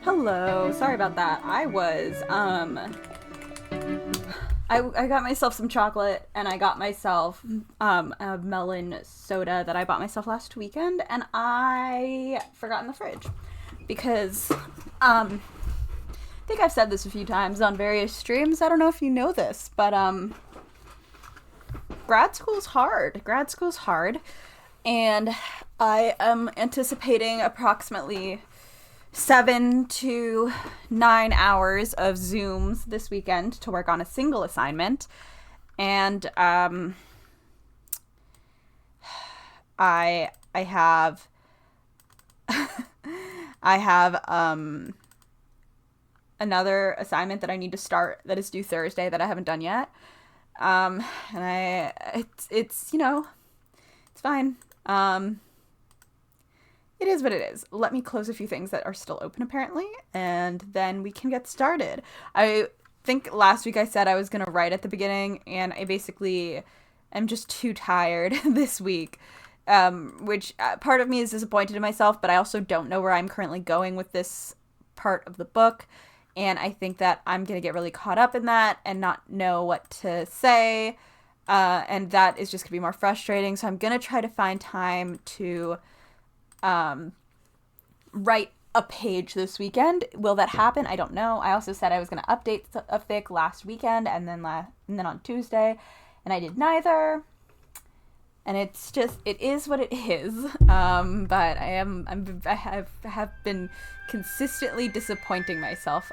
Hello, sorry about that. I got myself some chocolate and I got myself a melon soda that I bought myself last weekend, and I forgot in the fridge because I think I've said this a few times on various streams. I don't know if you know this, but grad school's hard. Grad school's hard, and I am anticipating approximately 7 to 9 hours of Zooms this weekend to work on a single assignment. And I have I have another assignment that I need to start that is due Thursday that I haven't done yet. And it's you know, it's fine. It is what it is. Let me close a few things that are still open, apparently, and then we can get started. I think last week I said I was going to write at the beginning, and I basically am just too tired this week, which part of me is disappointed in myself, but I also don't know where I'm currently going with this part of the book, and I think that I'm going to get really caught up in that and not know what to say, and that is just going to be more frustrating, so I'm going to try to find time to write a page this weekend. Will that happen? I don't know. I also said I was going to update a fic last weekend and then on Tuesday, and I did neither. And it's just, it is what it is. But I have been consistently disappointing myself,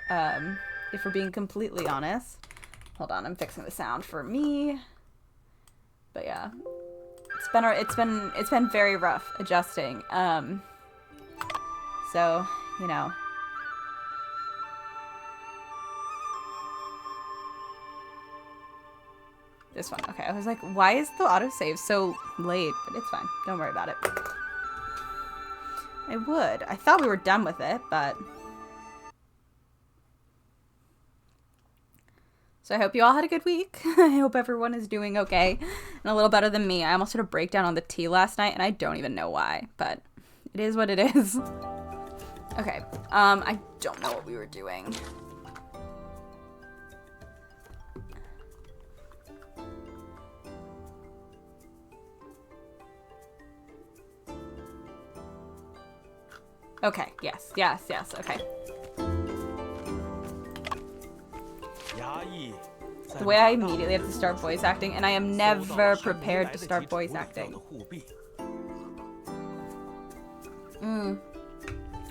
if we're being completely honest. Hold on, I'm fixing the sound for me. But yeah. It's been very rough adjusting. So, you know. This one. Okay, I was like, why is the autosave so late? But it's fine. Don't worry about it. I would. I thought we were done with it, but... So I hope you all had a good week. I hope everyone is doing okay and a little better than me. I almost had a breakdown on the tea last night, and I don't even know why, but it is what it is. Okay, I don't know what we were doing. Okay, yes, okay. The way I immediately have to start voice acting, and I am never prepared to start voice acting.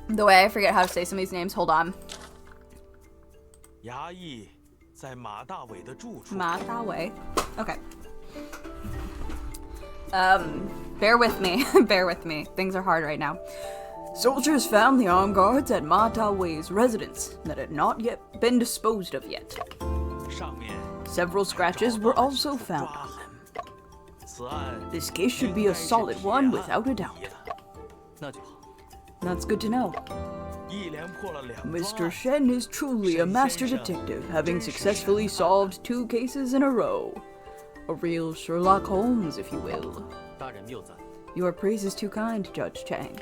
The way I forget how to say some of these names, hold on. Ma Dawei. Okay. Bear with me. Bear with me. Things are hard right now. Soldiers found the armed guards at Ma Dawei's residence that had not yet been disposed of yet. Several scratches were also found on them. This case should be a solid one without a doubt. That's good to know. Mr. Shen is truly a master detective, having successfully solved 2 cases in a row. A real Sherlock Holmes, if you will. Your praise is too kind, Judge Chang.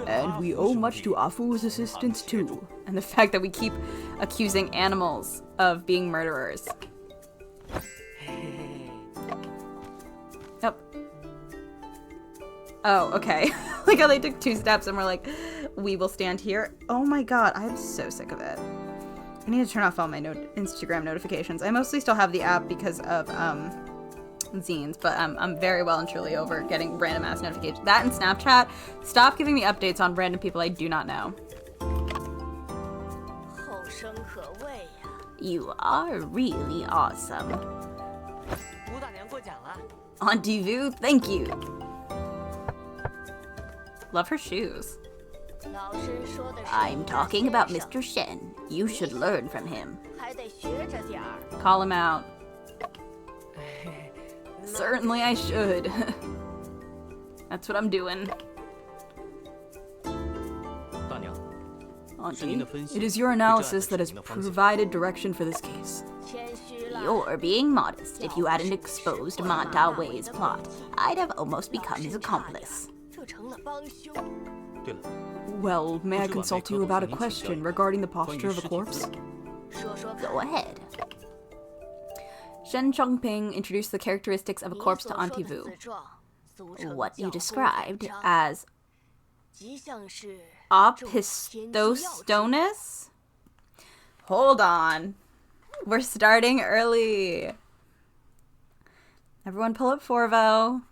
And we owe much to Afu's assistance too, and the fact that we keep accusing animals of being murderers. Yep. Oh, okay. Like how they took 2 steps and we're like, we will stand here. Oh my god, I'm so sick of it. I need to turn off all my Instagram notifications. I mostly still have the app because of zines, but I'm very well and truly over getting random ass notifications. That and Snapchat. Stop giving me updates on random people I do not know. You are really awesome. Auntie Vu, thank you. Love her shoes. I'm talking about Mr. Shen. You should learn from him. Call him out. Certainly I should. That's what I'm doing. Auntie, it is your analysis that has provided direction for this case. You're being modest. If you hadn't exposed Ma Dawei's plot, I'd have almost become his accomplice. Well, may I consult you about a question regarding the posture of a corpse? Go ahead. Shen Chongping introduced the characteristics of a corpse to Auntie Vu. What you described As opistostonus? Hold on. We're starting early. Everyone pull up Forvo.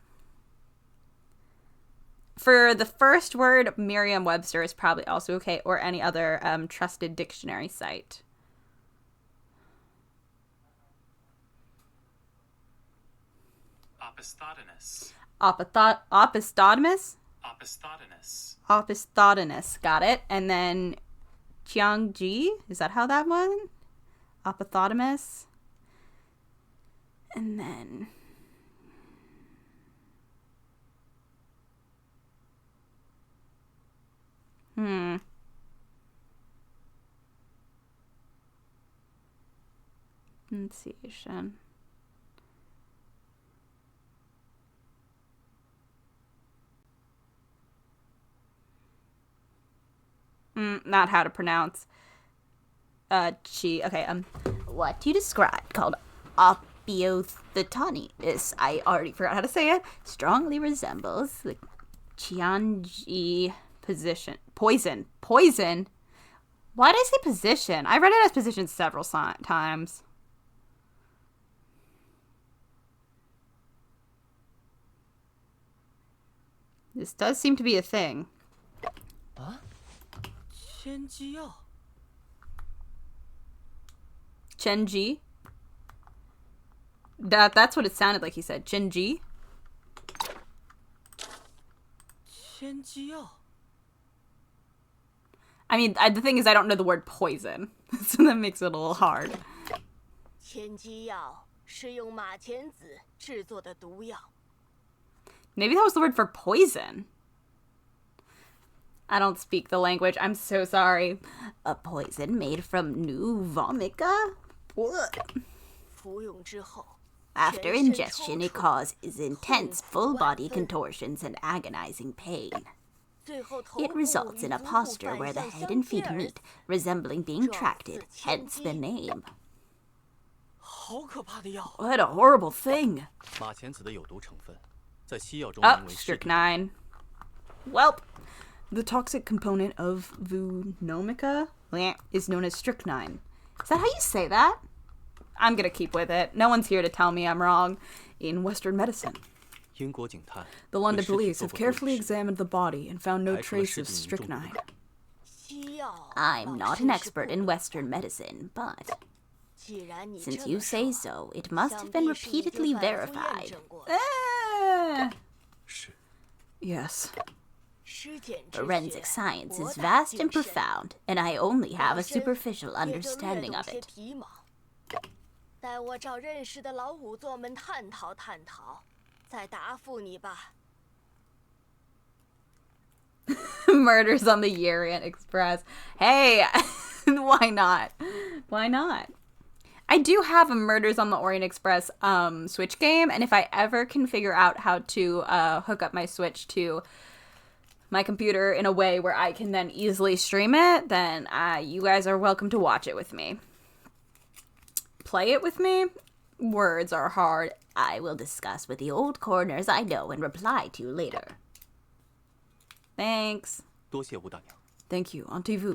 For the first word, Merriam-Webster is probably also okay, or any other trusted dictionary site. Opisthotonus? Opisthotonus. Got it. And then Jiangji? Is that how that one? Opisthotonus. And then... Let's see, Shen. Not how to pronounce. Chi. Okay, what you described, called opisthotonus, I already forgot how to say it, strongly resembles the Qianji position. Poison. Poison? Why did I say position? I read it as position several times. This does seem to be a thing. Huh? Chenji? That's what it sounded like he said. Chenji? I mean, the thing is I don't know the word poison. So that makes it a little hard. Maybe that was the word for poison. I don't speak the language. I'm so sorry. A poison made from new vomica? What? After ingestion, it causes intense full-body contortions and agonizing pain. It results in a posture where the head and feet meet, resembling being tracted, hence the name. What a horrible thing. Oh, strychnine. Welp. The toxic component of Vunomica is known as strychnine. Is that how you say that? I'm gonna keep with it. No one's here to tell me I'm wrong. In Western medicine, the London police have carefully examined the body and found no trace of strychnine. I'm not an expert in Western medicine, but since you say so, it must have been repeatedly verified. Yes. Forensic science is vast and profound, and I only have a superficial understanding of it. Murders on the Orient Express. Hey, why not? Why not? I do have a Murders on the Orient Express Switch game, and if I ever can figure out how to hook up my Switch to my computer in a way where I can then easily stream it, then you guys are welcome to watch it with me. Play it with me? Words are hard. I will discuss with the old corners I know and reply to you later. Thanks. Thank you, Auntie Vu.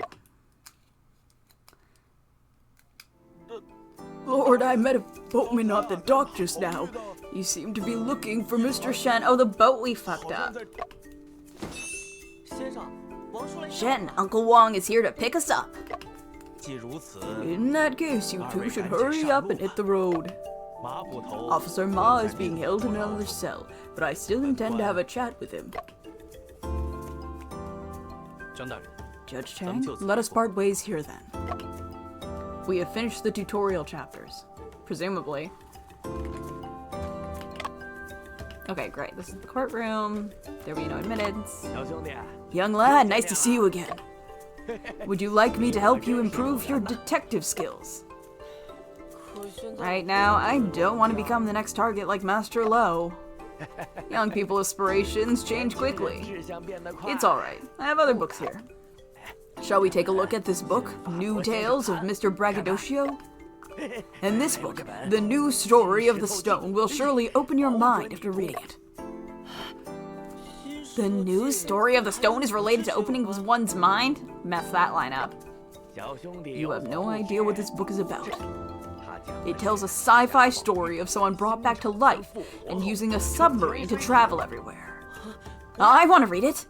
Lord, I met a boatman off the dock just now. You seem to be looking for Mr. Shen. Oh, the boat we fucked up. Shen, Uncle Wong is here to pick us up. In that case, you two should hurry up and hit the road. Officer Ma is being held in another cell, but I still intend to have a chat with him. Judge Chang, let us part ways here then. We have finished the tutorial chapters. Presumably. Okay, great. This is the courtroom. There will be no admittance. Young lad, nice to see you again. Would you like me to help you improve your detective skills? Right now, I don't want to become the next target like Master Lo. Young people aspirations change quickly. It's alright. I have other books here. Shall we take a look at this book, New Tales of Mr. Braggadocio? And this book, The New Story of the Stone, will surely open your mind after reading it. The new story of the stone is related to opening one's mind? Mess that line up. You have no idea what this book is about. It tells a sci-fi story of someone brought back to life and using a submarine to travel everywhere. I want to read it.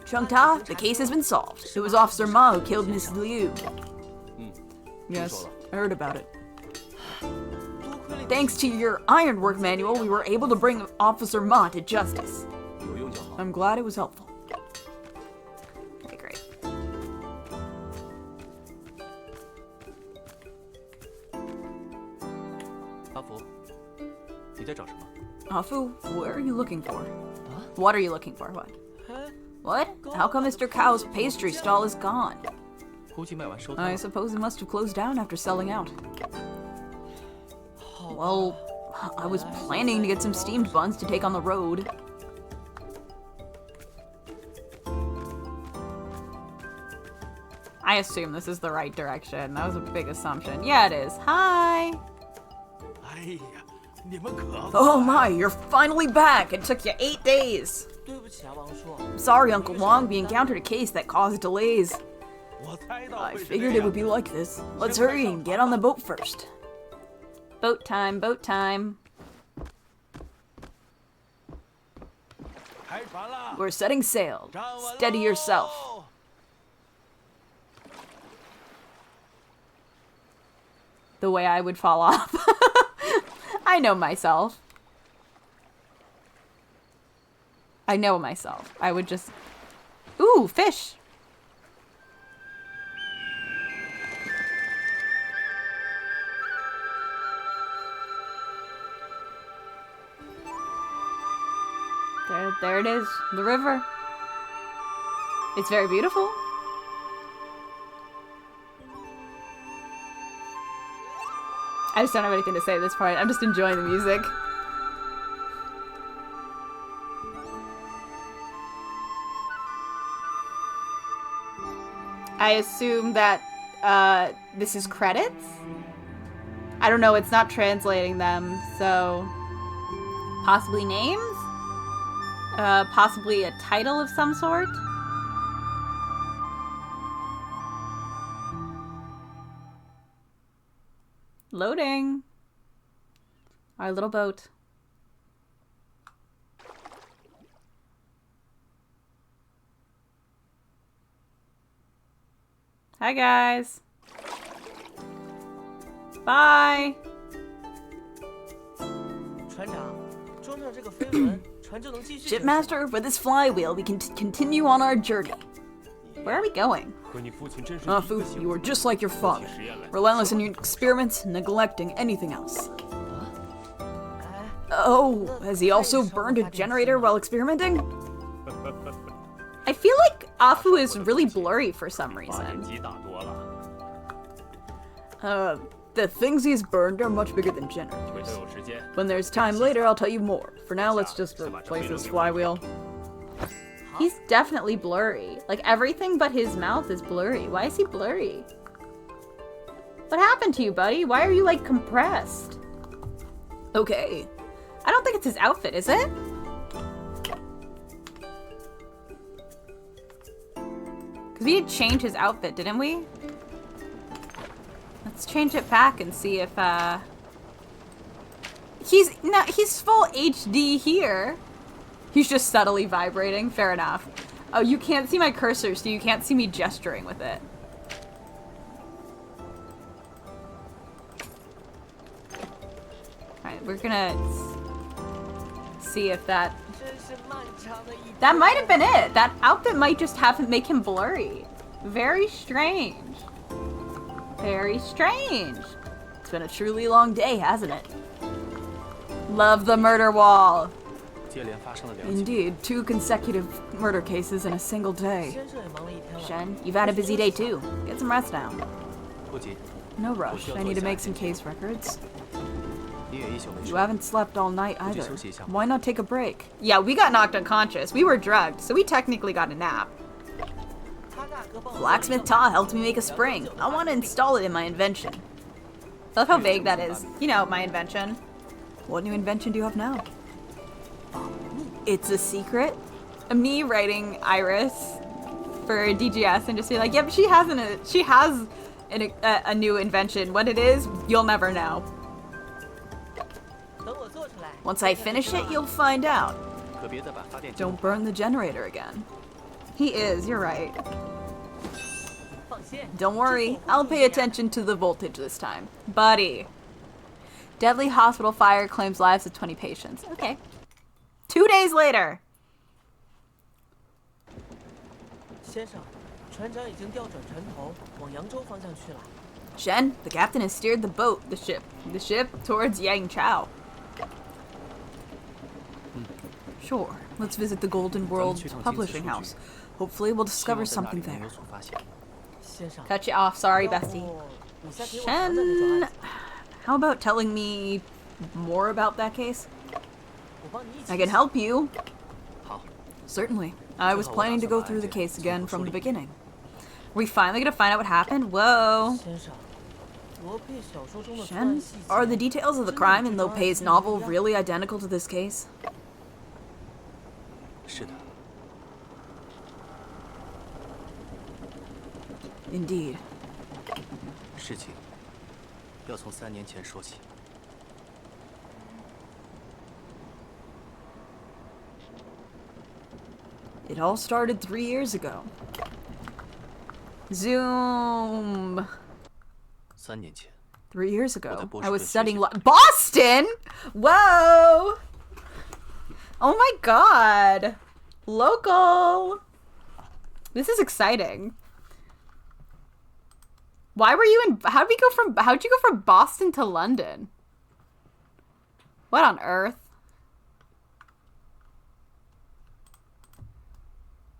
Chungta, the case has been solved. It was Officer Ma who killed Miss Liu. Yes, I heard about it. Thanks to your ironwork manual, we were able to bring Officer Ma to justice. I'm glad it was helpful. Okay, great. Afu, where are you looking for? What are you looking for? What? What? How come Mr. Cow's pastry stall is gone? I suppose it must have closed down after selling out. Well, I was planning to get some steamed buns to take on the road. I assume this is the right direction. That was a big assumption. Yeah, it is. Hi! Oh my, you're finally back! It took you 8 days! I'm sorry, Uncle Wong, we encountered a case that caused delays. I figured it would be like this. Let's hurry and get on the boat first. Boat time, boat time. We're setting sail. Steady yourself. The way I would fall off. I know myself. I know myself. I would just... Ooh, fish! There it is. The river. It's very beautiful. I just don't have anything to say at this point. I'm just enjoying the music. I assume that this is credits? I don't know, it's not translating them, so... Possibly names? Possibly a title of some sort? Loading. Our little boat. Hi guys. Bye. Shipmaster, with this flywheel, we can continue on our journey. Where are we going? Afu, you are just like your father. Relentless in your experiments, neglecting anything else. Oh, has he also burned a generator while experimenting? I feel like Afu is really blurry for some reason. The things he's burned are much bigger than generators. When there's time later, I'll tell you more. For now, let's just replace this flywheel. He's definitely blurry. Like, everything but his mouth is blurry. Why is he blurry? What happened to you, buddy? Why are you, like, compressed? Okay. I don't think it's his outfit, is it? Because we did change his outfit, didn't we? Let's change it back and see if, he's full HD here. He's just subtly vibrating. Fair enough. Oh, you can't see my cursor, so you can't see me gesturing with it. Alright, we're gonna see if that might have been it. That outfit might just make him blurry. Very strange. Very strange. It's been a truly long day, hasn't it? Love the murder wall. Indeed, 2 consecutive murder cases in a single day. Shen, you've had a busy day too. Get some rest now. No rush. I need to make some case records. You haven't slept all night either. Why not take a break? Yeah, we got knocked unconscious. We were drugged, so we technically got a nap. Blacksmith Ta helped me make a spring. I want to install it in my invention. I love how vague that is. You know, my invention. What new invention do you have now? It's a secret. Me writing Iris for DGS and just be like, yeah, but she has a new invention. What it is, you'll never know. Once I finish it, you'll find out. Don't burn the generator again. He is, you're right. Don't worry, I'll pay attention to the voltage this time. Buddy. Deadly hospital fire claims lives of 20 patients. Okay. 2 days later. Shen, the captain has steered the ship towards Yangtze. Sure, let's visit the Golden World publishing house. Hopefully we'll discover something there. Cut you off, sorry, bestie. Shen, how about telling me more about that case? I can help you. Certainly. I was planning to go through the case again from the beginning. Are we finally gonna find out what happened? Whoa. Shen, are the details of the crime in Lo Pei's novel really identical to this case? Indeed. It all started 3 years ago. Zoom. 3 years ago, I was studying Boston? Whoa! Oh my god. Local. This is exciting. Why were you in... how'd you go from Boston to London? What on earth?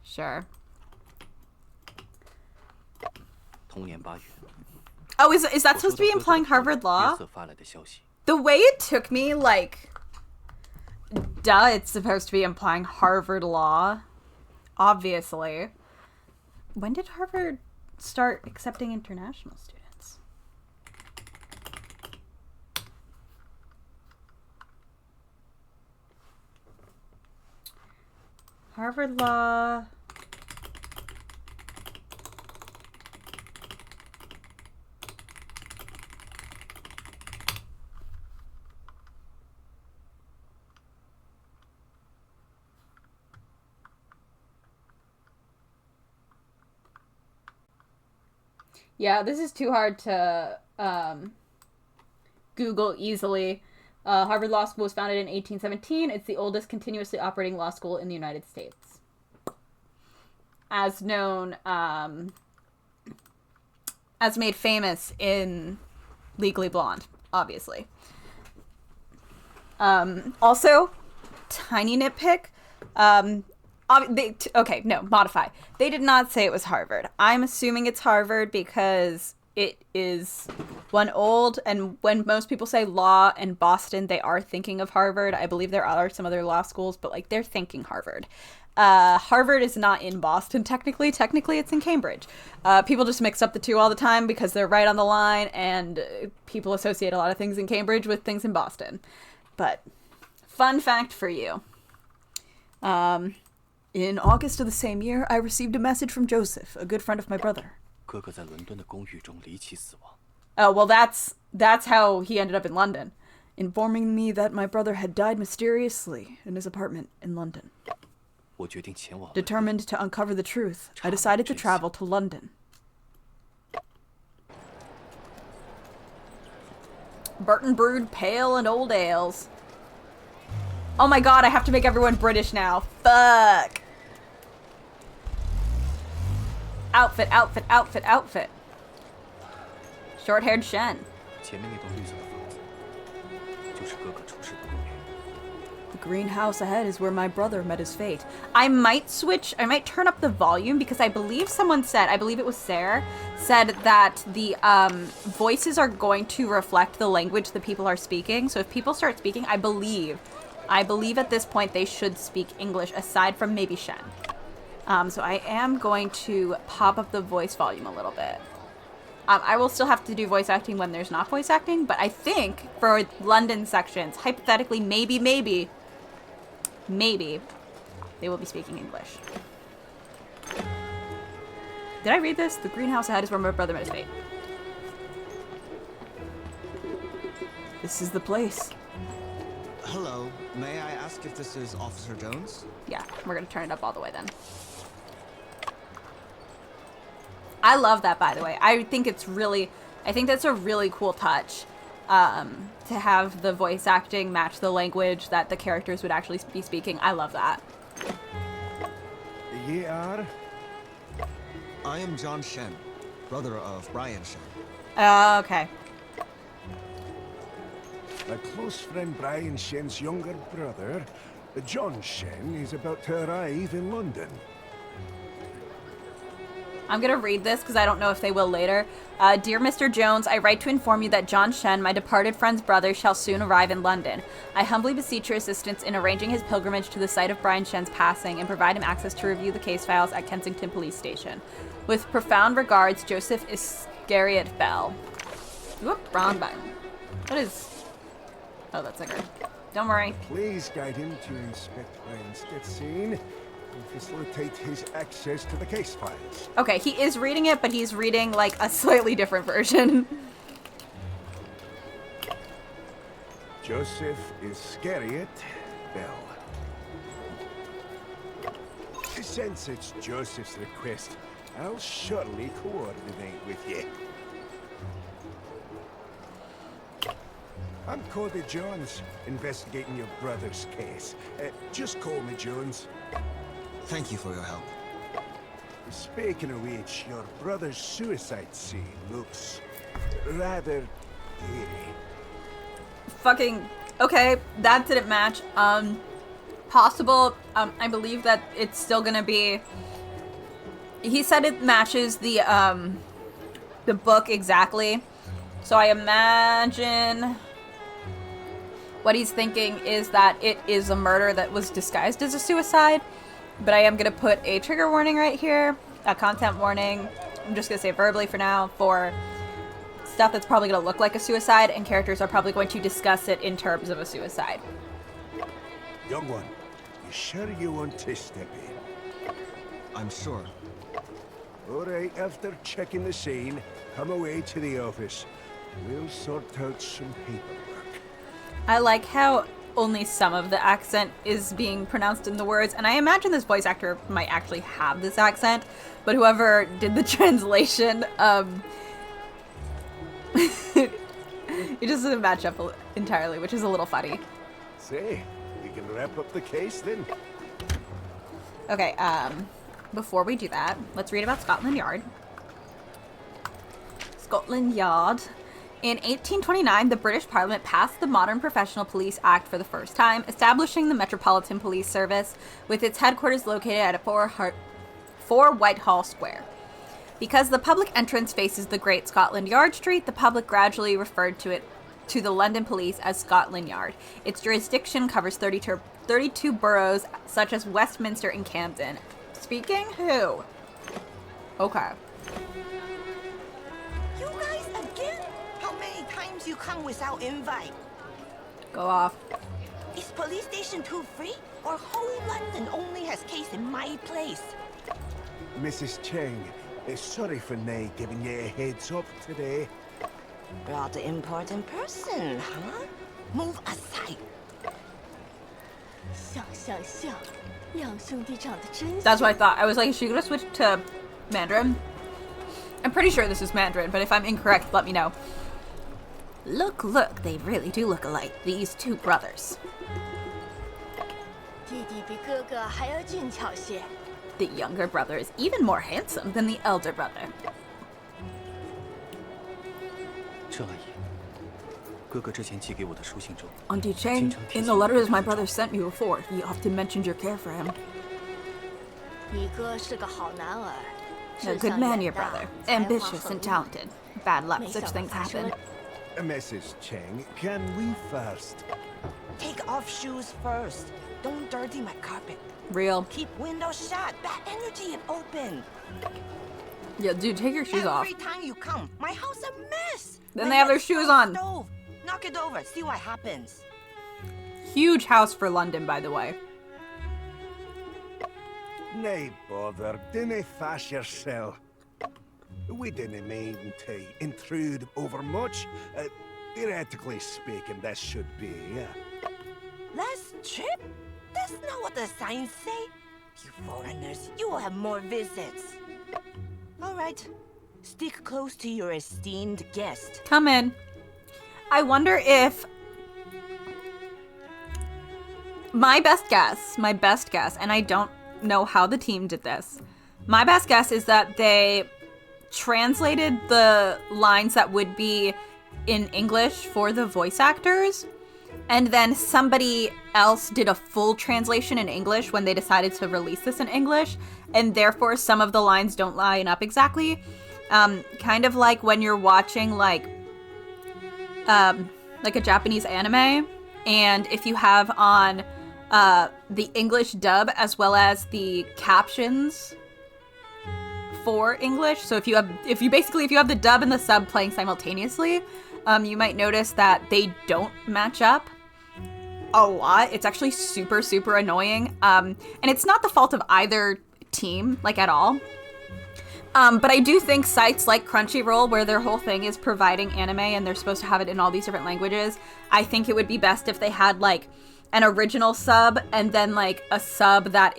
Sure. Oh, is that supposed to be implying Harvard Law? The way it took me, like... Duh, it's supposed to be implying Harvard Law. Obviously. When did Harvard start accepting international students? Harvard Law. Yeah, this is too hard to Google easily. Harvard Law School was founded in 1817. It's the oldest continuously operating law school in the United States. As known, as made famous in Legally Blonde, obviously. Also, tiny nitpick. Okay, no, modify. They did not say it was Harvard. I'm assuming it's Harvard because it is one old, and when most people say law and Boston, they are thinking of Harvard. I believe there are some other law schools, but like they're thinking Harvard. Harvard is not in Boston, technically. Technically, it's in Cambridge. People just mix up the two all the time because they're right on the line, and people associate a lot of things in Cambridge with things in Boston. But fun fact for you. In August of the same year, I received a message from Joseph, a good friend of my brother. Oh, well, that's how he ended up in London, informing me that my brother had died mysteriously in his apartment in London. Determined to uncover the truth, I decided to travel to London. Burton brewed pale and old ales. Oh my god, I have to make everyone British now. Fuck. Outfit, outfit, outfit, outfit. Short-haired Shen. The The greenhouse ahead is where my brother met his fate. I might turn up the volume because I believe someone said, I believe it was Sarah, said that the voices are going to reflect the language that people are speaking. So if people start speaking, I believe at this point they should speak English aside from maybe Shen. So I am going to pop up the voice volume a little bit. I will still have to do voice acting when there's not voice acting, but I think for London sections, hypothetically, maybe, they will be speaking English. Did I read this? The greenhouse ahead is where my brother met his fate. This is the place. Hello, may I ask if this is Officer Jones? Yeah, we're gonna turn it up all the way then. I love that, by the way. I think that's a really cool touch, to have the voice acting match the language that the characters would actually be speaking. I love that. Ye are? I am John Shen, brother of Brian Shen. Okay. My close friend Brian Shen's younger brother, John Shen, is about to arrive in London. I'm gonna read this because I don't know if they will later. Dear Mr. Jones, I write to inform you that John Shen, my departed friend's brother, shall soon arrive in London. I humbly beseech your assistance in arranging his pilgrimage to the site of Brian Shen's passing and provide him access to review the case files at Kensington Police Station. With profound regards, Joseph Iscariot Bell. Whoop, wrong button. What is... Oh, that's like her. Don't worry. Please guide him to inspect Brian's death scene and facilitate his access to the case files. Okay, he is reading it, but he's reading, like, a slightly different version. Joseph Iscariot Bell. Since it's Joseph's request, I'll surely coordinate with you. I'm Cody Jones, investigating your brother's case. Just call me Jones. Thank you for your help. Speaking of which, your brother's suicide scene looks rather eerie. Fucking... Okay, that didn't match. Possible, I believe that it's still gonna be... He said it matches the book exactly. So I imagine... What he's thinking is that it is a murder that was disguised as a suicide. But I am going to put a trigger warning right here. A content warning. I'm just going to say verbally for now. For stuff that's probably going to look like a suicide. And characters are probably going to discuss it in terms of a suicide. Young one, you sure you want to step in? I'm sure. Alright, after checking the scene, come away to the office. We'll sort out some paperwork. I like how only some of the accent is being pronounced in the words, and I imagine this voice actor might actually have this accent, but whoever did the translation, it just doesn't match up entirely, which is a little funny. Say, we can wrap up the case then. Okay, before we do that, let's read about Scotland Yard. Scotland Yard. In 1829, the British Parliament passed the Modern Professional Police Act for the first time, establishing the Metropolitan Police Service, with its headquarters located at 4 Whitehall Square. Because the public entrance faces the Great Scotland Yard Street, the public gradually referred to the London Police as Scotland Yard. Its jurisdiction covers 32 boroughs, such as Westminster and Camden. Speaking who? Okay. You come without invite. Go off. Is police station 2 free, or whole London only has case in my place? Mrs. Cheng, sorry for not giving you a heads up today. Rather important person, huh? Move aside. That's what I thought. I was like, is she gonna switch to Mandarin? I'm pretty sure this is Mandarin, but if I'm incorrect, let me know. Look, they really do look alike, these two brothers. The younger brother is even more handsome than the elder brother. Auntie Cheng, in the letters my brother sent me before, he often mentioned your care for him. 你哥是个好男儿， A good man, your brother. Ambitious and talented. Bad luck, such things happen. Mrs. Cheng, can we first? Take off shoes first. Don't dirty my carpet. Real. Keep windows shut. Bad energy if open. Yeah, dude, take your shoes off. Every time you come, my house a mess. Then My they have their head's shoes on on. the stove. Knock it over. See what happens. Huge house for London, by the way. Nay bother, dinna fash yourself. We didn't mean to intrude over much. Theoretically speaking, this should be, Less trip? That's not what the signs say. You foreigners, you will have more visits. All right. Stick close to your esteemed guest. Come in. I wonder if... My best guess, and I don't know how the team did this. My best guess is that they translated the lines that would be in English for the voice actors, and then somebody else did a full translation in English when they decided to release this in English, and therefore some of the lines don't line up exactly. Kind of like when you're watching like a Japanese anime, and if you have on the English dub as well as the captions for English. So if you have the dub and the sub playing simultaneously, you might notice that they don't match up a lot. It's actually super, super annoying. And it's not the fault of either team, like at all. But I do think sites like Crunchyroll, where their whole thing is providing anime and they're supposed to have it in all these different languages, I think it would be best if they had like an original sub and then like a sub that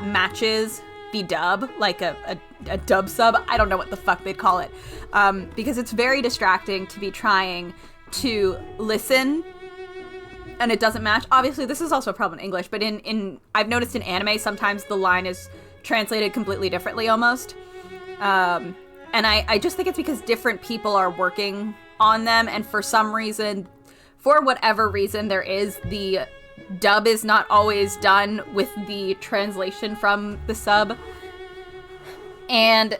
matches the dub, like a dub sub. I don't know what the fuck they'd call it, because it's very distracting to be trying to listen and it doesn't match. Obviously, this is also a problem in English, but in I've noticed in anime sometimes the line is translated completely differently almost. And I just think it's because different people are working on them, and for whatever reason, the dub is not always done with the translation from the sub. And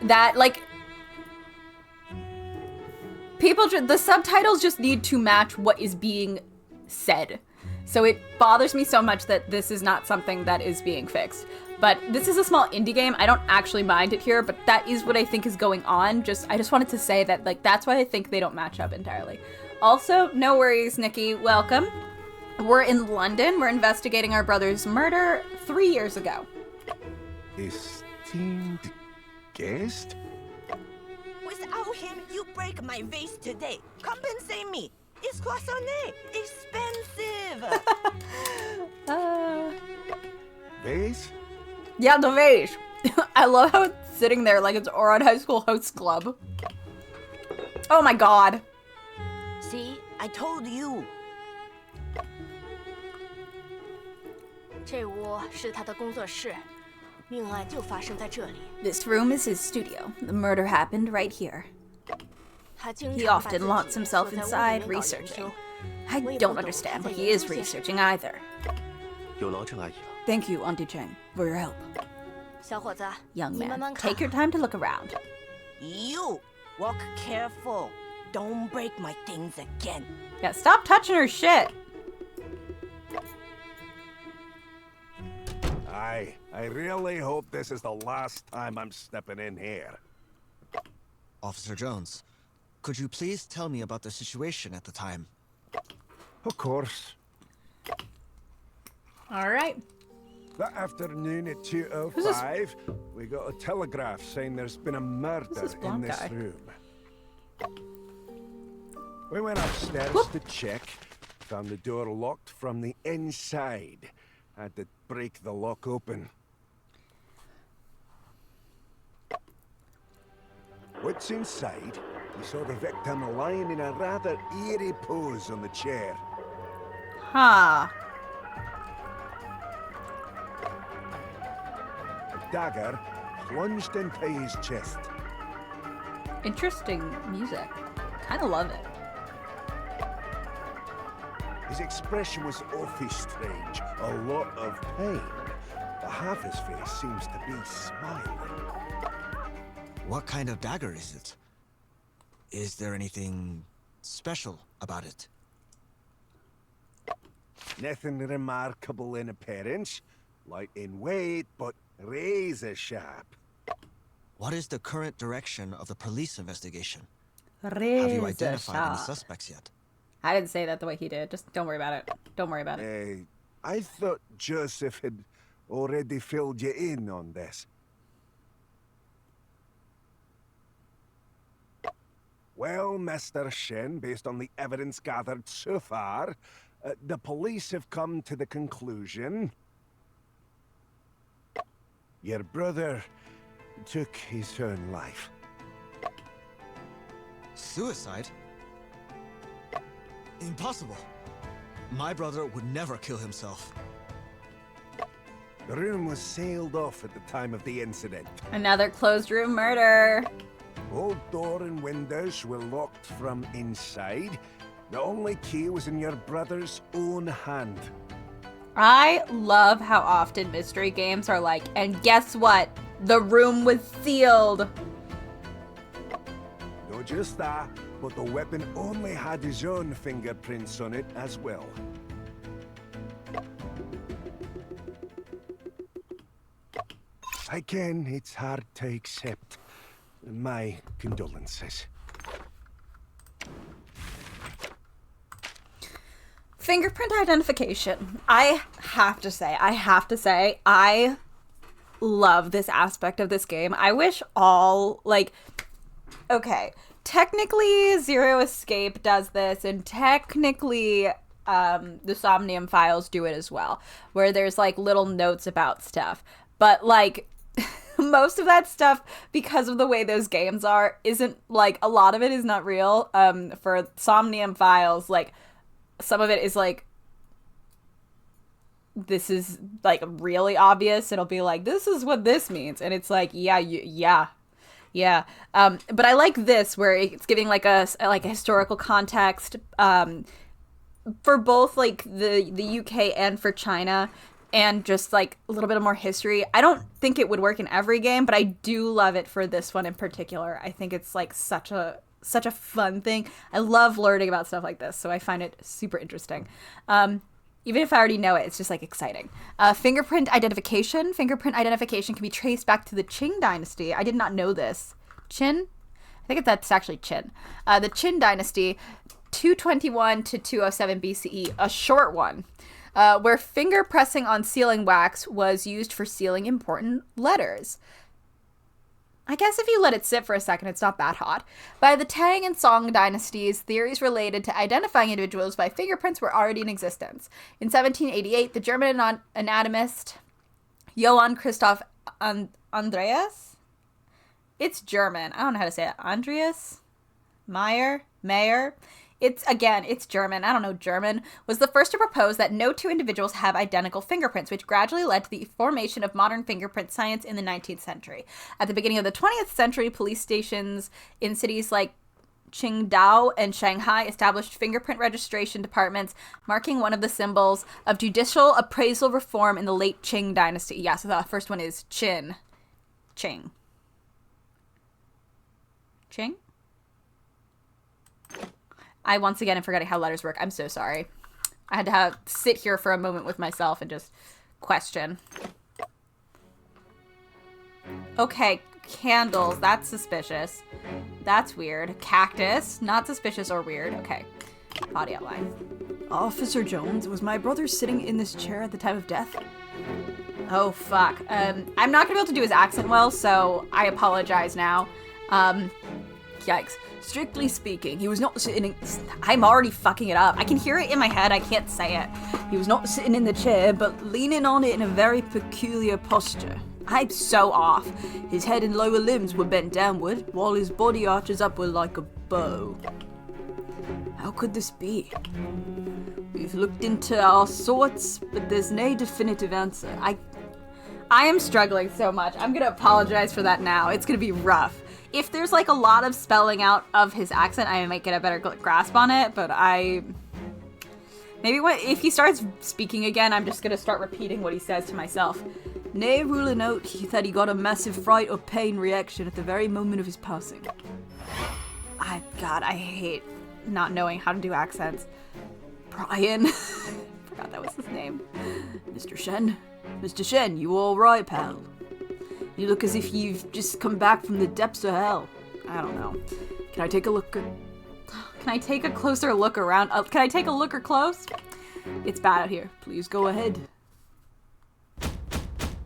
that, like, the subtitles just need to match what is being said. So it bothers me so much that this is not something that is being fixed. But this is a small indie game. I don't actually mind it here, but that is what I think is going on. I just wanted to say that, like, that's why I think they don't match up entirely. Also, no worries, Nikki. Welcome. We're in London. We're investigating our brother's murder 3 years ago. Esteemed guest? Without him, you break my vase today. Compensate me. It's cloisonné. Expensive. Vase? Yeah, the vase. I love how it's sitting there like it's Oran High School Hosts Club. Oh my god. See, I told you. 这屋是他的工作室，命案就发生在这里。 This room is his studio. The murder happened right here. 他经 He 常把自 often 己 locks 锁 himself 在屋里 inside 面搞研 researching. 究。 I don't understand what he is researching either. 有劳郑阿姨了。 Thank you, Auntie Cheng, for your help. 小伙子， Young 你慢 man, 慢看。 take your time to look around. You walk careful. Don't break my things again. Yeah, stop touching her shit. Aye, I really hope this is the last time I'm stepping in here. Officer Jones, could you please tell me about the situation at the time? Of course. All right. That afternoon at 2:05, we got a telegraph saying there's been a murder this in blonde this guy? room. We went upstairs to check, found the door locked from the inside. Had to break the lock open. Once inside, we saw the victim lying in a rather eerie pose on the chair. Huh. A dagger plunged into his chest. Interesting music. Kind of love it. His expression was awfully strange. A lot of pain. But half his face seems to be smiling. What kind of dagger is it? Is there anything special about it? Nothing remarkable in appearance. Light in weight, but razor sharp. What is the current direction of the police investigation? Razor Have you identified any sharp. suspects yet? I didn't say that the way he did. Just don't worry about it. Don't worry about it. I thought Joseph had already filled you in on this. Well, Mr. Shen, based on the evidence gathered so far, the police have come to the conclusion your brother took his own life. Suicide? Impossible. My brother would never kill himself. The room was sealed off at the time of the incident. Another closed room murder. Both door and windows were locked from inside. The only key was in your brother's own hand. I love how often mystery games are like, and guess what? The room was sealed. Not just that, but the weapon only had his own fingerprints on it as well. Again, it's hard to accept. My condolences. Fingerprint identification. I have to say, I love this aspect of this game. I wish all, like, okay, technically Zero Escape does this, and technically the Somnium Files do it as well, where there's, like, little notes about stuff. But, like, most of that stuff, because of the way those games are, isn't, like, a lot of it is not real. For Somnium Files, like, some of it is like, this is like really obvious. It'll be like, this is what this means, and it's like, yeah. But I like this where it's giving like a historical context for both like the UK and for China, and just like a little bit of more history. I don't think it would work in every game, but I do love it for this one in particular. I think it's like such a fun thing. I love learning about stuff like this, so I find it super interesting. Even if I already know it, it's just like exciting. Fingerprint identification. Fingerprint identification can be traced back to the Qing dynasty. I did not know this. Qin? I think that's actually Qin. The Qin dynasty, 221 to 207 BCE, a short one, where finger pressing on sealing wax was used for sealing important letters. I guess if you let it sit for a second, it's not that hot. By the Tang and Song dynasties, theories related to identifying individuals by fingerprints were already in existence. In 1788, the German anatomist Johann Christoph Andreas? It's German. I don't know how to say it. Andreas? Meyer? It's German. I don't know German. Was the first to propose that no two individuals have identical fingerprints, which gradually led to the formation of modern fingerprint science in the 19th century. At the beginning of the 20th century, police stations in cities like Qingdao and Shanghai established fingerprint registration departments, marking one of the symbols of judicial appraisal reform in the late Qing dynasty. Yeah, so the first one is Qing. I once again am forgetting how letters work. I'm so sorry. I had to sit here for a moment with myself and just question. Okay, candles. That's suspicious. That's weird. Cactus. Not suspicious or weird. Okay. Body outline. Officer Jones, was my brother sitting in this chair at the time of death? Oh, fuck. I'm not gonna be able to do his accent well, so I apologize now. Yikes. Strictly speaking, he was not sitting in... I'm already fucking it up. I can hear it in my head, I can't say it. He was not sitting in the chair, but leaning on it in a very peculiar posture. I'm so off. His head and lower limbs were bent downward, while his body arches upward like a bow. How could this be? We've looked into all sorts, but there's no definitive answer. I am struggling so much. I'm gonna apologize for that now. It's gonna be rough. If there's like a lot of spelling out of his accent, I might get a better grasp on it, but Maybe if he starts speaking again, I'm just gonna start repeating what he says to myself. Nay, ruling out that he got a massive fright or pain reaction at the very moment of his passing. God, I hate not knowing how to do accents. Brian. Forgot that was his name. Mr. Shen. Mr. Shen, you alright, pal? You look as if you've just come back from the depths of hell. I don't know. Can I take a look? Can I take a closer look around? Can I take a looker close? It's bad out here. Please go ahead.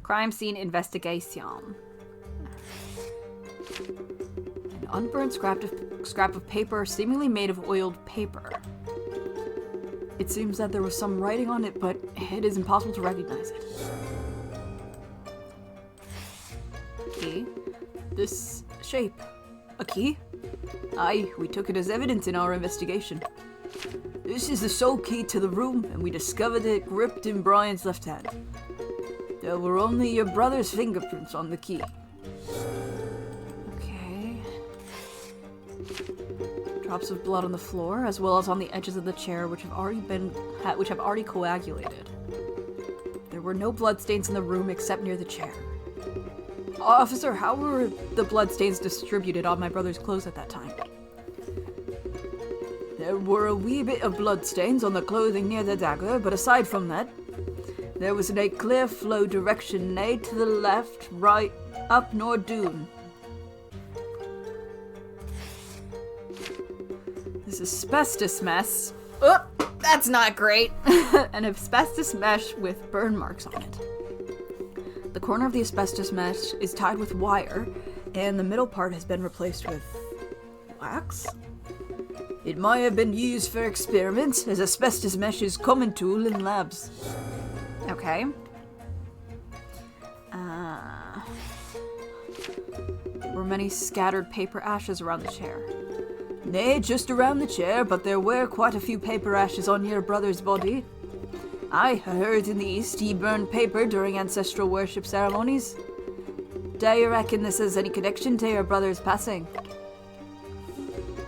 Crime scene investigation. An unburned scrap of paper seemingly made of oiled paper. It seems that there was some writing on it, but it is impossible to recognize it. Key. This shape. A key? Aye, we took it as evidence in our investigation. This is the sole key to the room, and we discovered it gripped in Brian's left hand. There were only your brother's fingerprints on the key. Okay. Drops of blood on the floor, as well as on the edges of the chair, which have already coagulated. There were no bloodstains in the room except near the chair. Officer, how were the bloodstains distributed on my brother's clothes at that time? There were a wee bit of bloodstains on the clothing near the dagger, but aside from that, there was a clear flow direction, nay to the left, right, up nor down. This asbestos mess. Oh, that's not great. An asbestos mesh with burn marks on it. The corner of the asbestos mesh is tied with wire, and the middle part has been replaced with wax? It might have been used for experiments, as asbestos mesh is a common tool in labs. Okay. There were many scattered paper ashes around the chair. Nay, just around the chair, but there were quite a few paper ashes on your brother's body. I heard in the East he burned paper during ancestral worship ceremonies. Do you reckon this has any connection to your brother's passing?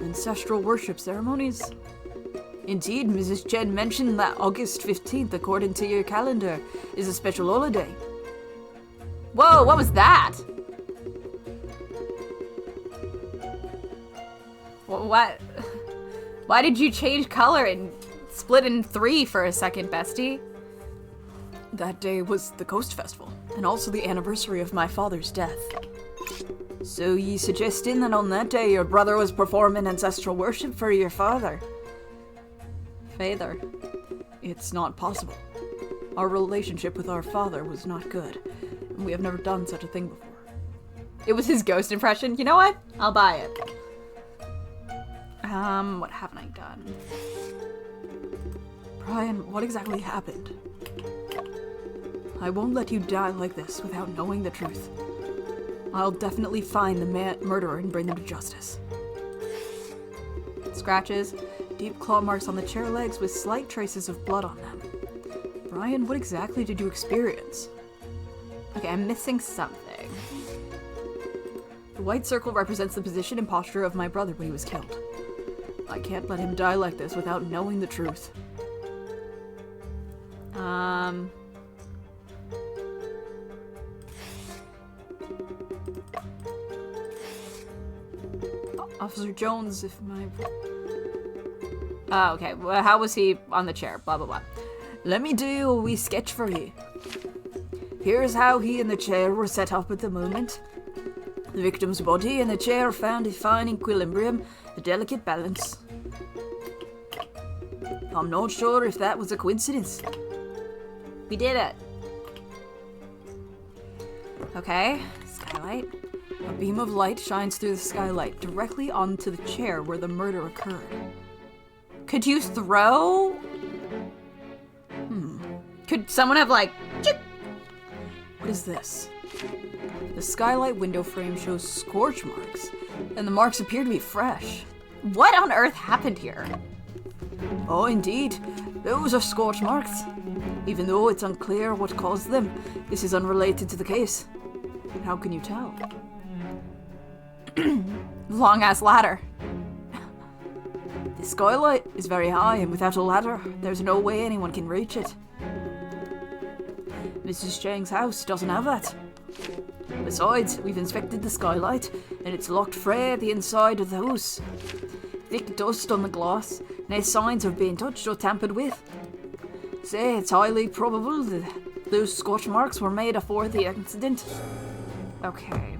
Ancestral worship ceremonies? Indeed, Mrs. Chen mentioned that August 15th, according to your calendar, is a special holiday. Whoa, what was that? What? Why did you change color and split in 3 for a second, bestie? That day was the Coast Festival, and also the anniversary of my father's death. So ye suggesting that on that day your brother was performing ancestral worship for your father? Father. It's not possible. Our relationship with our father was not good, and we have never done such a thing before. It was his ghost impression. You know what? I'll buy it. What haven't I done? Brian, what exactly happened? I won't let you die like this without knowing the truth. I'll definitely find the murderer and bring them to justice. Scratches, deep claw marks on the chair legs with slight traces of blood on them. Brian, what exactly did you experience? Okay, I'm missing something. The white circle represents the position and posture of my brother when he was killed. I can't let him die like this without knowing the truth. Officer Jones, if my... Oh, okay. Well, how was he on the chair? Blah, blah, blah. Let me do a wee sketch for you. Here's how he and the chair were set up at the moment. The victim's body and the chair found a fine equilibrium, a delicate balance. I'm not sure if that was a coincidence. We did it. Okay, skylight. A beam of light shines through the skylight directly onto the chair where the murder occurred. Could you throw? Could someone have like... What is this? The skylight window frame shows scorch marks, and the marks appear to be fresh. What on earth happened here? Oh, indeed. Those are scorch marks. Even though it's unclear what caused them, this is unrelated to the case. How can you tell? Long-ass ladder. The skylight is very high, and without a ladder, there's no way anyone can reach it. Mrs. Chang's house doesn't have that. Besides, we've inspected the skylight, and it's locked frae the inside of the house. Thick dust on the glass, no signs of being touched or tampered with. Say, it's highly probable that those scorch marks were made afore the accident. Okay.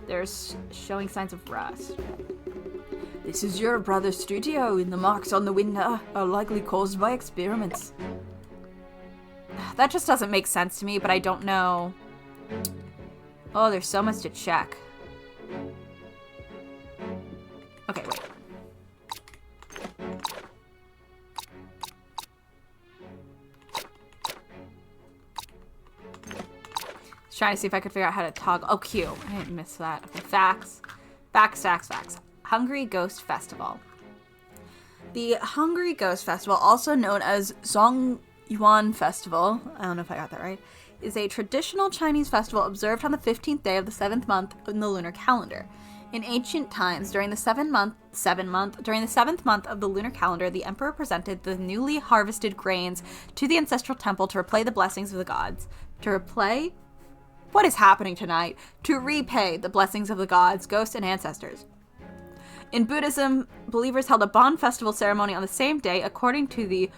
There's showing signs of rust. This is your brother's studio, and the marks on the window are likely caused by experiments. That just doesn't make sense to me, but I don't know. Oh, there's so much to check. Okay, wait. Just trying to see if I could figure out how to toggle. Oh, Q. I didn't miss that. Okay, facts. Facts. Hungry Ghost Festival. The Hungry Ghost Festival, also known as Zongyuan Festival, I don't know if I got that right, is a traditional Chinese festival observed on the 15th day of the 7th month in the lunar calendar. In ancient times, during the seventh month of the lunar calendar, the emperor presented the newly harvested grains to the ancestral temple to repay the blessings of the gods. What is happening tonight? To repay the blessings of the gods, ghosts, and ancestors. In Buddhism, believers held a Bon festival ceremony on the same day, according to the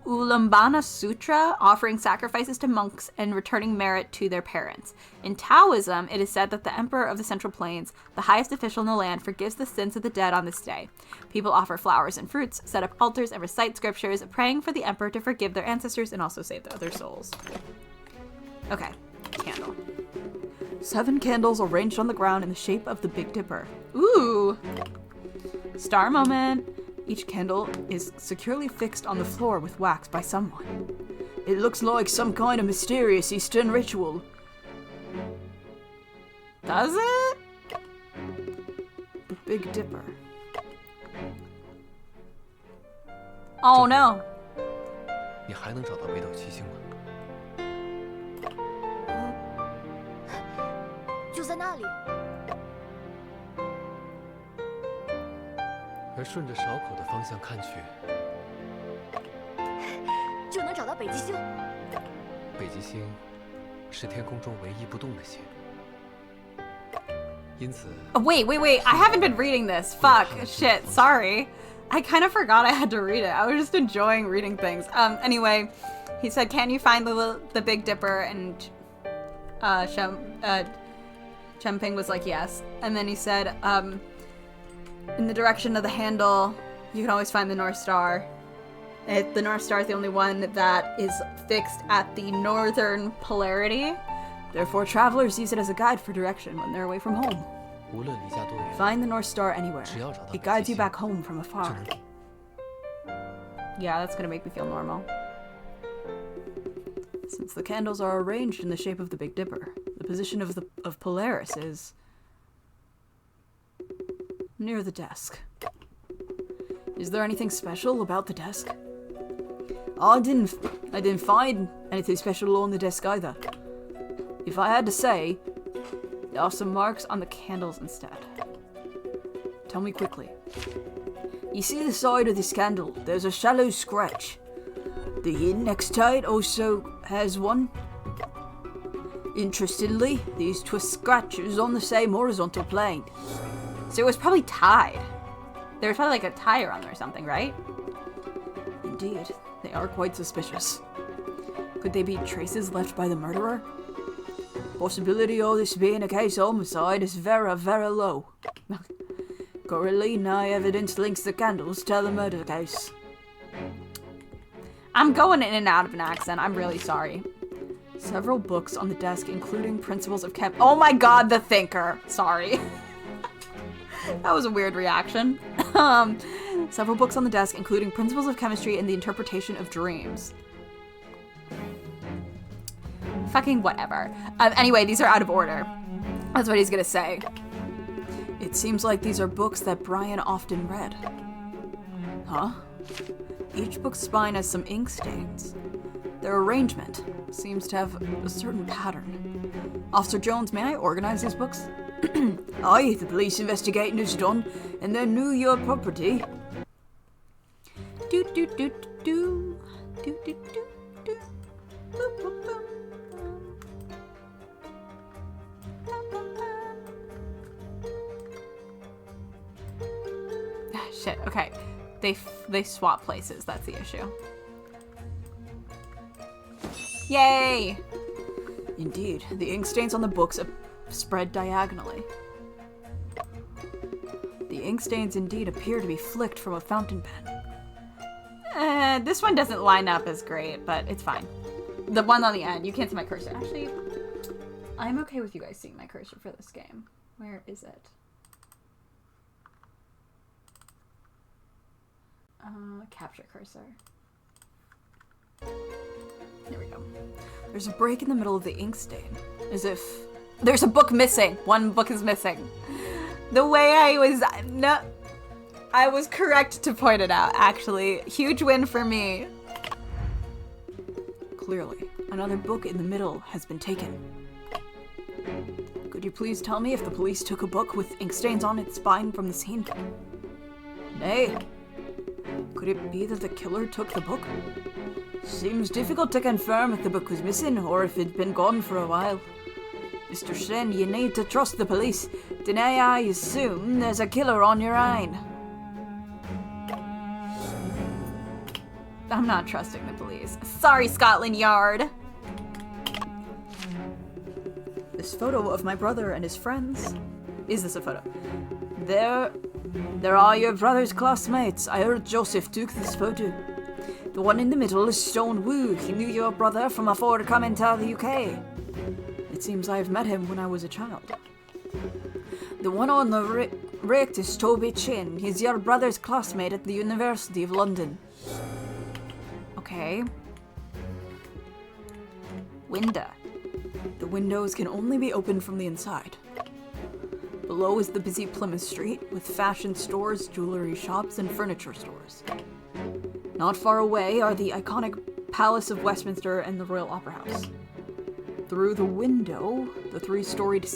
Ulambana Sutra, offering sacrifices to monks and returning merit to their parents. In Taoism, it is said that the Emperor of the Central Plains, the highest official in the land, forgives the sins of the dead on this day. People offer flowers and fruits, set up altars, and recite scriptures, praying for the Emperor to forgive their ancestors and also save their other souls. Okay, candle. 7 candles arranged on the ground in the shape of the Big Dipper. Ooh! Star moment. Each candle is securely fixed on the floor with wax by someone. It looks like some kind of mysterious Eastern ritual. Does it? The Big Dipper. Oh no! 你还能找到北斗七星吗？就在那里。而顺着勺口的方向看去，就能找到北极星。北极星是天空中唯一不动的星，因此。Wait, I haven't been reading this. Fuck, shit, sorry. I kind of forgot I had to read it. I was just enjoying reading things. Anyway, he said, can you find the Big Dipper? And Chemping was like, yes. And then he said, in the direction of the handle, you can always find the North Star. The North Star is the only one that is fixed at the northern polarity. Therefore, travelers use it as a guide for direction when they're away from home. 无论离家多远， Find the North Star anywhere. 只要找到 It 北 guides 极 you 星 back home from 就 afar. 能 Yeah, that's gonna make me feel normal. Since the candles are arranged in the shape of the Big Dipper, the position of Polaris is near the desk. Is there anything special about the desk? I didn't find anything special on the desk either. If I had to say, there are some marks on the candles instead. Tell me quickly. You see the side of this candle, there's a shallow scratch. The yin next to it also has one. Interestingly, these twist scratches on the same horizontal plane. So it was probably tied. There was probably like a tie around there or something, right? Indeed, they are quite suspicious. Could they be traces left by the murderer? Possibility of this being a case of homicide is very, very low. Currently, no evidence links the candles to the murder case. I'm going in and out of an accent. I'm really sorry. Several books on the desk, including Principles of Chem. Oh my god, the thinker. Sorry. That was a weird reaction. Several books on the desk, including Principles of Chemistry and the Interpretation of Dreams. Fucking whatever. Anyway, these are out of order. That's what he's gonna say. It seems like these are books that Brian often read. Huh? Each book's spine has some ink stains. Their arrangement seems to have a certain pattern. Officer Jones, may I organize these books? Aye, the police investigating is done, and they knew your property. Do do do do do do do do. Boop, boop, boop. Ah, shit. Okay, they swap places. That's the issue. Yay! Indeed, the ink stains on the books spread diagonally. The ink stains indeed appear to be flicked from a fountain pen. This one doesn't line up as great, but it's fine. The one on the end, you can't see my cursor. Actually, I'm okay with you guys seeing my cursor for this game. Where is it? Capture cursor. There we go. There's a break in the middle of the ink stain, as if There's a book missing. One book is missing. The way I was correct to point it out, actually. Huge win for me. clearly another book in the middle has been taken. Could you please tell me if the police took a book with ink stains on its spine from the scene? Nay. Could it be that the killer took the book? Seems difficult to confirm if the book was missing or if it'd been gone for a while. Mr. Shen, you need to trust the police. Deny I assume there's a killer on your eye. I'm not trusting the police. Sorry, Scotland Yard. This photo of my brother and his friends. Is this a photo? There are your brother's classmates. I heard Joseph took this photo. The one in the middle is Stone Wu. He knew your brother from before coming to the UK. It seems I've met him when I was a child. The one on the right is Toby Chin. He's your brother's classmate at the University of London. Okay. Window. The windows can only be opened from the inside. Below is the busy Plymouth Street, with fashion stores, jewelry shops, and furniture stores. Not far away are the iconic Palace of Westminster and the Royal Opera House. Through the window, the three-storied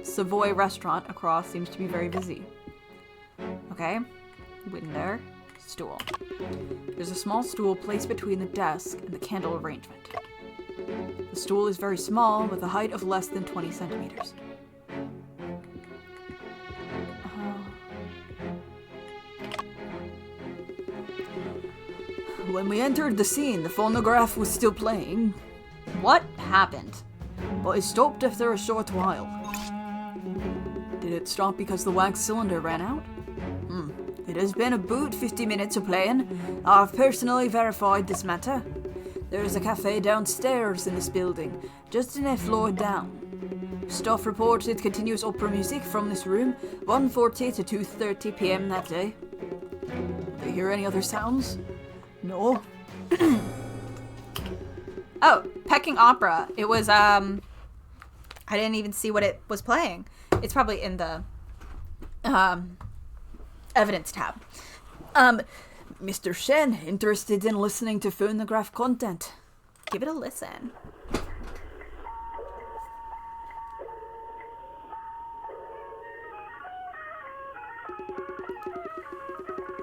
Savoy restaurant across seems to be very busy. Okay. Window. Stool. There's a small stool placed between the desk and the candle arrangement. The stool is very small, with a height of less than 20 centimeters. When we entered the scene, the phonograph was still playing. What happened? But it stopped after a short while. Did it stop because the wax cylinder ran out? It has been about 50 minutes of playing. I've personally verified this matter. There is a cafe downstairs in this building, just in a floor down. Staff reported continuous opera music from this room, 1:40 to 2:30 p.m. that day. Did they hear any other sounds? No. Oh, Peking Opera. It was, I didn't even see what it was playing. It's probably in the, evidence tab. Mr. Shen, interested in listening to phonograph content? Give it a listen.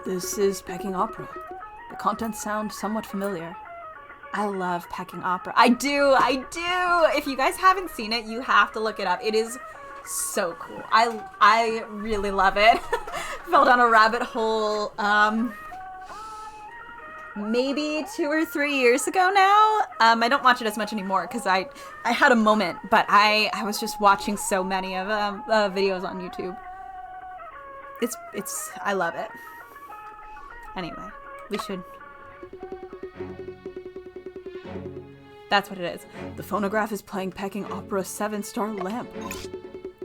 This is Peking Opera. The contents sound somewhat familiar. I love Peking Opera. I do. If you guys haven't seen it, you have to look it up. It is so cool. I really love it. Fell down a rabbit hole, maybe 2 or 3 years ago now. I don't watch it as much anymore because I had a moment, but I was just watching so many of videos on YouTube. I love it. Anyway, we should. That's what it is. The phonograph is playing Peking Opera 7-Star Lamp.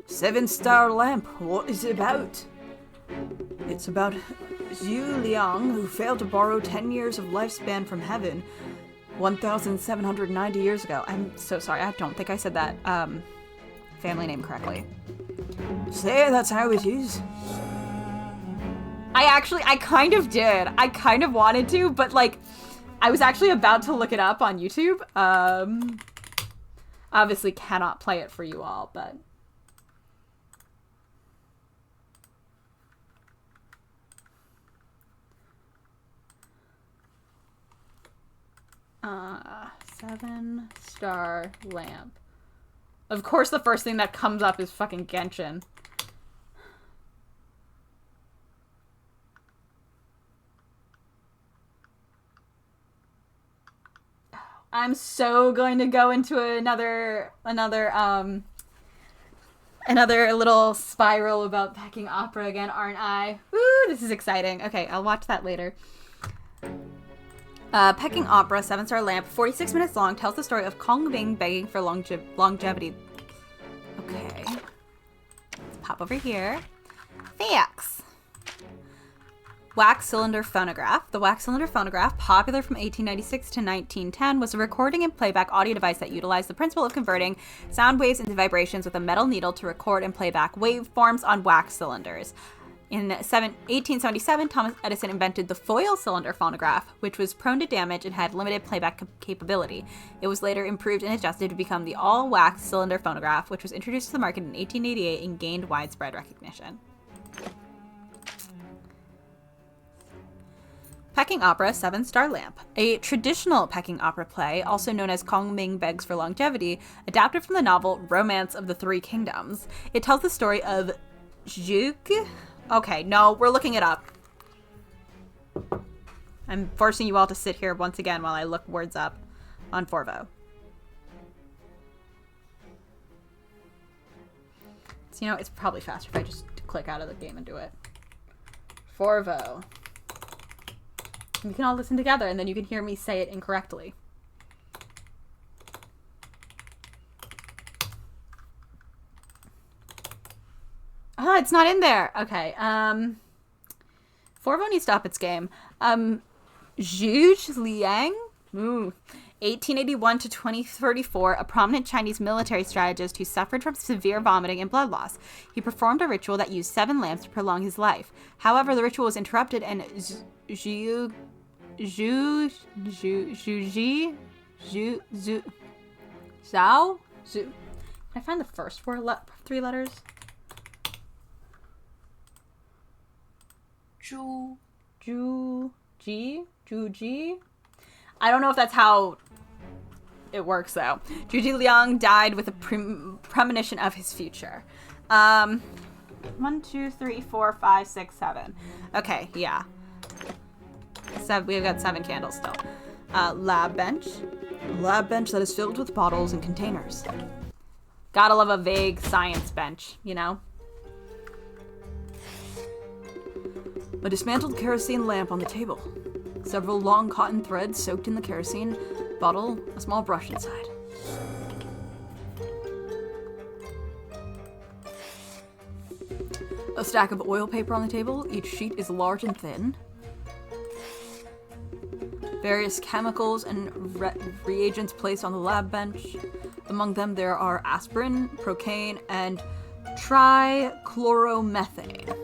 7-Star Lamp, what is it about? It's about Zhu Liang, who failed to borrow 10 years of lifespan from heaven 1,790 years ago. I'm so sorry, I don't think I said that family name correctly. Say that's how it is. I kind of did. I kind of wanted to, but like, I was actually about to look it up on YouTube. Obviously cannot play it for you all, but 7-star lamp. Of course the first thing that comes up is fucking Genshin. I'm so going to go into another little spiral about Peking opera again, aren't I? Woo, this is exciting. Okay, I'll watch that later. Peking opera, 7-star lamp, 46 minutes long, tells the story of Kong Bing begging for longevity. Okay. Let's pop over here. Facts. Wax cylinder phonograph. The wax cylinder phonograph, popular from 1896 to 1910, was a recording and playback audio device that utilized the principle of converting sound waves into vibrations with a metal needle to record and play back waveforms on wax cylinders. In 1877, Thomas Edison invented the foil cylinder phonograph, which was prone to damage and had limited playback capability. It was later improved and adjusted to become the all-wax cylinder phonograph, which was introduced to the market in 1888 and gained widespread recognition. Peking opera, 7-star lamp. A traditional Peking opera play, also known as Kong Ming Begs for Longevity, adapted from the novel Romance of the Three Kingdoms. It tells the story of Zhuge. Okay, no, we're looking it up. I'm forcing you all to sit here once again while I look words up on Forvo. So, you know, it's probably faster if I just click out of the game and do it. Forvo. We can all listen together and then you can hear me say it incorrectly. Oh, it's not in there. Okay. Forvo needs to up its game. Zhu Liang? 1881 to 2034, a prominent Chinese military strategist who suffered from severe vomiting and blood loss. He performed a ritual that used 7 lamps to prolong his life. However, the ritual was interrupted and Zhu Can I find the first 3 letters? Ju Ji. I don't know if that's how it works though. Zhu Liang died with a premonition of his future. 1, 2, 3, 4, 5, 6, 7. Okay, yeah. We've got 7 candles still. Lab bench. A lab bench that is filled with bottles and containers. Gotta love a vague science bench, you know? A dismantled kerosene lamp on the table. Several long cotton threads soaked in the kerosene bottle, a small brush inside. A stack of oil paper on the table. Each sheet is large and thin. Various chemicals and reagents placed on the lab bench. Among them there are aspirin, procaine, and trichloromethane.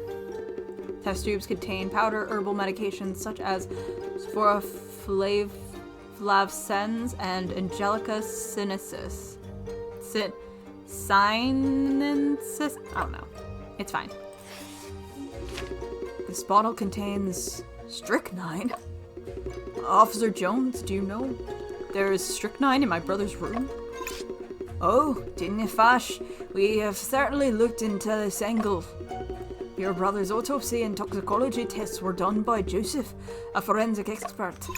Test tubes contain powder herbal medications such as sporaflavescens and Angelica sinensis. Sinensis? I don't know. It's fine. This bottle contains strychnine. Officer Jones, do you know there is strychnine in my brother's room? Oh, didn't you, Fash? We have certainly looked into this angle. Your brother's autopsy and toxicology tests were done by Joseph, a forensic expert.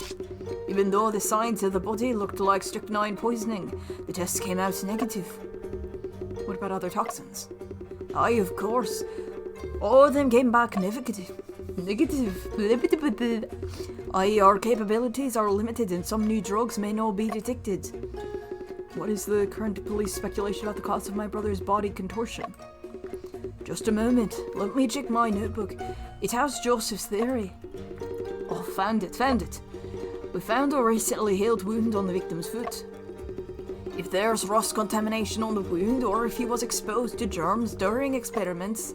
Even though the signs of the body looked like strychnine poisoning, the tests came out negative. What about other toxins? Aye, of course. All of them came back negative. Aye, our capabilities are limited and some new drugs may not be detected. What is the current police speculation about the cause of my brother's body contortion? Just a moment. Let me check my notebook. It has Joseph's theory. Oh, found it. We found a recently healed wound on the victim's foot. If there's rust contamination on the wound, or if he was exposed to germs during experiments,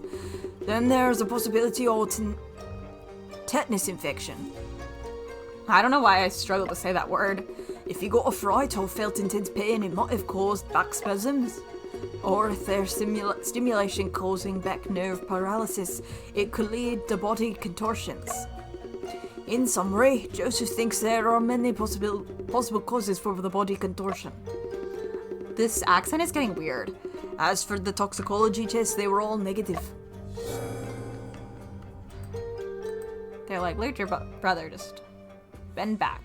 then there's a possibility of tetanus infection. I don't know why I struggle to say that word. If he got a fright or felt intense pain, it might have caused back spasms. Or if there's stimulation causing back nerve paralysis, it could lead to body contortions. In summary, Joseph thinks there are many possible causes for the body contortion. This accent is getting weird. As for the toxicology tests, they were all negative. They're like, look at your brother, just bend back.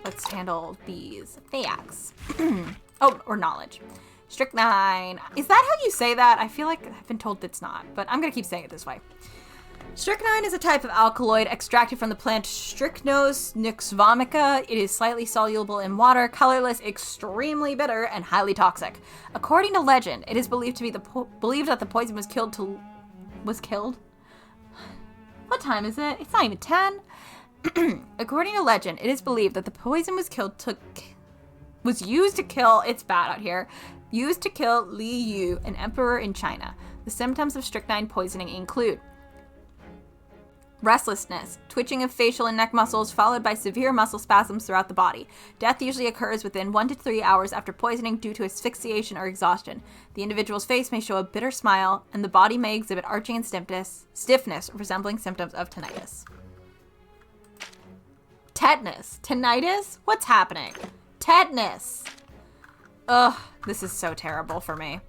Let's handle these facts. Oh, or knowledge. Strychnine. Is that how you say that? I feel like I've been told it's not, but I'm gonna keep saying it this way. Strychnine is a type of alkaloid extracted from the plant Strychnos nixvomica. It is slightly soluble in water, colorless, extremely bitter, and highly toxic. According to legend, it is believed to be believed that the poison was killed. What time is it? It's not even 10. According to legend, it is believed that the poison was used to kill. It's bad out here. Used to kill Li Yu, an emperor in China. The symptoms of strychnine poisoning include restlessness, twitching of facial and neck muscles, followed by severe muscle spasms throughout the body. Death usually occurs within 1 to 3 hours after poisoning due to asphyxiation or exhaustion. The individual's face may show a bitter smile, and the body may exhibit arching and stiffness, resembling symptoms of tinnitus. Tetanus. Tinnitus? What's happening? Tetanus. Ugh, this is so terrible for me.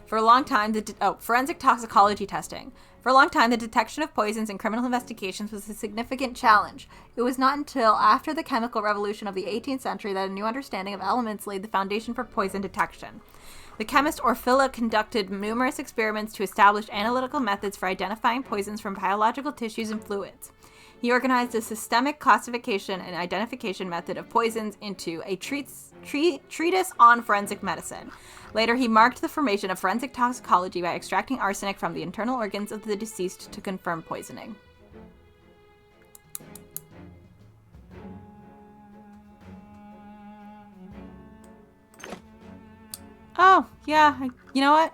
For a long time, forensic toxicology testing. For a long time, the detection of poisons in criminal investigations was a significant challenge. It was not until after the chemical revolution of the 18th century that a new understanding of elements laid the foundation for poison detection. The chemist Orfila conducted numerous experiments to establish analytical methods for identifying poisons from biological tissues and fluids. He organized a systemic classification and identification method of poisons into a treatise on forensic medicine. Later, he marked the formation of forensic toxicology by extracting arsenic from the internal organs of the deceased to confirm poisoning. Oh, yeah, you know what?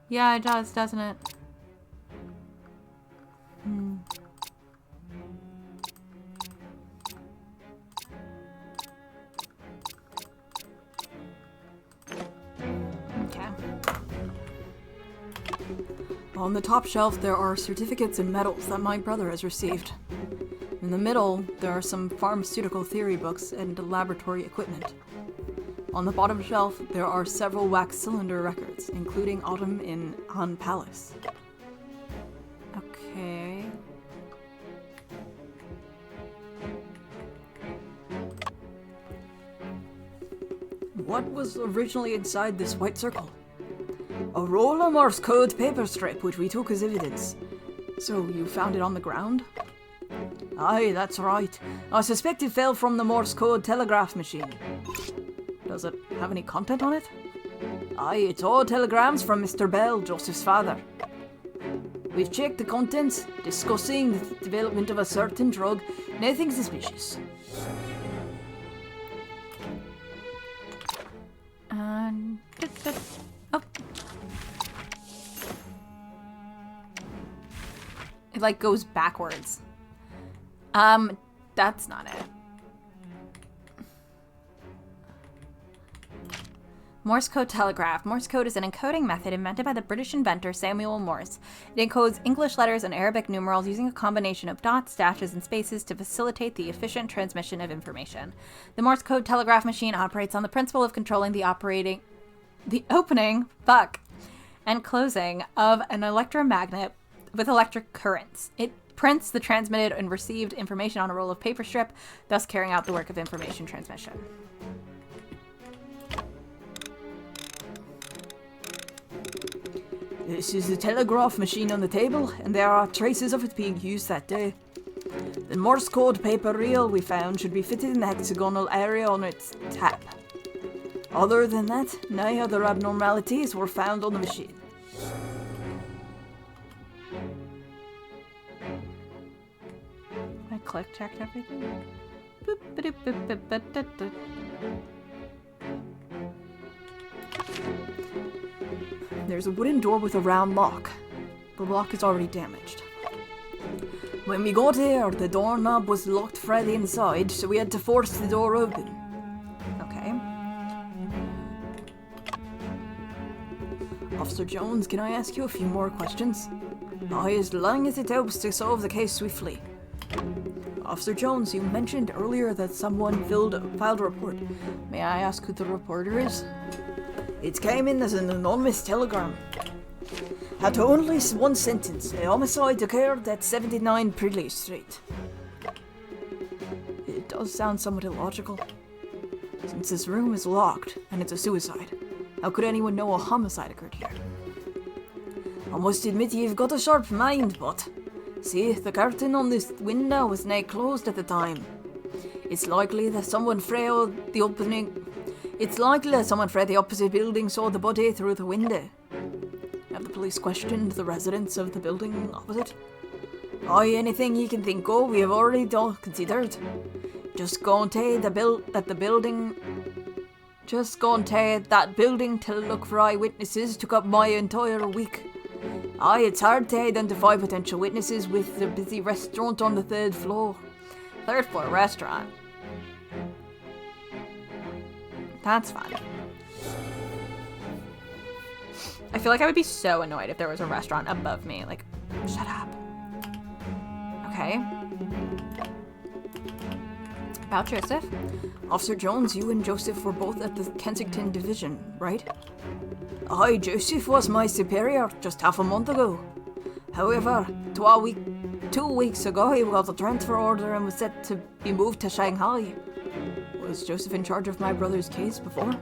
Yeah, it does, doesn't it? Okay. On the top shelf, there are certificates and medals that my brother has received. In the middle, there are some pharmaceutical theory books and laboratory equipment. On the bottom shelf, there are several wax cylinder records, including Autumn in Han Palace. Okay. What was originally inside this white circle? A roll of Morse code paper strip, which we took as evidence. So you found it on the ground? Aye, that's right. I suspect it fell from the Morse code telegraph machine. Does it have any content on it? Aye, it's all telegrams from Mr. Bell, Joseph's father. We've checked the contents, discussing the development of a certain drug. Nothing suspicious. Oh. It like goes backwards. That's not it. Morse code telegraph. Morse code is an encoding method invented by the British inventor Samuel Morse. It encodes English letters and Arabic numerals using a combination of dots, dashes, and spaces to facilitate the efficient transmission of information. The Morse code telegraph machine operates on the principle of controlling the opening and closing of an electromagnet with electric currents. It prints the transmitted and received information on a roll of paper strip, thus carrying out the work of information transmission. This is the telegraph machine on the table, and there are traces of it being used that day. The Morse code paper reel we found should be fitted in the hexagonal area on its tap. Other than that, no other abnormalities were found on the machine. I click checked everything. There's a wooden door with a round lock. The lock is already damaged. When we got here, the doorknob was locked from the inside, so we had to force the door open. Okay. I've Officer Jones, can I ask you a few more questions? As long as it helps to solve the case swiftly. Officer Jones, you mentioned earlier that someone filed a report. May I ask who the reporter is? It came in as an anonymous telegram. Had only one sentence. A homicide occurred at 79 Pridley Street. It does sound somewhat illogical. Since this room is locked, and it's a suicide, how could anyone know a homicide occurred here? I must admit you've got a sharp mind, but... See, the curtain on this window was not closed at the time. It's likely that someone from the opposite building saw the body through the window. Have the police questioned the residents of the building opposite? Aye, anything you can think of, we have already considered. Just go and take that building to look for eyewitnesses took up my entire week. Aye, it's hard to identify potential witnesses with the busy restaurant on the 3rd floor. 3rd floor restaurant. That's fun. I feel like I would be so annoyed if there was a restaurant above me. Like, shut up. Okay. About Joseph. Officer Jones, you and Joseph were both at the Kensington Division, right? Aye, Joseph was my superior just half a month ago. However, 2 weeks ago he got a transfer order and was set to be moved to Shanghai. Was Joseph in charge of my brother's case before?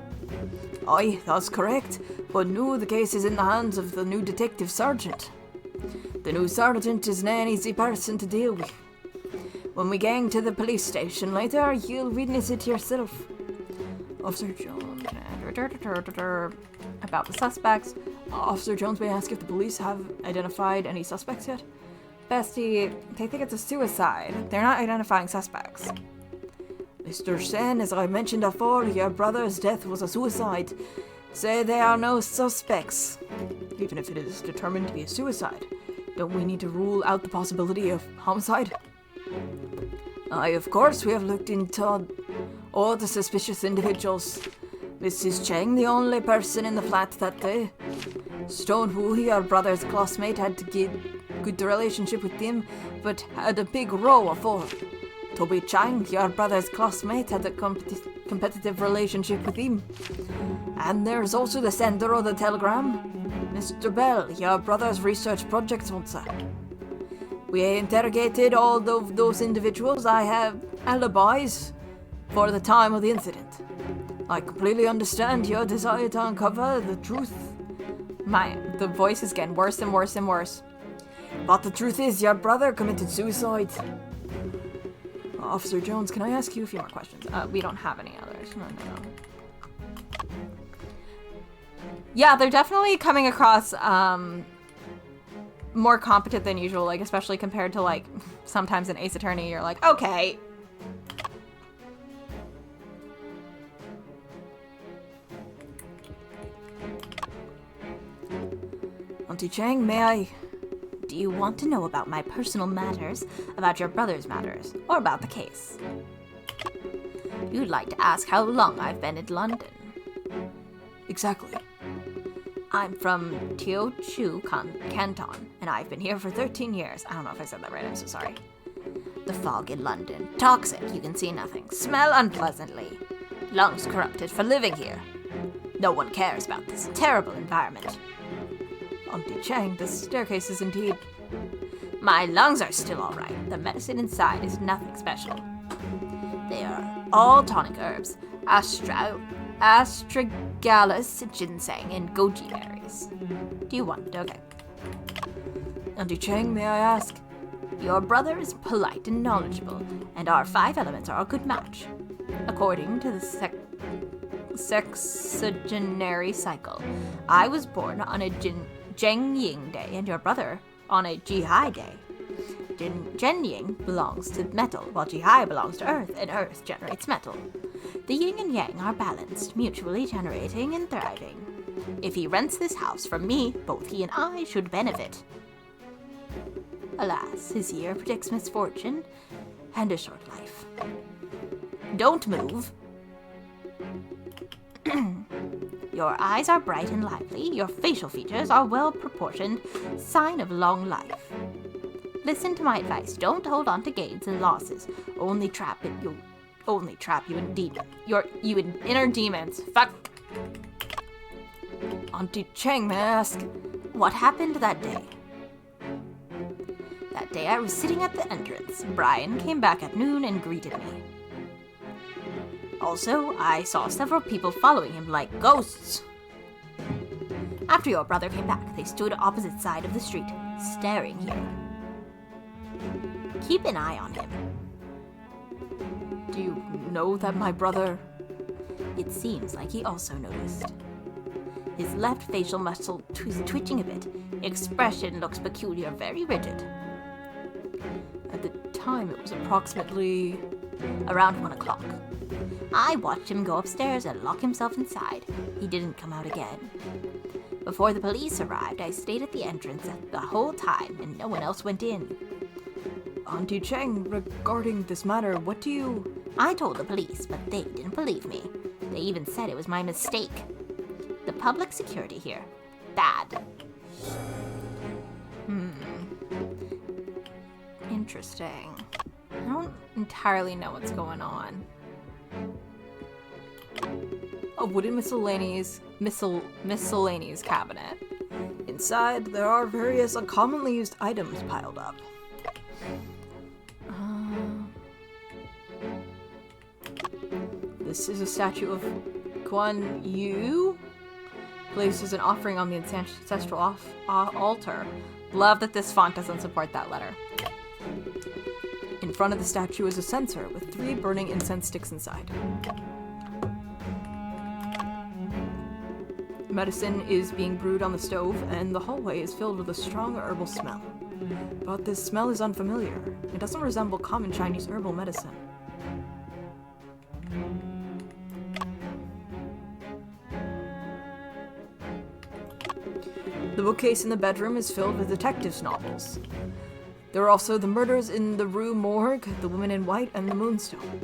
Aye, that's correct, but now the case is in the hands of the new detective sergeant. The new sergeant is not an easy person to deal with. When we gang to the police station later, you'll witness it yourself. Officer Jones... About the suspects. Officer Jones, may I ask if the police have identified any suspects yet? Bestie, they think it's a suicide. They're not identifying suspects. Mr. Shen, as I mentioned before, your brother's death was a suicide. Say there are no suspects. Even if it is determined to be a suicide, don't we need to rule out the possibility of homicide? Aye, of course, we have looked into all the suspicious individuals. Mrs. Cheng, the only person in the flat that day. Stone Wu, your brother's classmate, had to get good relationship with him, but had a big row of 4. Toby Chang, your brother's classmate, had a competitive relationship with him. And there's also the sender of the telegram, Mr. Bell, your brother's research project sponsor. We interrogated all of those individuals. I have alibis for the time of the incident. I completely understand your desire to uncover the truth. The voice is getting worse and worse and worse. But the truth is, your brother committed suicide. Officer Jones, can I ask you a few more questions? We don't have any others. No. Yeah, they're definitely coming across more competent than usual, like especially compared to like sometimes an Ace Attorney, you're like, okay. Auntie Chang, may I? Do you want to know about my personal matters, about your brother's matters, or about the case? You'd like to ask how long I've been in London. Exactly. I'm from Teochew Canton, and I've been here for 13 years. I don't know if I said that right, I'm so sorry. The fog in London. Toxic, you can see nothing. Smell unpleasantly. Lungs corrupted for living here. No one cares about this terrible environment. Auntie Chang, the staircase is indeed... My lungs are still alright. The medicine inside is nothing special. They are all tonic herbs. Astragalus, ginseng, and goji berries. Do you want it? Okay. Auntie Chang, may I ask? Your brother is polite and knowledgeable, and our 5 elements are a good match. According to the sexagenary cycle, I was born on a Zheng Ying day, and your brother on a Jihai day. Zhen Ying belongs to metal, while Jihai belongs to earth, and earth generates metal. The yin and yang are balanced, mutually generating and thriving. If he rents this house from me, both he and I should benefit. Alas, his year predicts misfortune and a short life. Don't move. Your eyes are bright and lively. Your facial features are well proportioned. Sign of long life. Listen to my advice. Don't hold on to gains and losses. Only trap you in inner demons. Fuck. Auntie Cheng, may I ask, What happened that day? That day I was sitting at the entrance. Brian came back at noon and greeted me. Also, I saw several people following him like ghosts. After your brother came back, they stood opposite side of the street, staring here. Keep an eye on him. do you know that my brother... It seems like he also noticed. His left facial muscle is twitching a bit. Expression looks peculiar, very rigid. At the time, it was approximately... around 1 o'clock. I watched him go upstairs and lock himself inside. He didn't come out again. Before the police arrived, I stayed at the entrance the whole time, and no one else went in. Auntie Cheng, regarding this matter, what do you... I told the police, but they didn't believe me. They even said it was my mistake. The public security here. Bad. Interesting. I don't entirely know what's going on. A wooden miscellaneous cabinet. Inside, there are various uncommonly used items piled up. This is a statue of Guan Yu, placed as an offering on the ancestral altar. Love that this font doesn't support that letter. In front of the statue is a censer with 3 burning incense sticks inside. Medicine is being brewed on the stove, and the hallway is filled with a strong herbal smell. But this smell is unfamiliar. It doesn't resemble common Chinese herbal medicine. The bookcase in the bedroom is filled with detectives' novels. There are also The Murders in the Rue Morgue, The Woman in White, and The Moonstone,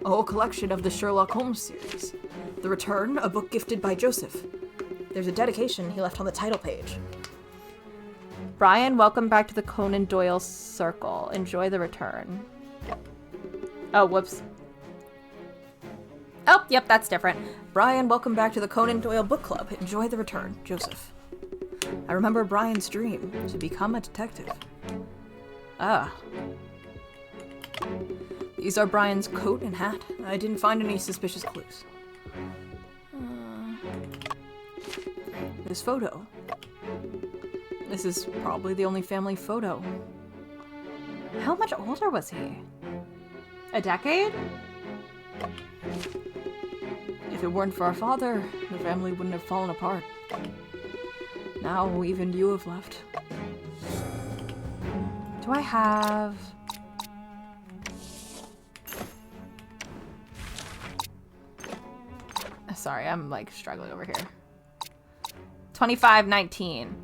a whole collection of the Sherlock Holmes series. The Return, a book gifted by Joseph. There's a dedication he left on the title page. Brian, welcome back to the Conan Doyle Circle. Enjoy the return. Oh, whoops. Oh, yep, that's different. Brian, welcome back to the Conan Doyle Book Club. Enjoy the return, Joseph. I remember Brian's dream, to become a detective. Ah. These are Brian's coat and hat. I didn't find any suspicious clues. This photo. This is probably the only family photo. How much older was he? A decade? If it weren't for our father, the family wouldn't have fallen apart. Now even you have left. Do I have... Sorry, I'm like struggling over here. 25-19.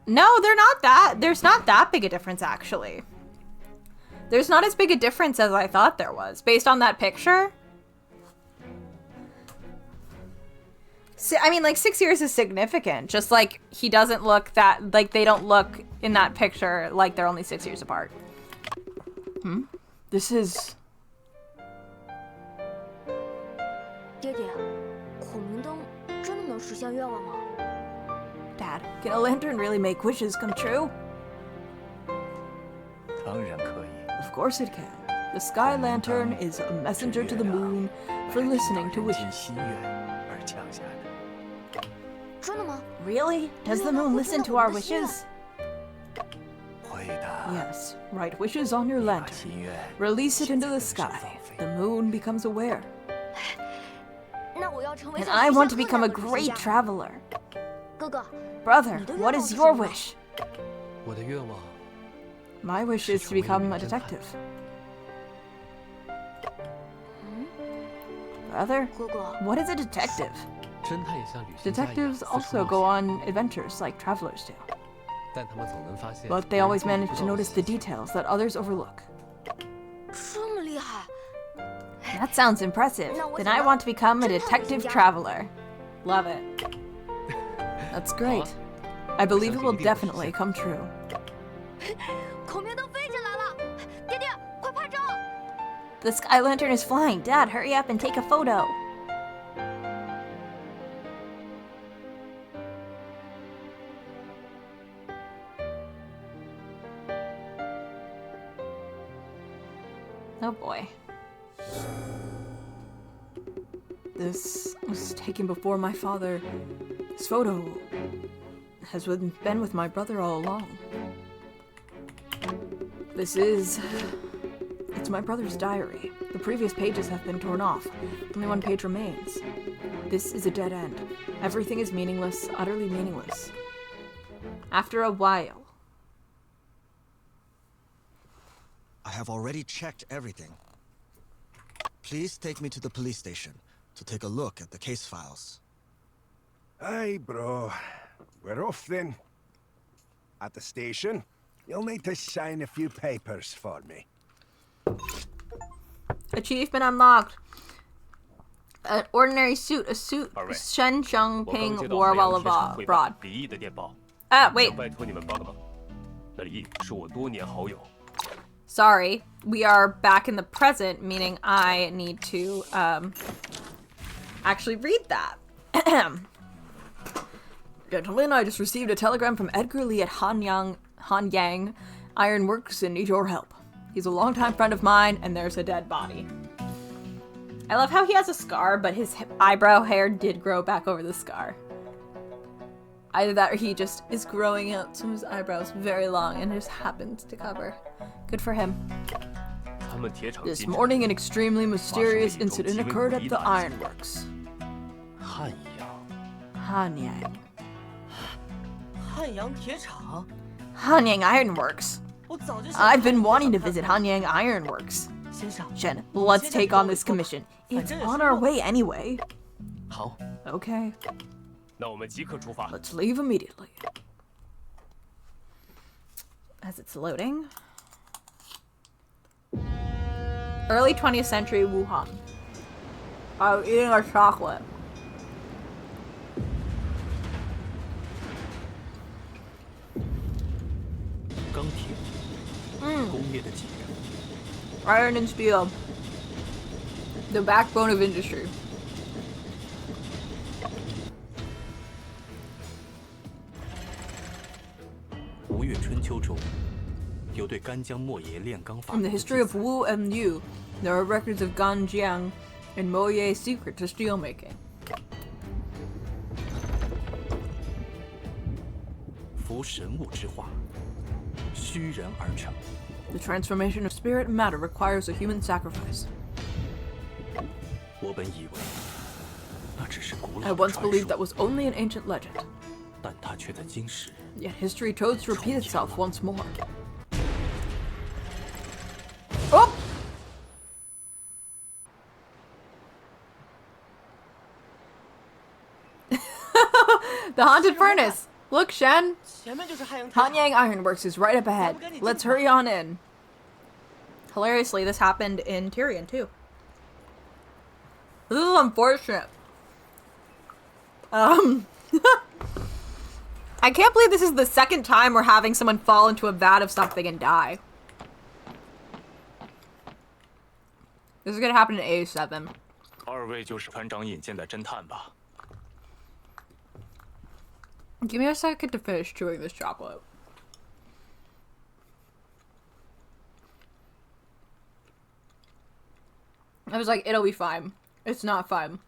No, there's not that big a difference, actually. There's not as big a difference as I thought there was, based on that picture. I mean, like, 6 years is significant. Just like he doesn't look that, like, they don't look in that picture like they're only 6 years apart. This is... 爹爹，孔明灯真的能实现愿望吗？ Dad, can a lantern really make wishes come true? 当然可以。 Of course it can. The sky lantern is a messenger to the moon for listening to 因 wishes. 心愿而降下的。 真的吗？ Really? Does the moon listen to our wishes? 会的。 Yes, write wishes on your 把 lantern. 心愿 Release it 写 into 在 the 灯上 sky. 放飞 The moon becomes aware. 那我要成为 And 像 I 徐 want 霞 to 客 become 那 a 样的科学 great 家。 traveler. 哥哥， Brother, 你的愿 what 望 is 是 your 什么？ wish? 我的愿望 My wish is to become a detective. Brother, 哥哥， what is a detective? 侦探也像旅行家一样 Detectives 四处 also 冒 go 险 on adventures like travelers do, 但他们总能发现 but 别 they 人 always 注意 manage 不 to 到的 notice the 细节 details that others overlook. 这么厉害！ That sounds impressive. No, what's Then I that? want to become a侦探旅行 detective 家。 traveler. Love it. That's great. I believe it will definitely come true. 孔明灯飞起来了，爹爹，快拍照！ The sky lantern is flying. Dad, hurry up and take a photo. Oh boy. This was taken before my father. This photo has been with my brother all along. It's my brother's diary. The previous pages have been torn off. Only one page remains. This is a dead end. Everything is meaningless, utterly meaningless. After a while. I have already checked everything. Please take me to the police station to take a look at the case files. Aye, bro. We're off then. At the station, you'll need to sign a few papers for me. Achievement unlocked. An ordinary suit, a suit Shen Ping wore while abroad. Wait. Sorry, we are back in the present, meaning I need to actually read that. Gentlemen, I just received a telegram from Edgar Lee at Hanyang Iron Works and need your help. He's a longtime friend of mine, and there's a dead body. I love how he has a scar, but his eyebrow hair did grow back over the scar. Either that or he just is growing out some of his eyebrows very long and just happens to cover. Good for him. This morning, an extremely mysterious incident occurred at the ironworks. Hanyang. Hanyang Ironworks. I've been wanting to visit Hanyang Ironworks. Shen, let's take on this commission. It's on our way anyway. Okay. Let's leave immediately. As it's loading. Early 20th century Wuhan. I'm eating a chocolate. Iron and steel. The backbone of industry. In the history of Wu and Yu, there are records of Ganjiang and Moye's secret to steelmaking. The transformation of spirit and matter requires a human sacrifice. I once believed that was only an ancient legend. Yet history chose to repeat itself once more. Oh! The haunted furnace! Look, Shen! Hanyang Ironworks is right up ahead. Let's hurry on in. Hilariously, this happened in Tyrion, too. This is unfortunate. I can't believe this is the second time we're having someone fall into a vat of something and die. This is gonna happen in A7. Give me a second to finish chewing this chocolate. I was like, it'll be fine. It's not fine.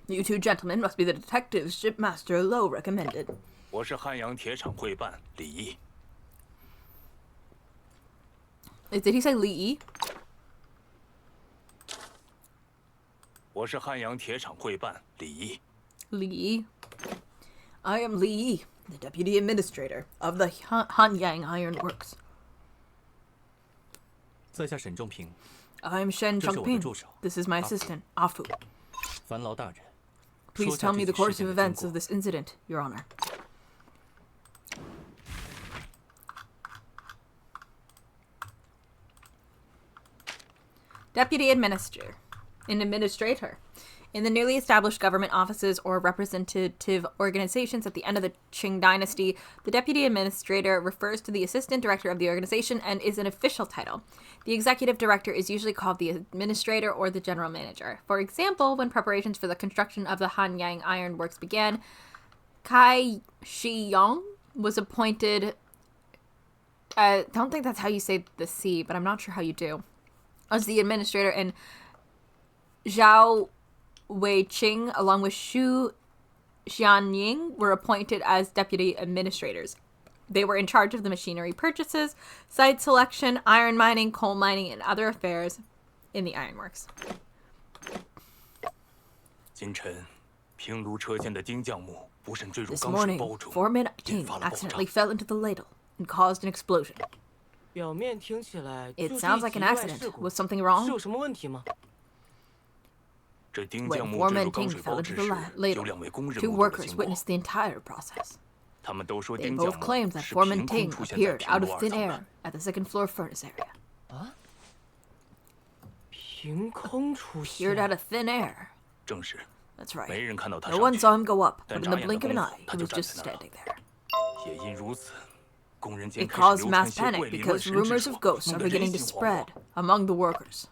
You two gentlemen must be the detectives Shipmaster Lo recommended. Did he say Li? Li. I am Li, the deputy administrator of the Hanyang Ironworks. I'm Shen Chongping. This is my assistant, Afu. Please tell me the course of events of this incident, Your Honor. Deputy administrator. In the newly established government offices or representative organizations at the end of the Qing dynasty, the deputy administrator refers to the assistant director of the organization and is an official title. The executive director is usually called the administrator or the general manager. For example, when preparations for the construction of the Hanyang Iron Works began, Kai Shiyong was appointed. I don't think that's how you say the C, but I'm not sure how you do. As the administrator, and Zhao Weiqing, along with Xu Xianying, were appointed as deputy administrators. They were in charge of the machinery purchases, site selection, iron mining, coal mining, and other affairs in the ironworks. This morning, foreman Ting accidentally fell into the ladle and caused an explosion. It sounds like an accident. Was something wrong? When foreman Ting fell into the ladle, 2 workers witnessed the entire process. They both claimed that foreman Ting appeared out of thin air at the second-floor furnace area. Appeared out of thin air. That's right. No one saw him go up, but in the blink of an eye, he was just standing there. It caused mass panic because rumors of ghosts are beginning to spread among the workers.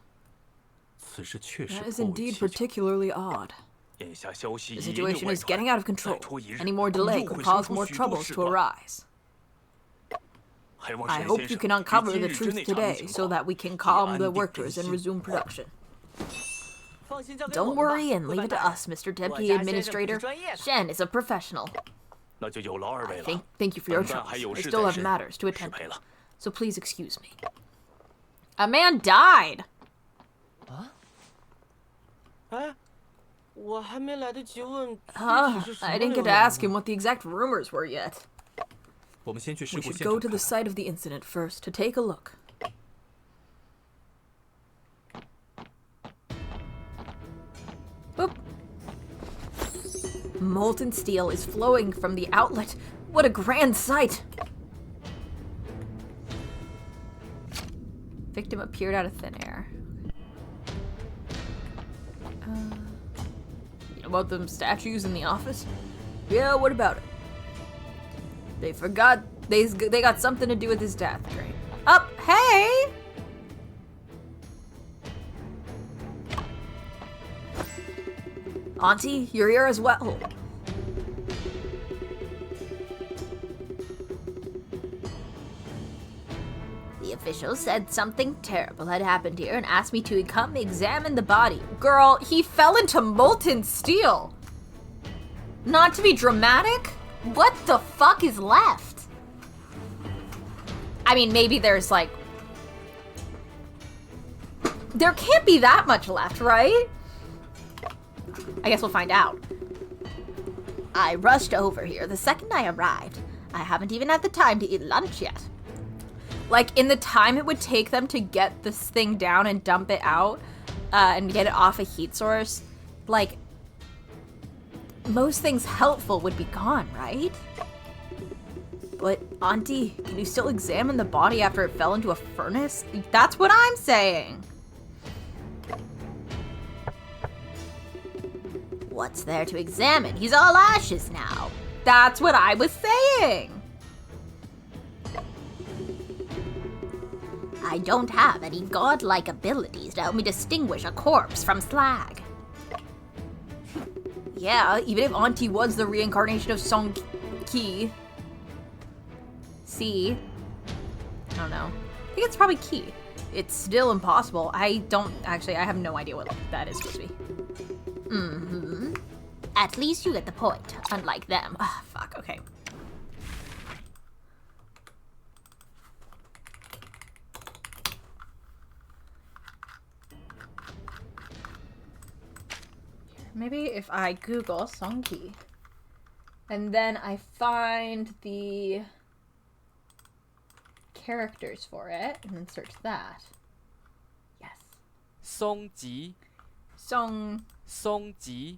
That is indeed particularly odd. The situation is getting out of control. Any more delay could cause more troubles to arise. I hope you can uncover the truth today so that we can calm the workers and resume production. Don't worry and leave it to us, Mr. Deputy Administrator. Shen is a professional. Thank you for your trust. I still have matters to attend to, so please excuse me. A man died! I didn't get to ask him what the exact rumors were yet. We should go to the site of the incident first to take a look. Boop. Molten steel is flowing from the outlet. What a grand sight! Victim appeared out of thin air. About them statues in the office? Yeah, what about it? They forgot they got something to do with his death. Great. Up, hey! Auntie, you're here as well. The official said something terrible had happened here and asked me to come examine the body. Girl, he fell into molten steel. Not to be dramatic, What the fuck is left? I mean, maybe there's like... There can't be that much left, right? I guess we'll find out. I rushed over here the second I arrived. I haven't even had the time to eat lunch yet. Like, in the time it would take them to get this thing down and dump it out, and get it off a heat source, like, most things helpful would be gone, right? But, Auntie, can you still examine the body after it fell into a furnace? That's what I'm saying. What's there to examine? He's all ashes now. That's what I was saying. I don't have any godlike abilities to help me distinguish a corpse from slag. Yeah, even if Auntie was the reincarnation of Song Ki. C. I don't know. I think it's probably Ki. It's still impossible. I have no idea what that is supposed to be. Mm-hmm. At least you get the point, unlike them. Ah, fuck, okay. Maybe if I Google Songki, and then I find the characters for it, and then search that. Yes. Songji. Songji.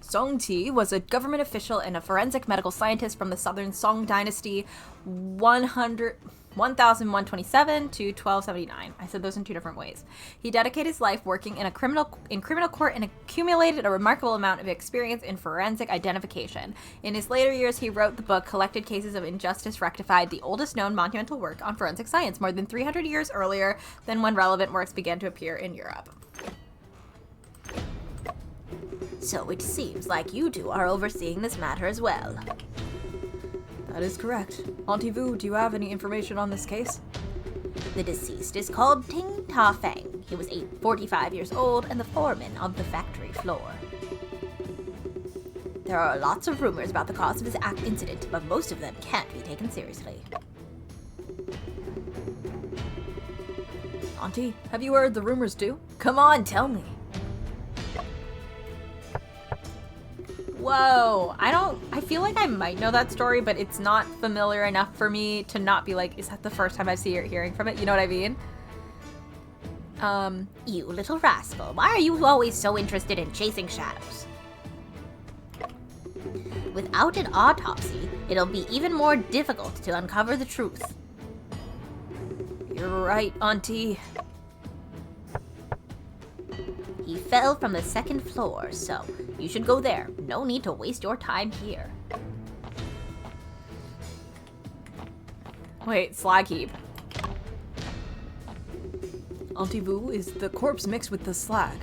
Song Ti was a government official and a forensic medical scientist from the southern Song dynasty 100 1127 to 1279. I said those in two different ways. He dedicated his life working in criminal court and accumulated a remarkable amount of experience in forensic identification. In his later years, he wrote the book Collected Cases of Injustice Rectified, the oldest known monumental work on forensic science, more than 300 years earlier than when relevant works began to appear in Europe. So it seems like you two are overseeing this matter as well. That is correct. Auntie Vu, do you have any information on this case? The deceased is called Ting Ta Feng. He was 45 years old and the foreman of the factory floor. There are lots of rumors about the cause of his incident, but most of them can't be taken seriously. Auntie, have you heard the rumors too? Come on, tell me. Whoa, I feel like I might know that story, but it's not familiar enough for me to not be like, is that the first time I've seen or hearing from it? You know what I mean? You little rascal, why are you always so interested in chasing shadows? Without an autopsy, it'll be even more difficult to uncover the truth. You're right, Auntie. He fell from the second floor, so you should go there. No need to waste your time here. Wait, slag heap. Auntie Vu, is the corpse mixed with the slag?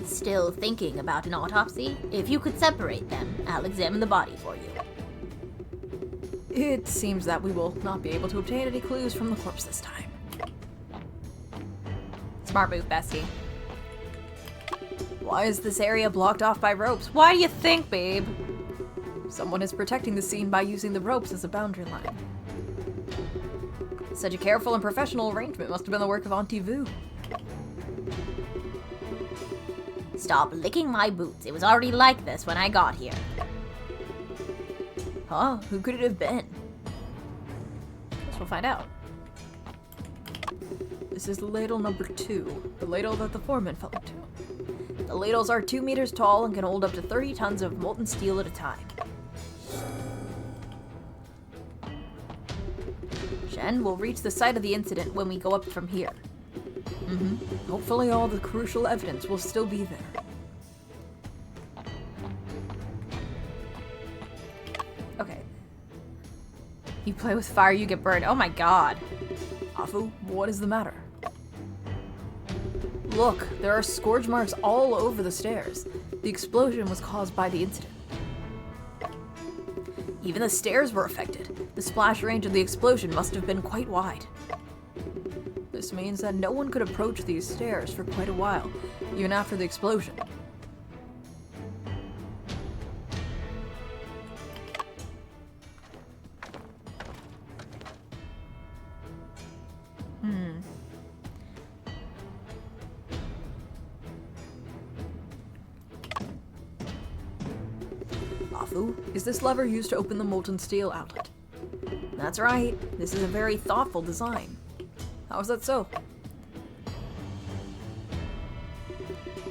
Still thinking about an autopsy? If you could separate them, I'll examine the body for you. It seems that we will not be able to obtain any clues from the corpse this time. Smart move, bestie. Why is this area blocked off by ropes? Why do you think, babe? Someone is protecting the scene by using the ropes as a boundary line. Such a careful and professional arrangement must have been the work of Auntie Vu. Stop licking my boots. It was already like this when I got here. Huh? Who could it have been? Guess we'll find out. This is ladle number 2, the ladle that the foreman fell into. The ladles are 2 meters tall and can hold up to 30 tons of molten steel at a time. Shen will reach the site of the incident when we go up from here. Hopefully all the crucial evidence will still be there. Okay. You play with fire, you get burned. Oh my god. Afu, what is the matter? Look, there are scourge marks all over the stairs. The explosion was caused by the incident. Even the stairs were affected. The splash range of the explosion must have been quite wide. This means that no one could approach these stairs for quite a while, even after the explosion. Afu, is this lever used to open the molten steel outlet? That's right. This is a very thoughtful design. How is that so?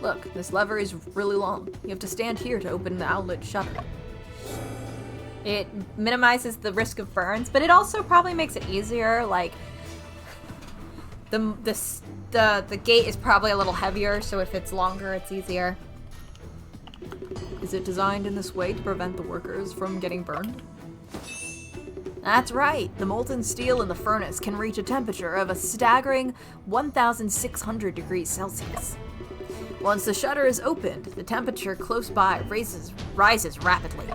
Look, this lever is really long. You have to stand here to open the outlet shutter. It minimizes the risk of burns, but it also probably makes it easier. Like, the gate is probably a little heavier, so if it's longer, it's easier. Is it designed in this way to prevent the workers from getting burned? That's right. The molten steel in the furnace can reach a temperature of a staggering 1,600 degrees Celsius. Once the shutter is opened, the temperature close by rises rapidly.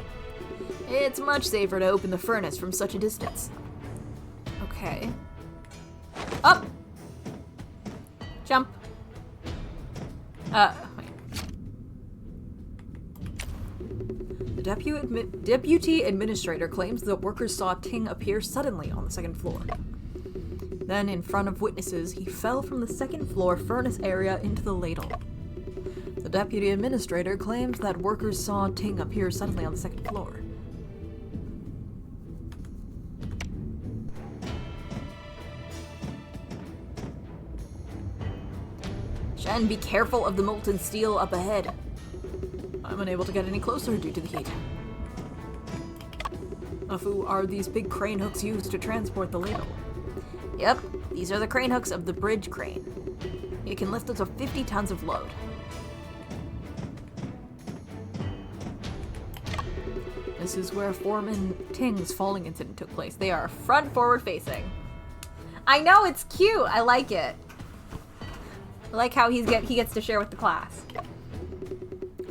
It's much safer to open the furnace from such a distance. Okay. Up! Jump. Wait. The deputy administrator claims that workers saw Ting appear suddenly on the second floor. Then, in front of witnesses, he fell from the second floor furnace area into the ladle. The deputy administrator claims that workers saw Ting appear suddenly on the second floor. Shen, be careful of the molten steel up ahead. I'm unable to get any closer due to the heat. Afu, are these big crane hooks used to transport the ladle? Yep, these are the crane hooks of the bridge crane. It can lift up to 50 tons of load. This is where Foreman Ting's falling incident took place. They are front forward facing. I know, it's cute. I like it. I like how he gets to share with the class.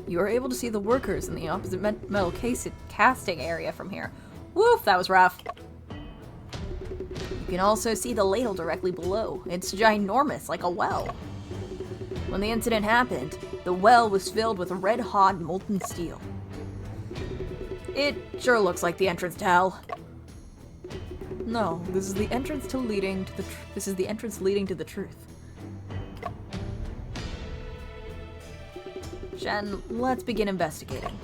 You are able to see the workers in the opposite metal casting area from here. Woof, that was rough. You can also see the ladle directly below. It's ginormous, like a well. When the incident happened, the well was filled with red-hot molten steel. It sure looks like the entrance to hell. No, this is the entrance leading to the truth. Shen, let's begin investigating.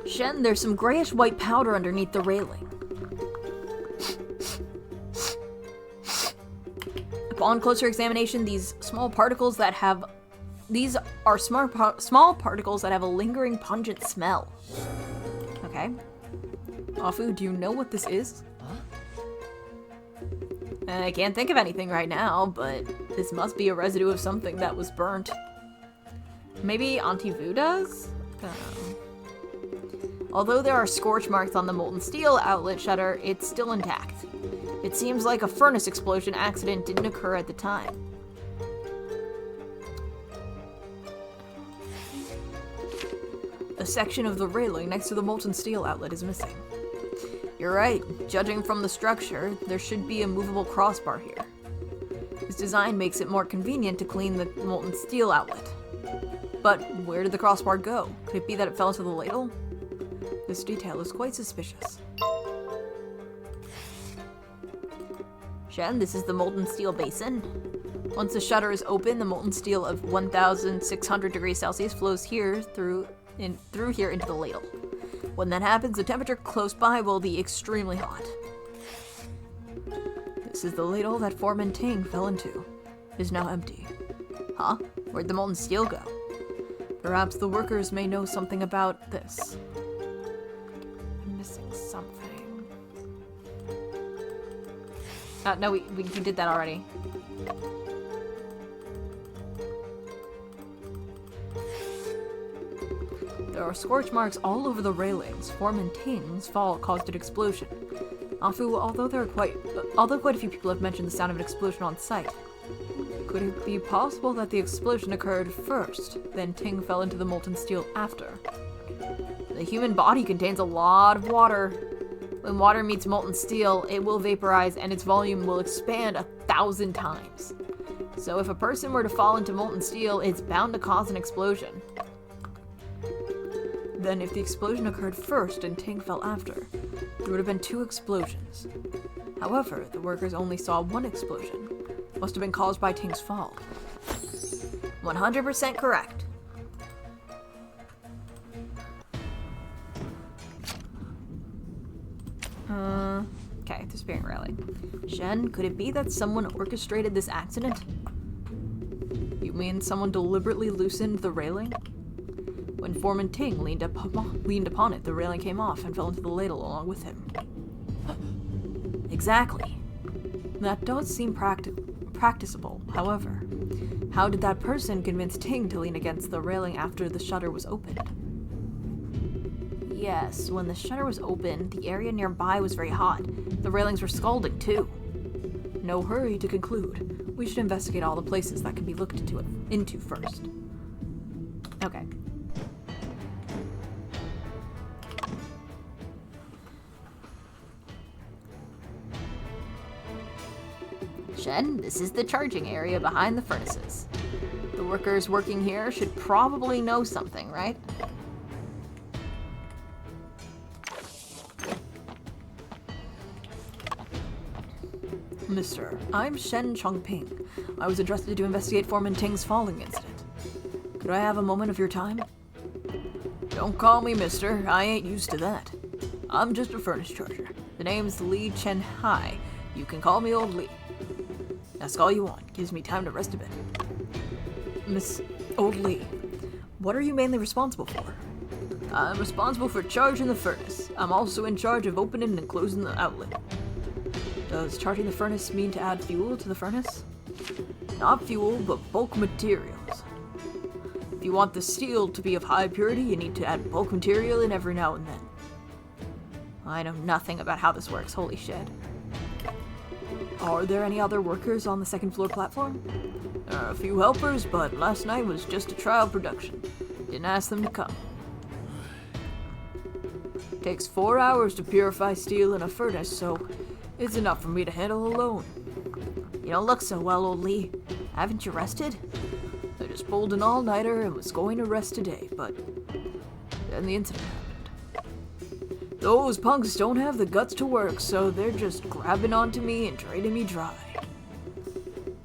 Shen, there's some grayish-white powder underneath the railing. Upon closer examination, these are small particles that have a lingering pungent smell. Okay. Afu, do you know what this is? I can't think of anything right now, but this must be a residue of something that was burnt. Maybe Auntie Vu does? Although there are scorch marks on the molten steel outlet shutter, it's still intact. It seems like a furnace explosion accident didn't occur at the time. A section of the railing next to the molten steel outlet is missing. You're right. Judging from the structure, there should be a movable crossbar here. This design makes it more convenient to clean the molten steel outlet. But where did the crossbar go? Could it be that it fell into the ladle? This detail is quite suspicious. Shen, this is the molten steel basin. Once the shutter is open, the molten steel of 1,600 degrees Celsius flows through here into the ladle. When that happens, the temperature close by will be extremely hot. This is the ladle that Foreman Ting fell into. It is now empty. Huh? Where'd the molten steel go? Perhaps the workers may know something about this. I'm missing something. No, we did that already. There are scorch marks all over the railings. Foreman Ting's fall caused an explosion. Afu, although quite a few people have mentioned the sound of an explosion on site, could it be possible that the explosion occurred first, then Ting fell into the molten steel after? The human body contains a lot of water. When water meets molten steel, it will vaporize and its volume will expand 1,000 times. So if a person were to fall into molten steel, it's bound to cause an explosion. Then if the explosion occurred first and Ting fell after, there would have been 2 explosions. However, the workers only saw 1 explosion. It must have been caused by Ting's fall. 100% correct. Okay, disappearing railing. Shen, could it be that someone orchestrated this accident? You mean someone deliberately loosened the railing? When Foreman Ting leaned upon it, the railing came off and fell into the ladle along with him. Exactly. That does seem practicable. However, how did that person convince Ting to lean against the railing after the shutter was opened? Yes, when the shutter was open, the area nearby was very hot. The railings were scalding too. No hurry to conclude. We should investigate all the places that can be looked into first. Okay. Shen, this is the charging area behind the furnaces. The workers working here should probably know something, right? Mister, I'm Shen Chongping. I was entrusted to investigate Foreman Ting's falling incident. Could I have a moment of your time? Don't call me mister, I ain't used to that. I'm just a furnace charger. The name's Li Chen Hai. You can call me Old Li. Ask all you want, gives me time to rest a bit. Miss Old Lee, what are you mainly responsible for? I'm responsible for charging the furnace. I'm also in charge of opening and closing the outlet. Does charging the furnace mean to add fuel to the furnace? Not fuel, but bulk materials. If you want the steel to be of high purity, you need to add bulk material in every now and then. I know nothing about how this works, holy shit. Are there any other workers on the second floor platform? There are a few helpers, but last night was just a trial production. Didn't ask them to come. Takes 4 hours to purify steel in a furnace, so it's enough for me to handle alone. You don't look so well, Old Lee. Haven't you rested? I just pulled an all-nighter and was going to rest today, but then the incident happened. Those punks don't have the guts to work, so they're just grabbing onto me and draining me dry.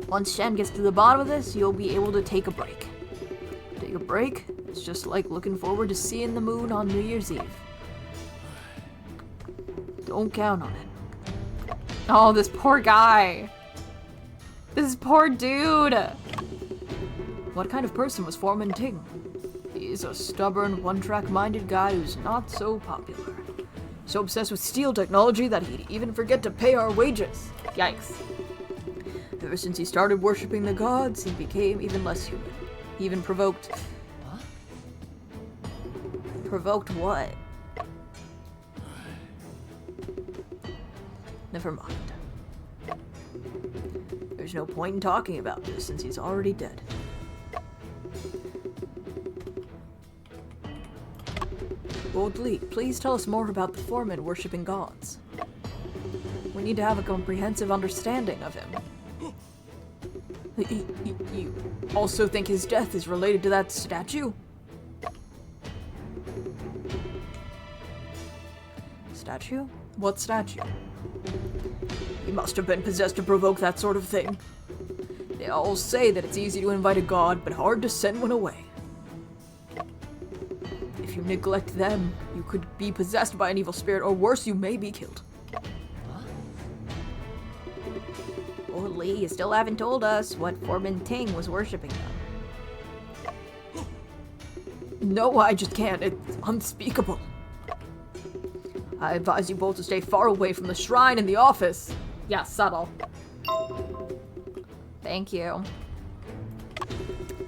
Once Shen gets to the bottom of this, you'll be able to take a break. Take a break? It's just like looking forward to seeing the moon on New Year's Eve. Don't count on it. Oh, this poor guy. This poor dude. What kind of person was Foreman Ting? He's a stubborn, one-track-minded guy who's not so popular. So obsessed with steel technology that he'd even forget to pay our wages. Yikes. Ever since he started worshipping the gods, he became even less human. He even provoked... Provoked what? Never mind. There's no point in talking about this since he's already dead. Old Lee, please tell us more about the foreman worshipping gods. We need to have a comprehensive understanding of him. You also think his death is related to that statue? Statue? What statue? He must have been possessed to provoke that sort of thing. They all say that it's easy to invite a god, but hard to send one away. If you neglect them, you could be possessed by an evil spirit, or worse, you may be killed. Old Lee, you still haven't told us what Foreman Ting was worshipping them. No, I just can't. It's unspeakable. I advise you both to stay far away from the shrine and the office. Yeah, subtle. Thank you.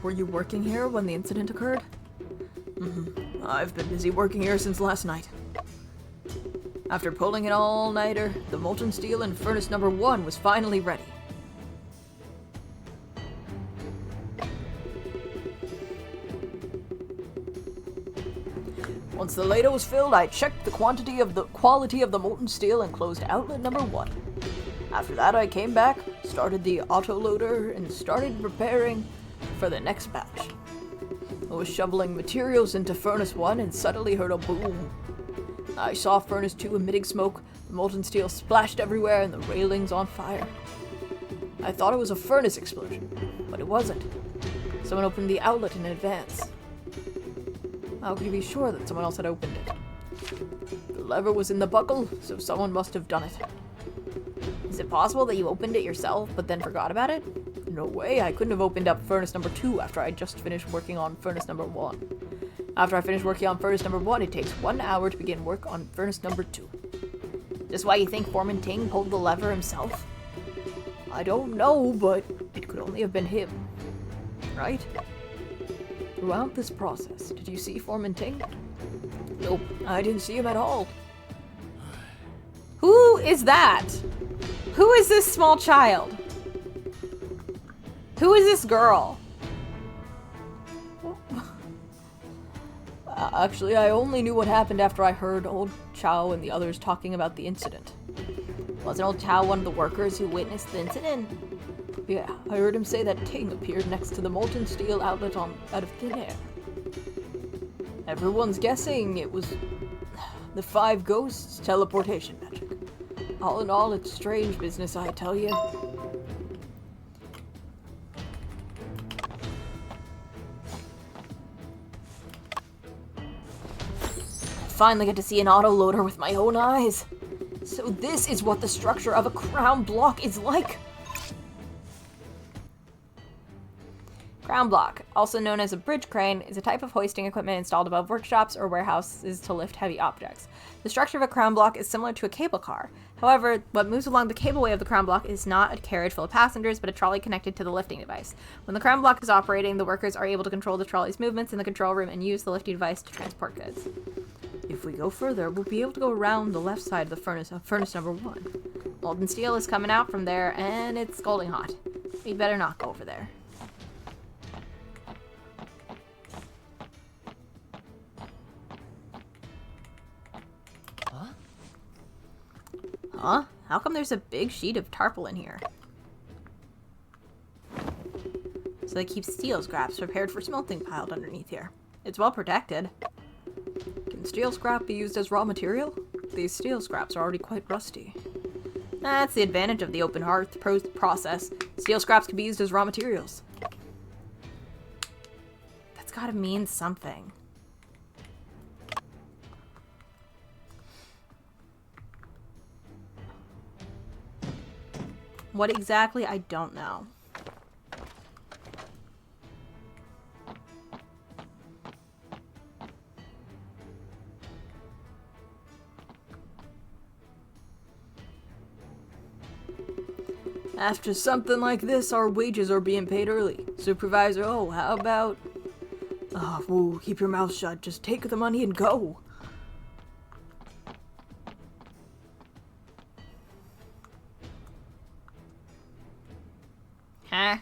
Were you working here when the incident occurred? Mm-hmm. I've been busy working here since last night. After pulling an all-nighter, the molten steel in furnace number 1 was finally ready. Once the ladle was filled, I checked the quality of the molten steel and closed outlet number 1. After that, I came back, started the autoloader, and started preparing for the next batch. I was shoveling materials into furnace 1 and suddenly heard a boom. I saw furnace 2 emitting smoke, the molten steel splashed everywhere, and the railings on fire. I thought it was a furnace explosion, but it wasn't. Someone opened the outlet in advance. How could you be sure that someone else had opened it? The lever was in the buckle, so someone must have done it. Is it possible that you opened it yourself, but then forgot about it? No way, I couldn't have opened up furnace number 2 after I just finished working on furnace number 1. After I finish working on furnace number 1, it takes 1 hour to begin work on furnace number 2. Is this why you think Foreman Ting pulled the lever himself? I don't know, but it could only have been him. Right? Throughout this process, did you see Foreman Ting? Nope, I didn't see him at all. Who is that? Who is this small child? Who is this girl? Actually, I only knew what happened after I heard old Chow and the others talking about the incident. Wasn't old Chow one of the workers who witnessed the incident? Yeah, I heard him say that Ting appeared next to the molten steel outlet out of thin air. Everyone's guessing it was the 5 ghosts' teleportation magic. All in all, it's strange business, I tell you. Finally get to see an autoloader with my own eyes. So this is what the structure of a crown block is like. Ground block, also known as a bridge crane, is a type of hoisting equipment installed above workshops or warehouses to lift heavy objects. The structure of a crown block is similar to a cable car. However, what moves along the cableway of the crown block is not a carriage full of passengers, but a trolley connected to the lifting device. When the crown block is operating, the workers are able to control the trolley's movements in the control room and use the lifting device to transport goods. If we go further, we'll be able to go around the left side of the furnace number 1. Molten steel is coming out from there, and it's scalding hot. We better not go over there. Huh? How come there's a big sheet of tarpaulin here? So they keep steel scraps prepared for smelting piled underneath here. It's well protected. Can steel scrap be used as raw material? These steel scraps are already quite rusty. That's the advantage of the open hearth process. Steel scraps can be used as raw materials. That's gotta mean something. What exactly? I don't know. After something like this, our wages are being paid early. Supervisor, oh, how about... Oh, whoa, keep your mouth shut. Just take the money and go. Huh?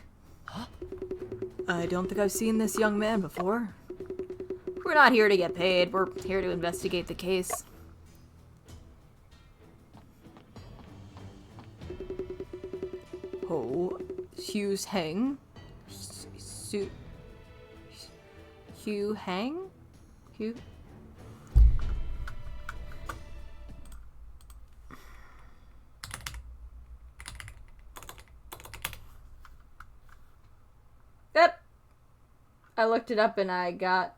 I don't think I've seen this young man before. We're not here to get paid. We're here to investigate the case. Ho Hugh Hang? Hugh Hang? Hugh? Yep. I looked it up and I got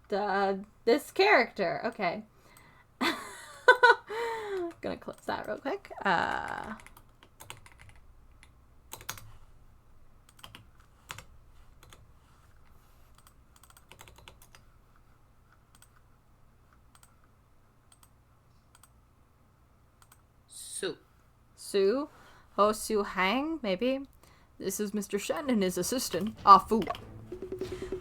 this character. Okay. Gonna close that real quick. Sue? Ho Sue Hang, maybe? This is Mr. Shen and his assistant, Ah Fu.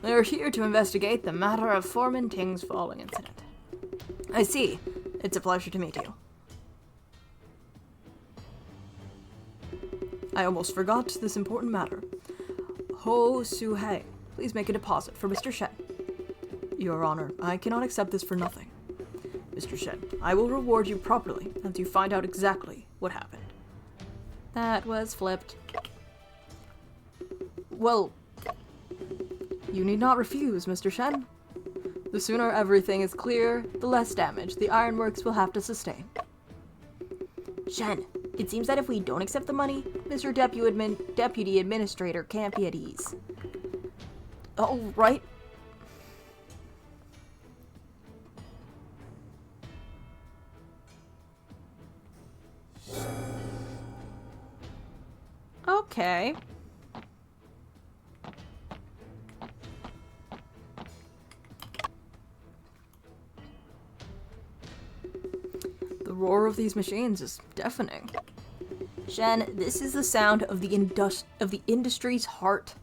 They're here to investigate the matter of Foreman Ting's falling incident. I see. It's a pleasure to meet you. I almost forgot this important matter. Ho Sue Hang, please make a deposit for Mr. Shen. Your Honor, I cannot accept this for nothing. Mr. Shen, I will reward you properly as you find out exactly what happened. That was flipped. Well, you need not refuse, Mr. Shen. The sooner everything is clear, the less damage the ironworks will have to sustain. Shen, it seems that if we don't accept the money, Mr. Deputy Administrator can't be at ease. Oh, right. Okay. The roar of these machines is deafening. Shen, this is the sound of the industry's heart.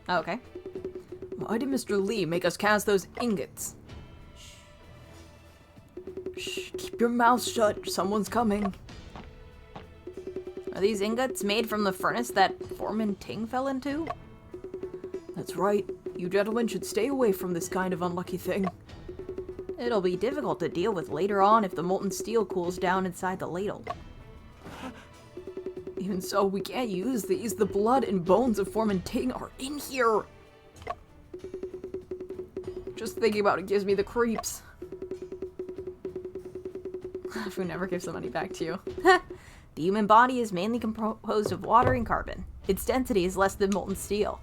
Okay. Why did Mr. Lee make us cast those ingots? Shh, keep your mouth shut. Someone's coming. Are these ingots made from the furnace that Foreman Ting fell into? That's right. You gentlemen should stay away from this kind of unlucky thing. It'll be difficult to deal with later on if the molten steel cools down inside the ladle. Even so, we can't use these. The blood and bones of Foreman Ting are in here. Just thinking about it gives me the creeps. Who never gives the money back to you. The human body is mainly composed of water and carbon. Its density is less than molten steel.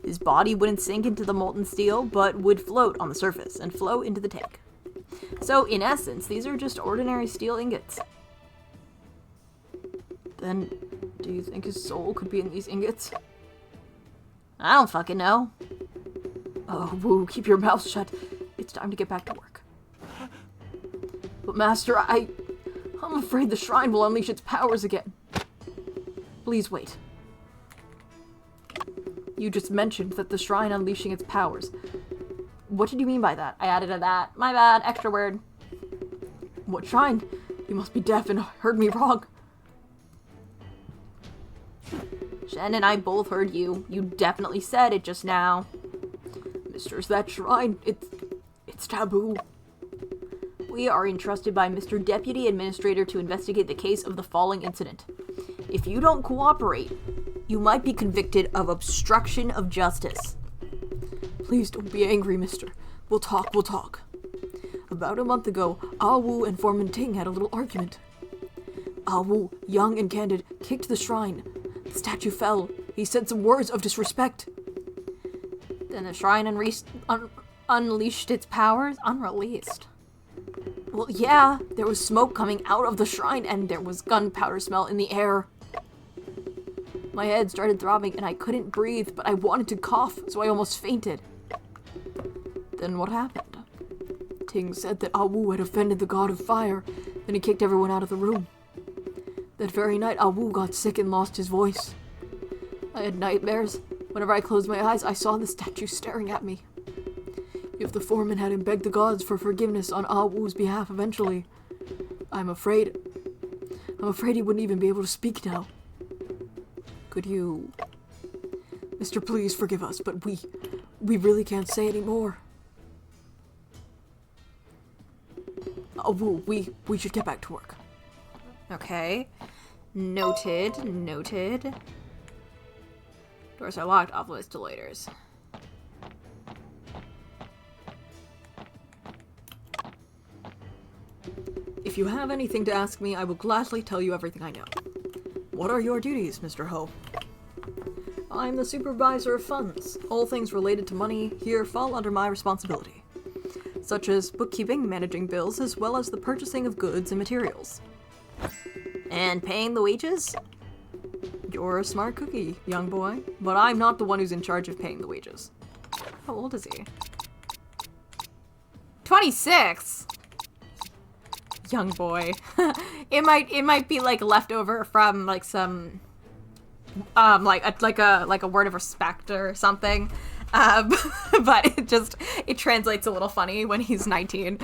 His body wouldn't sink into the molten steel, but would float on the surface and flow into the tank. So, in essence, these are just ordinary steel ingots. Then, Do you think his soul could be in these ingots? I don't fucking know. Oh, Wu, keep your mouth shut. It's time to get back to work. But Master, I'm afraid the shrine will unleash its powers again. Please wait. You just mentioned that the shrine unleashing its powers. What did you mean by that? I added a that. My bad. Extra word. What shrine? You must be deaf and heard me wrong. Shen and I both heard you. You definitely said it just now. Mistress, that shrine, it's taboo. We are entrusted by Mr. Deputy Administrator to investigate the case of the falling incident. If you don't cooperate, you might be convicted of obstruction of justice. Please don't be angry, mister. We'll talk. About a month ago, Ah Wu and Foreman Ting had a little argument. Ah Wu, young and candid, kicked the shrine. The statue fell. He said some words of disrespect. Then the shrine unleashed its powers? Unreleased. Well, yeah, there was smoke coming out of the shrine and there was gunpowder smell in the air. My head started throbbing and I couldn't breathe, but I wanted to cough, so I almost fainted. Then what happened? Ting said that Ah Wu had offended the god of fire, then he kicked everyone out of the room. That very night, Ah Wu got sick and lost his voice. I had nightmares. Whenever I closed my eyes, I saw the statue staring at me. If the foreman hadn't begged the gods for forgiveness on Ah Wu's behalf eventually, I'm afraid he wouldn't even be able to speak now. Could you... Mister, please forgive us, but we really can't say anymore. Ah Wu, we should get back to work. Okay. Noted. Doors are locked off list to loiters. If you have anything to ask me, I will gladly tell you everything I know. What are your duties, Mr. Ho? I'm the supervisor of funds. All things related to money here fall under my responsibility, such as bookkeeping, managing bills, as well as the purchasing of goods and materials. And paying the wages? You're a smart cookie, young boy, but I'm not the one who's in charge of paying the wages. How old is he? 26! Young boy. It might be like leftover from like some like a word of respect or something. But it translates a little funny when he's 19.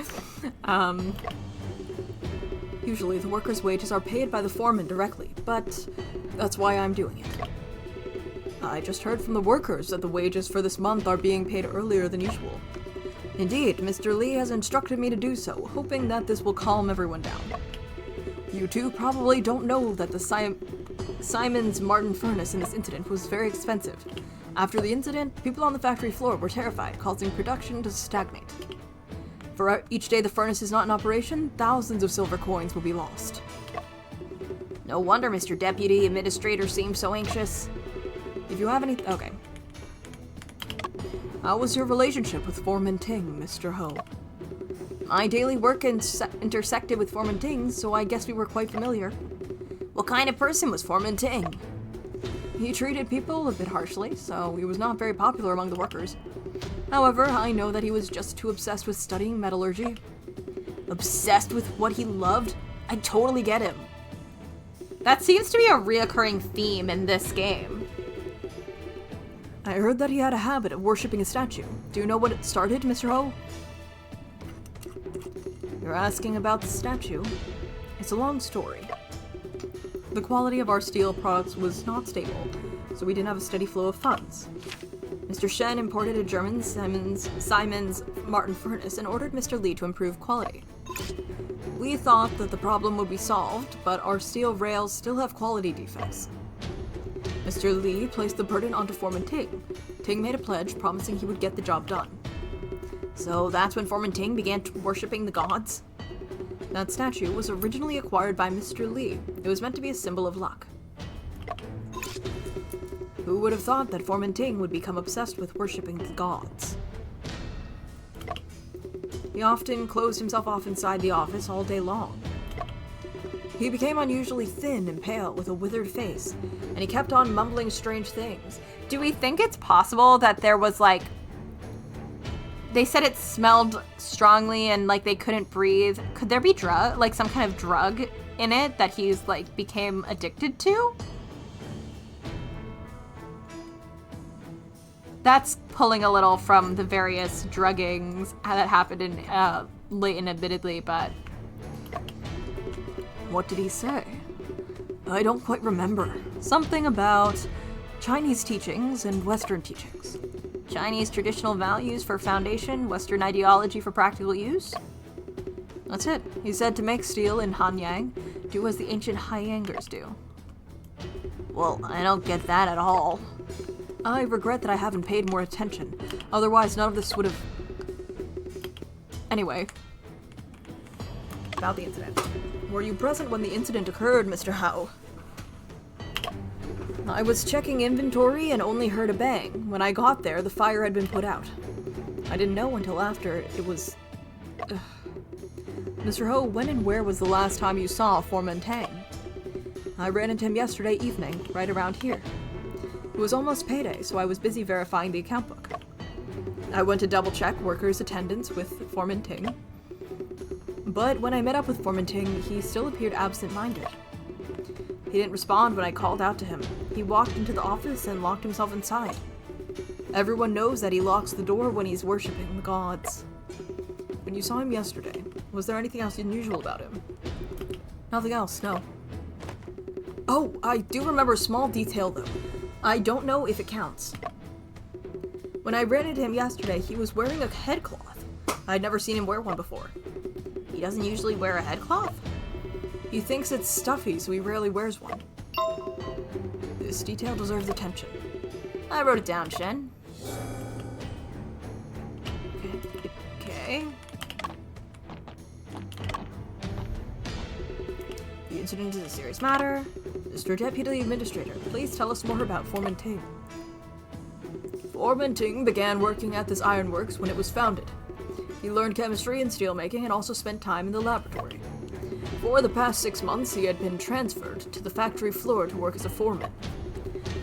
Usually the workers' wages are paid by the foreman directly, but that's why I'm doing it. I just heard from the workers that the wages for this month are being paid earlier than usual. Indeed, Mr. Lee has instructed me to do so, hoping that this will calm everyone down. You two probably don't know that the Simon's Martin furnace in this incident was very expensive. After the incident, people on the factory floor were terrified, causing production to stagnate. For each day the furnace is not in operation, thousands of silver coins will be lost. No wonder Mr. Deputy Administrator seems so anxious. If you have any... Okay. How was your relationship with Foreman Ting, Mr. Ho? My daily work intersected with Foreman Ting's, so I guess we were quite familiar. What kind of person was Foreman Ting? He treated people a bit harshly, so he was not very popular among the workers. However, I know that he was just too obsessed with studying metallurgy. Obsessed with what he loved? I totally get him. That seems to be a reoccurring theme in this game. I heard that he had a habit of worshipping a statue. Do you know what it started, Mr. Ho? You're asking about the statue? It's a long story. The quality of our steel products was not stable, so we didn't have a steady flow of funds. Mr. Shen imported a German Simon's Martin furnace and ordered Mr. Lee to improve quality. We thought that the problem would be solved, but our steel rails still have quality defects. Mr. Lee placed the burden onto Foreman Ting. Ting made a pledge promising he would get the job done. So that's when Foreman Ting began worshipping the gods? That statue was originally acquired by Mr. Lee. It was meant to be a symbol of luck. Who would have thought that Foreman Ting would become obsessed with worshipping the gods? He often closed himself off inside the office all day long. He became unusually thin and pale with a withered face, and he kept on mumbling strange things. Do we think it's possible that there was like... They said it smelled strongly and like they couldn't breathe. Could there be like some kind of drug in it that he's like became addicted to? That's pulling a little from the various druggings that happened in Leighton, admittedly, but... What did he say? I don't quite remember. Something about Chinese teachings and Western teachings. Chinese traditional values for foundation, Western ideology for practical use? That's it. He said to make steel in Hanyang, do as the ancient Hyangers do. Well, I don't get that at all. I regret that I haven't paid more attention. Otherwise, none of this would have... Anyway. About the incident. Were you present when the incident occurred, Mr. Howe? I was checking inventory and only heard a bang. When I got there, the fire had been put out. I didn't know until after it was... Mr. Ho, when and where was the last time you saw Foreman Tang? I ran into him yesterday evening, right around here. It was almost payday, so I was busy verifying the account book. I went to double-check workers' attendance with Foreman Ting. But when I met up with Foreman Ting, he still appeared absent-minded. He didn't respond when I called out to him. He walked into the office and locked himself inside. Everyone knows that he locks the door when he's worshipping the gods. When you saw him yesterday, was there anything else unusual about him? Nothing else, no. Oh, I do remember a small detail, though. I don't know if it counts. When I ran into him yesterday, he was wearing a headcloth. I'd never seen him wear one before. He doesn't usually wear a headcloth? He thinks it's stuffy, so he rarely wears one. This detail deserves attention. I wrote it down, Shen. Okay. The incident is a serious matter. Mr. Deputy Administrator, please tell us more about Foreman Ting. Foreman Ting began working at this ironworks when it was founded. He learned chemistry and steelmaking and also spent time in the laboratory. For the past 6 months, he had been transferred to the factory floor to work as a foreman.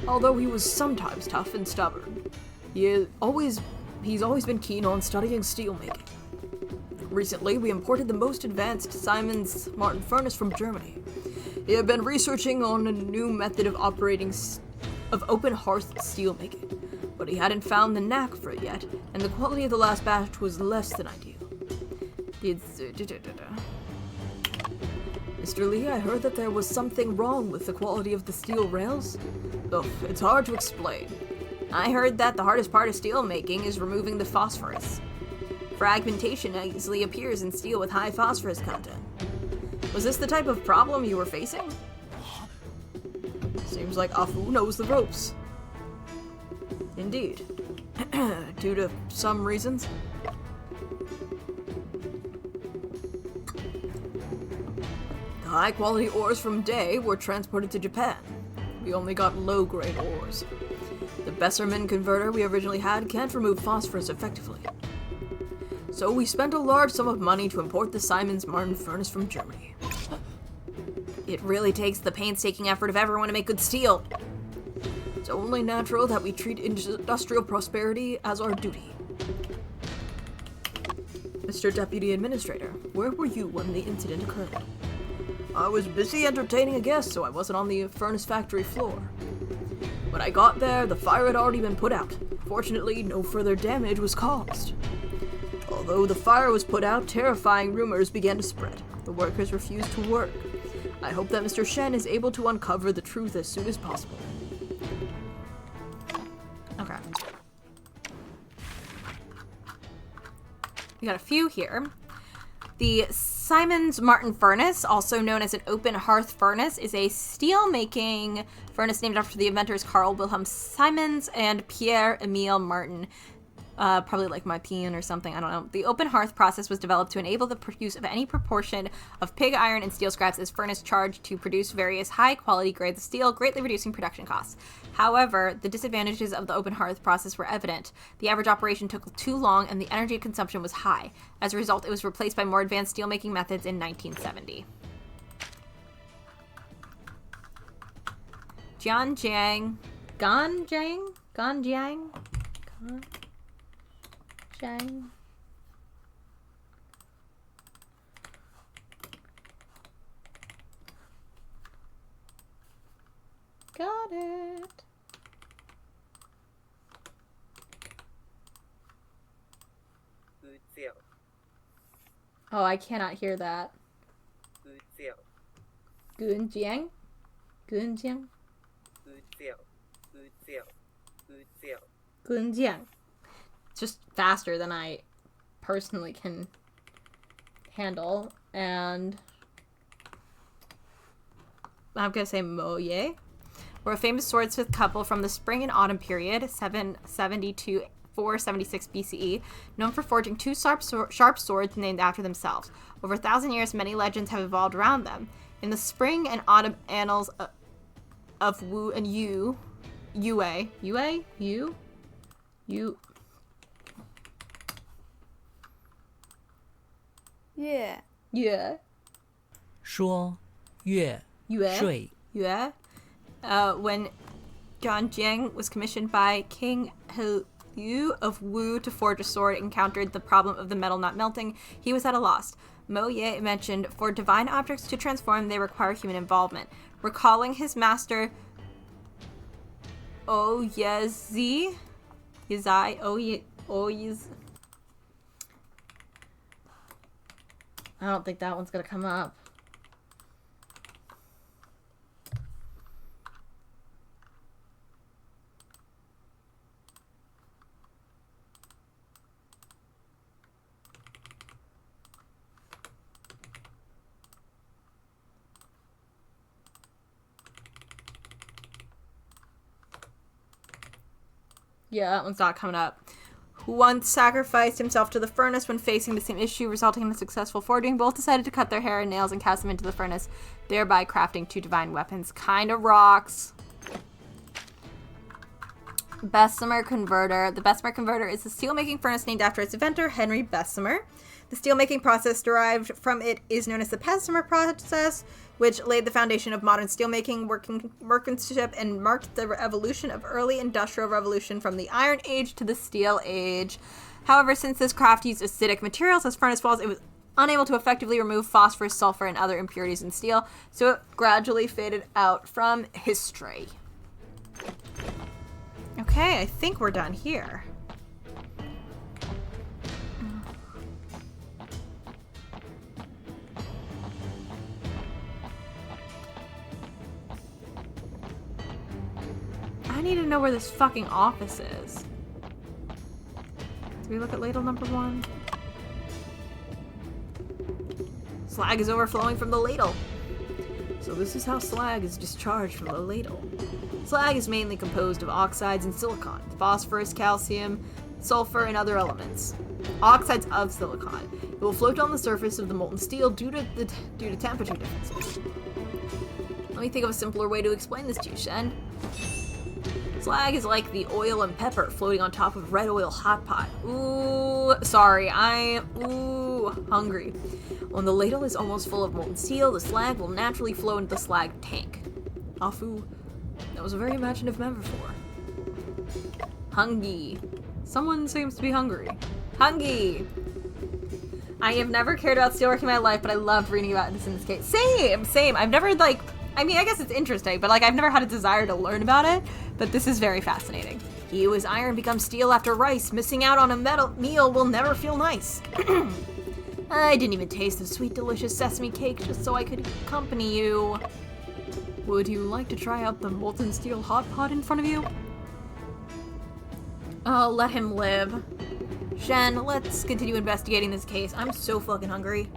Although he was sometimes tough and stubborn, he's always been keen on studying steelmaking. Recently, we imported the most advanced Siemens Martin furnace from Germany. He had been researching on a new method of operating of open hearth steelmaking, but he hadn't found the knack for it yet, and the quality of the last batch was less than ideal. Mr. Lee, I heard that there was something wrong with the quality of the steel rails. Ugh, it's hard to explain. I heard that the hardest part of steel making is removing the phosphorus. Fragmentation easily appears in steel with high phosphorus content. Was this the type of problem you were facing? Seems like Afu knows the ropes. Indeed. Due to some reasons. The high-quality ores from Day were transported to Japan. We only got low-grade ores. The Besserman converter we originally had can't remove phosphorus effectively. So we spent a large sum of money to import the Siemens Martin furnace from Germany. It really takes the painstaking effort of everyone to make good steel. It's only natural that we treat industrial prosperity as our duty. Mr. Deputy Administrator, where were you when the incident occurred? I was busy entertaining a guest, so I wasn't on the furnace factory floor. When I got there, the fire had already been put out. Fortunately, no further damage was caused. Although the fire was put out, terrifying rumors began to spread. The workers refused to work. I hope that Mr. Shen is able to uncover the truth as soon as possible. Okay. We got a few here. The Siemens Martin furnace, also known as an open hearth furnace, is a steel-making furnace named after the inventors Carl Wilhelm Siemens and Pierre-Emile Martin. Probably like my peon or something, I don't know. The open hearth process was developed to enable the use of any proportion of pig iron and steel scraps as furnace charge to produce various high-quality grades of steel, greatly reducing production costs. However, the disadvantages of the open hearth process were evident. The average operation took too long and the energy consumption was high. As a result, it was replaced by more advanced steelmaking methods in 1970. Jianjiang. Ganjiang? Ganjiang? Ganjiang? Got it. Oh, I cannot hear that. Gunjiang? Gunjiang? Gunjiang. It's just faster than I personally can handle. And I'm gonna say Moye. Were a famous swordsmith couple from the spring and autumn period, 770 to 476 BCE, known for forging two sharp swords named after themselves. Over 1,000 years, many legends have evolved around them. In the spring and autumn annals of Wu and Yu, Yeah. 说月睡 When John Jiang was commissioned by King Liu of Wu to forge a sword, encountered the problem of the metal not melting, he was at a loss. Mo Ye mentioned, for divine objects to transform, they require human involvement. Recalling his master Oyezi, I don't think that one's gonna come up. Yeah, that one's not coming up. Who once sacrificed himself to the furnace when facing the same issue, resulting in a successful forging. Both decided to cut their hair and nails and cast them into the furnace, thereby crafting two divine weapons. Kinda rocks. Bessemer Converter. The Bessemer Converter is a steelmaking furnace named after its inventor, Henry Bessemer. The steelmaking process derived from it is known as the Bessemer process, which laid the foundation of modern steelmaking, workmanship, and marked the evolution of early industrial revolution from the Iron Age to the Steel Age. However, since this craft used acidic materials as furnace walls, it was unable to effectively remove phosphorus, sulfur, and other impurities in steel, so it gradually faded out from history. Okay, I think we're done here. I need to know where this fucking office is. Do we look at ladle number 1? Slag is overflowing from the ladle. So this is how slag is discharged from the ladle. Slag is mainly composed of oxides and silicon, phosphorus, calcium, sulfur, and other elements. Oxides of silicon. It will float on the surface of the molten steel due to temperature differences. Let me think of a simpler way to explain this to you, Shen. Slag is like the oil and pepper floating on top of red oil hot pot. Ooh, sorry, I'm hungry. When the ladle is almost full of molten steel, the slag will naturally flow into the slag tank. Afu. That was a very imaginative metaphor. Hungry. Someone seems to be hungry. Hungry. I have never cared about steelwork in my life, but I loved reading about this in this case. Same. I've never, I mean, I guess it's interesting, but I've never had a desire to learn about it, but this is very fascinating. He who is iron becomes steel after rice. Missing out on a meal will never feel nice. I didn't even taste the sweet, delicious sesame cake just so I could accompany you. Would you like to try out the molten steel hot pot in front of you? Oh, let him live. Shen, let's continue investigating this case. I'm so fucking hungry.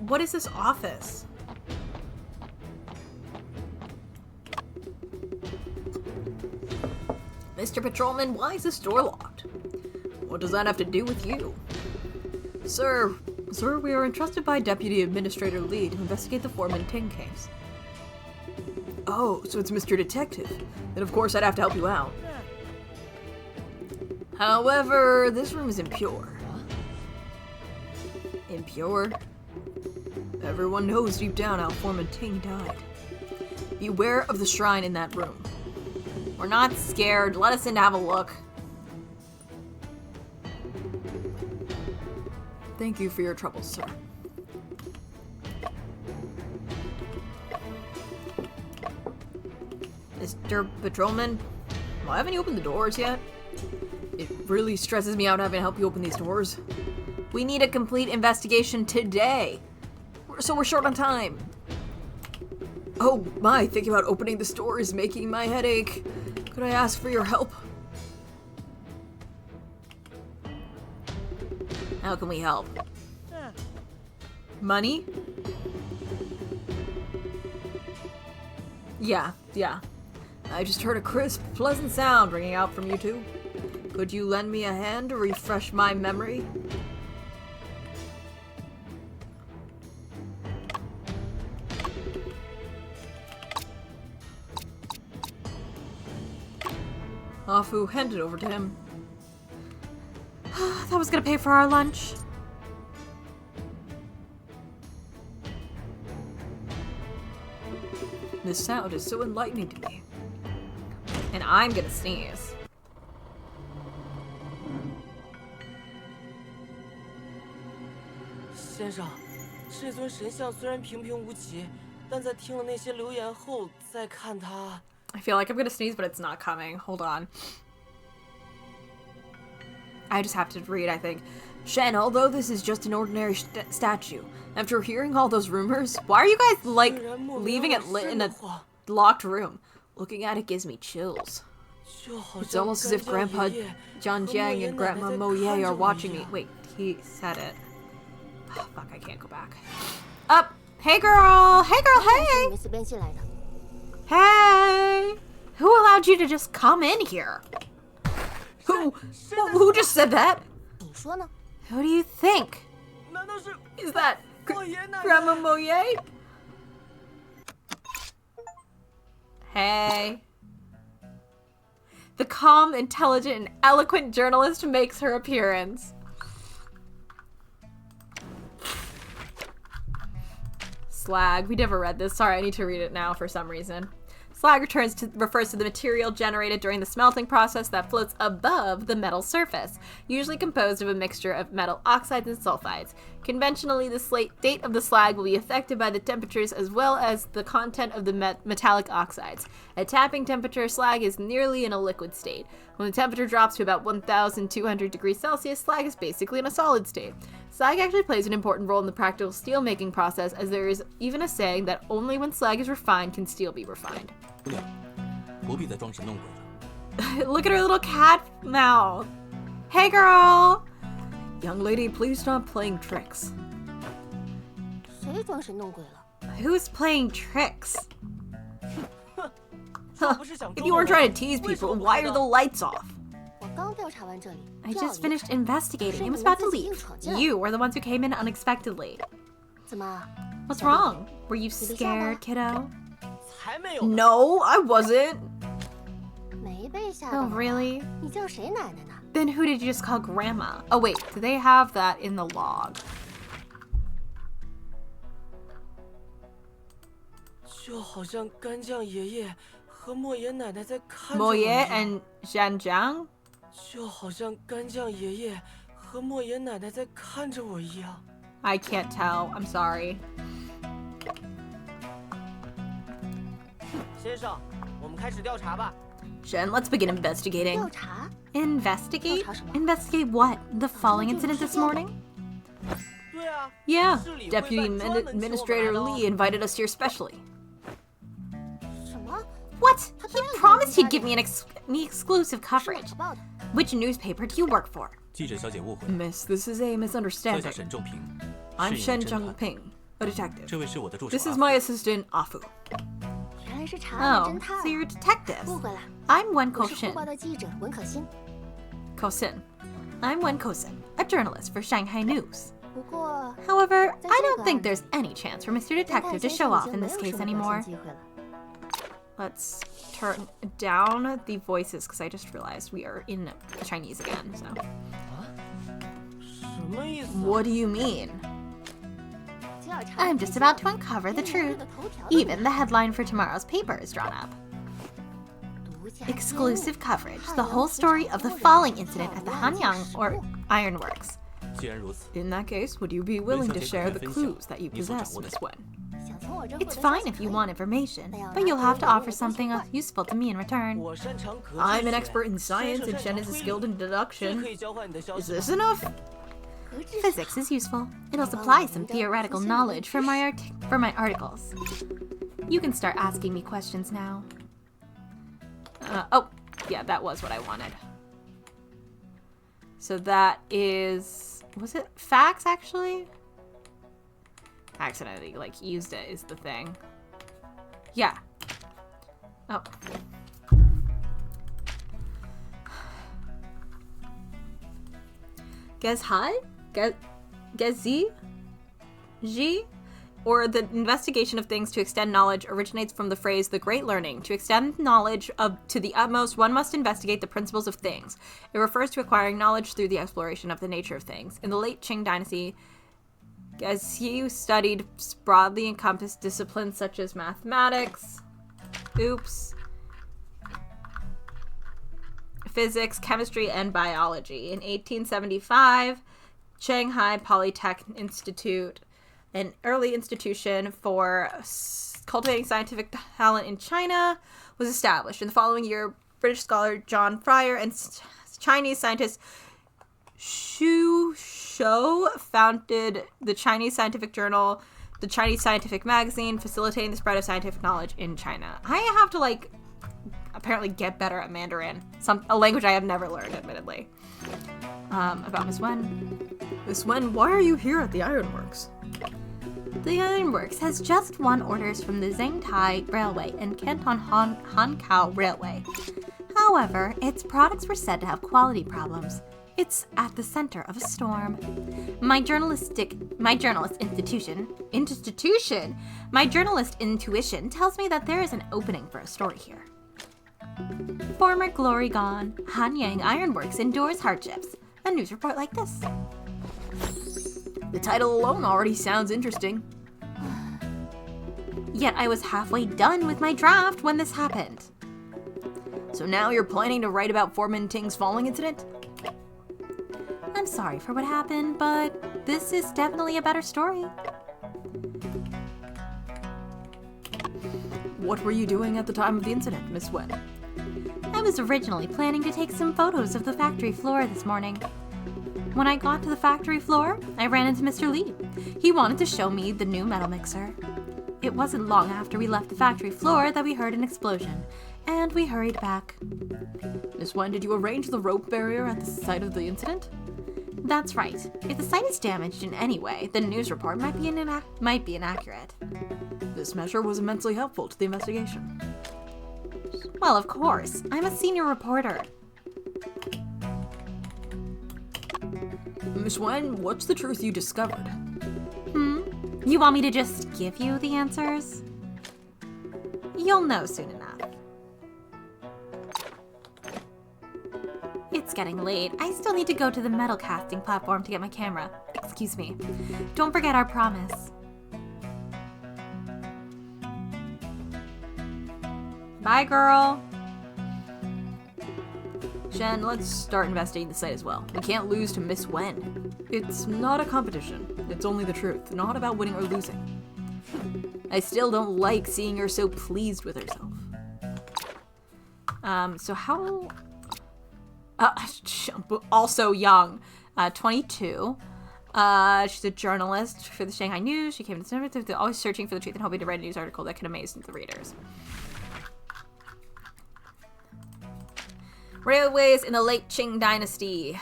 What is this office? Mr. Patrolman, why is this door locked? What does that have to do with you? Sir, we are entrusted by Deputy Administrator Lee to investigate the Foreman Ting case. Oh, so it's Mr. Detective. Then of course I'd have to help you out. However, this room is impure. Impure? Everyone knows deep down how Foreman Ting died. Beware of the shrine in that room. We're not scared. Let us in to have a look. Thank you for your trouble, sir. Mr. Patrolman, why haven't you opened the doors yet? It really stresses me out having to help you open these doors. We need a complete investigation today. So we're short on time. Oh my, thinking about opening this door is making my head ache. Could I ask for your help? How can we help? Money? Yeah. I just heard a crisp, pleasant sound ringing out from you two. Could you lend me a hand to refresh my memory? Afu handed over to him. That was gonna pay for our lunch. This sound is so enlightening to me. And I'm gonna sneeze.先生，这尊神像虽然平平无奇，但在听了那些流言后，再看它。I feel like I'm gonna sneeze, but it's not coming. Hold on. I just have to read, I think. Shen, although this is just an ordinary statue, after hearing all those rumors, why are you guys, like, leaving it lit in a locked room? Looking at it gives me chills. It's almost as if Grandpa John Jiang and Grandma Mo Ye are watching me. Wait, he said it. Oh, fuck, I can't go back. Up! Hey girl! Hey girl, hey! Hey! Who allowed you to just come in here? Who just said that? Who do you think? Is that Grandma Mo Ye? Hey. The calm, intelligent, and eloquent journalist makes her appearance. Slag. We never read this. Sorry, I need to read it now for some reason. Slag refers to the material generated during the smelting process that floats above the metal surface, usually composed of a mixture of metal oxides and sulfides. Conventionally, the state of the slag will be affected by the temperatures as well as the content of the metallic oxides. At tapping temperature, slag is nearly in a liquid state. When the temperature drops to about 1,200 degrees Celsius, slag is basically in a solid state. Slag actually plays an important role in the practical steel-making process, as there is even a saying that only when slag is refined can steel be refined. Look at her little cat mouth. Hey, girl! Young lady, please stop playing tricks. Who's playing tricks? If you weren't trying to tease people, why are the lights off? I just finished investigating. I was about to leave. You were the ones who came in unexpectedly. What's wrong? Were you scared, kiddo? No, I wasn't. Oh, really? Then who did you just call Grandma? Oh wait, do they have that in the log? Mo Ye and Zhanjiang? I can't tell. I'm sorry. Shen, let's begin investigating. Investigate? Investigate what? The falling incident this morning? Yeah, Deputy Administrator Lee invited us here specially. What? He promised he'd give me exclusive coverage. Which newspaper do you work for? Miss, this is a misunderstanding. I'm Shen Zhengping, a detective. This is my assistant, Afu. Oh, so you're detectives. I'm Wen Kosin. I'm Wen Kosin, a journalist for Shanghai News. However, I don't think there's any chance for Mr. Detective to show off in this case anymore. Let's turn down the voices because I just realized we are in Chinese again, so. 什么意思？ What do you mean? I'm just about to uncover the truth. Even the headline for tomorrow's paper is drawn up. Exclusive coverage. The whole story of the falling incident at the Hanyang or Ironworks. 既然如此， In that case, would you be willing to share the clues that you possess, Miss Wen? It's fine if you want information, but you'll have to offer something useful to me in return. 我擅长科技。 I'm an expert in science and Shen is skilled in 最 deduction. 可以交换你的消 Is 息。 this enough? Physics is useful. It'll supply some theoretical knowledge for my articles. You can start asking me questions now. Oh, yeah, that was what I wanted. So that is... Was it facts, actually? Accidentally, like, used it is the thing. Yeah. Oh. Gezhai? Gezi? Ji? Or the investigation of things to extend knowledge originates from the phrase the great learning. To extend knowledge to the utmost, one must investigate the principles of things. It refers to acquiring knowledge through the exploration of the nature of things. In the late Qing dynasty, Gezi studied broadly encompassed disciplines such as mathematics, physics, chemistry, and biology. In 1875, Shanghai Polytechnic Institute, an early institution for cultivating scientific talent in China, was established. In the following year, British scholar John Fryer and Chinese scientist Xu Shou founded the Chinese scientific journal, the Chinese Scientific Magazine, facilitating the spread of scientific knowledge in China. I have to, like, apparently get better at Mandarin, a language I have never learned, admittedly. About Miss Wen. Miss Wen, why are you here at the Ironworks? The Ironworks has just won orders from the Zhengtai Railway and Canton Hankau Railway. However, its products were said to have quality problems. It's at the center of a storm. My journalist intuition tells me that there is an opening for a story here. Former glory gone, Hanyang Ironworks endures hardships. A news report like this. The title alone already sounds interesting. Yet I was halfway done with my draft when this happened. So now you're planning to write about Foreman Ting's falling incident? I'm sorry for what happened, but this is definitely a better story. What were you doing at the time of the incident, Miss Wen? I was originally planning to take some photos of the factory floor this morning. When I got to the factory floor, I ran into Mr. Li. He wanted to show me the new metal mixer. It wasn't long after we left the factory floor that we heard an explosion, and we hurried back. Miss Wen, did you arrange the rope barrier at the site of the incident? That's right. If the site is damaged in any way, the news report might be inaccurate. This measure was immensely helpful to the investigation. Well, of course. I'm a senior reporter. Miss Wen, what's the truth you discovered? You want me to just give you the answers? You'll know soon enough. It's getting late. I still need to go to the metal casting platform to get my camera. Excuse me. Don't forget our promise. Bye, girl. Shen, let's start investigating the site as well. We can't lose to Miss Wen. It's not a competition. It's only the truth, not about winning or losing. I still don't like seeing her so pleased with herself. So how... also young. 22. She's a journalist for the Shanghai News. She came to San Francisco, always searching for the truth and hoping to write a news article that could amaze the readers. Railways in the late Qing dynasty.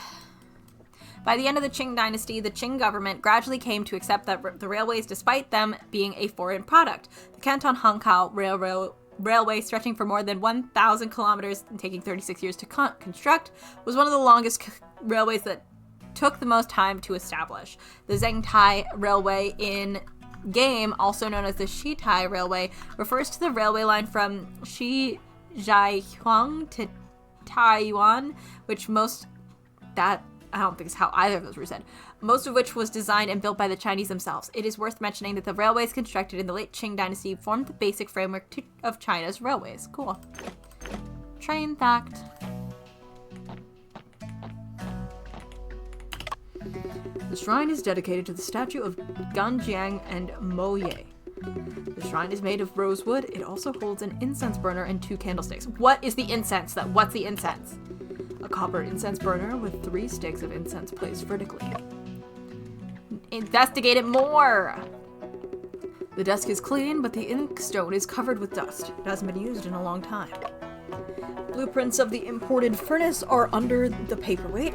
By the end of the Qing dynasty, the Qing government gradually came to accept that the railways, despite them being a foreign product. The Canton Hankau Railway, stretching for more than 1,000 kilometers and taking 36 years to construct, was one of the longest railways that took the most time to establish. The Zhengtai Railway in game, also known as the Shitai Railway, refers to the railway line from Shijiahuang to Taiwan, which I don't think is how either of those were said, most of which was designed and built by the Chinese themselves. It is worth mentioning that the railways constructed in the late Qing dynasty formed the basic framework of China's railways. Cool. Train fact. The shrine is dedicated to the statue of Ganjiang and Moye. The shrine is made of rosewood. It also holds an incense burner and 2 candlesticks. What is the incense? What's the incense? A copper incense burner with 3 sticks of incense placed vertically. Investigate it more! The desk is clean, but the inkstone is covered with dust. It hasn't been used in a long time. Blueprints of the imported furnace are under the paperweight.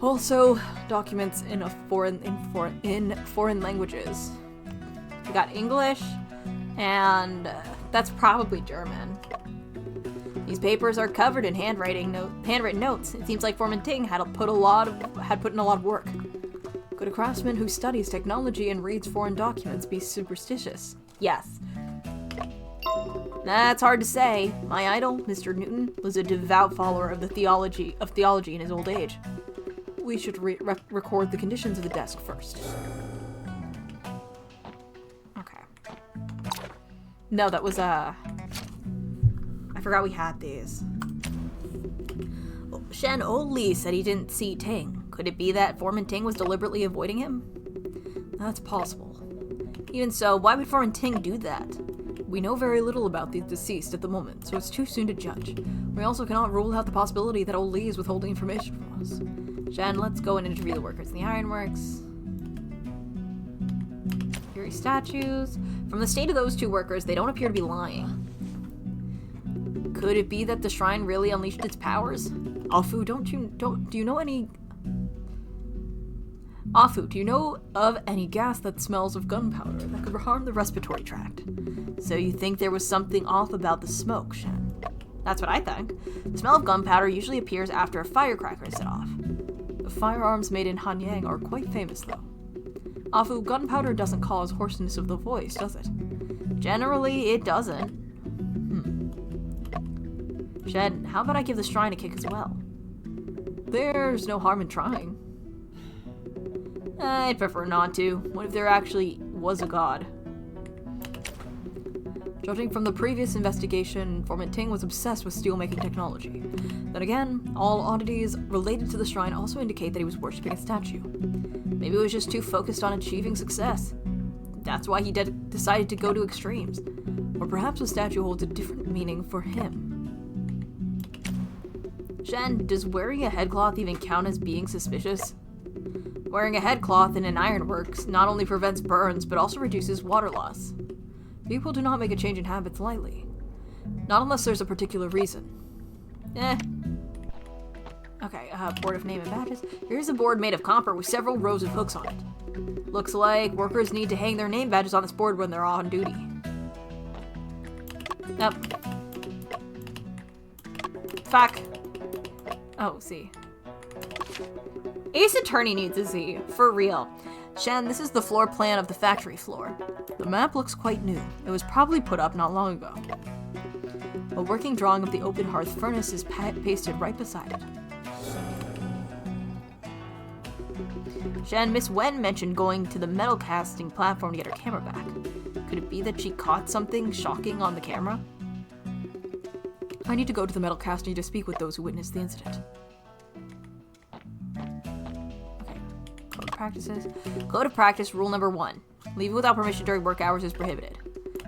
Also, documents in foreign languages. We got English, and that's probably German. These papers are covered in handwritten notes. It seems like Foreman Ting had put in a lot of work. Could a craftsman who studies technology and reads foreign documents be superstitious? Yes. That's hard to say. My idol, Mr. Newton, was a devout follower of theology in his old age. We should record the conditions of the desk first. Okay. No, that was I forgot we had these. Shen Li said he didn't see Ting. Could it be that Foreman Ting was deliberately avoiding him? That's possible. Even so, why would Foreman Ting do that? We know very little about the deceased at the moment, so it's too soon to judge. We also cannot rule out the possibility that Li is withholding information from us. Shen, let's go and interview the workers in the ironworks. Eerie statues. From the state of those 2 workers, they don't appear to be lying. Could it be that the shrine really unleashed its powers? Afu, do you know of any gas that smells of gunpowder that could harm the respiratory tract? So you think there was something off about the smoke, Shen? That's what I think. The smell of gunpowder usually appears after a firecracker is set off. The firearms made in Hanyang are quite famous, though. Afu, gunpowder doesn't cause hoarseness of the voice, does it? Generally, it doesn't. Shen, how about I give the shrine a kick as well? There's no harm in trying. I'd prefer not to. What if there actually was a god? Judging from the previous investigation, Foreman Ting was obsessed with steelmaking technology. Then again, all oddities related to the shrine also indicate that he was worshipping a statue. Maybe he was just too focused on achieving success. That's why he decided to go to extremes. Or perhaps the statue holds a different meaning for him. Shen, does wearing a headcloth even count as being suspicious? Wearing a headcloth in an ironworks not only prevents burns, but also reduces water loss. People do not make a change in habits lightly. Not unless there's a particular reason. Okay, board of name and badges. Here's a board made of copper with several rows of hooks on it. Looks like workers need to hang their name badges on this board when they're on duty. Yep. Fuck. Oh, Z. Ace Attorney needs a Z, for real. Shen, this is the floor plan of the factory floor. The map looks quite new. It was probably put up not long ago. A working drawing of the open hearth furnace is pasted right beside it. Shen, Miss Wen mentioned going to the metal casting platform to get her camera back. Could it be that she caught something shocking on the camera? I need to go to the metal casting to speak with those who witnessed the incident. Code of practices. Code of practice, rule number 1. Leaving without permission during work hours is prohibited.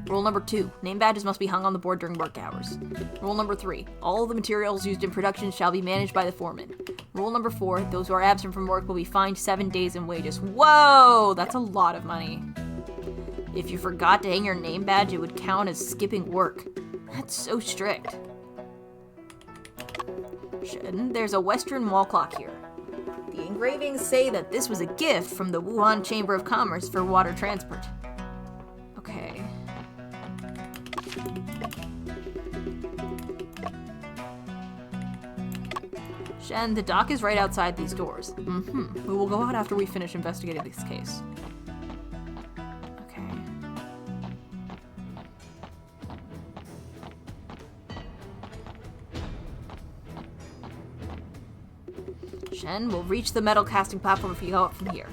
Rule number 2. Name badges must be hung on the board during work hours. Rule number 3. All the materials used in production shall be managed by the foreman. Rule number 4. Those who are absent from work will be fined 7 days in wages. Whoa! That's a lot of money. If you forgot to hang your name badge, it would count as skipping work. That's so strict. Shen, there's a western wall clock here. The engravings say that this was a gift from the Wuhan Chamber of Commerce for water transport. Okay. Shen, the dock is right outside these doors. We will go out after we finish investigating this case. Okay. Shen, we'll reach the metal casting platform if you go up from here.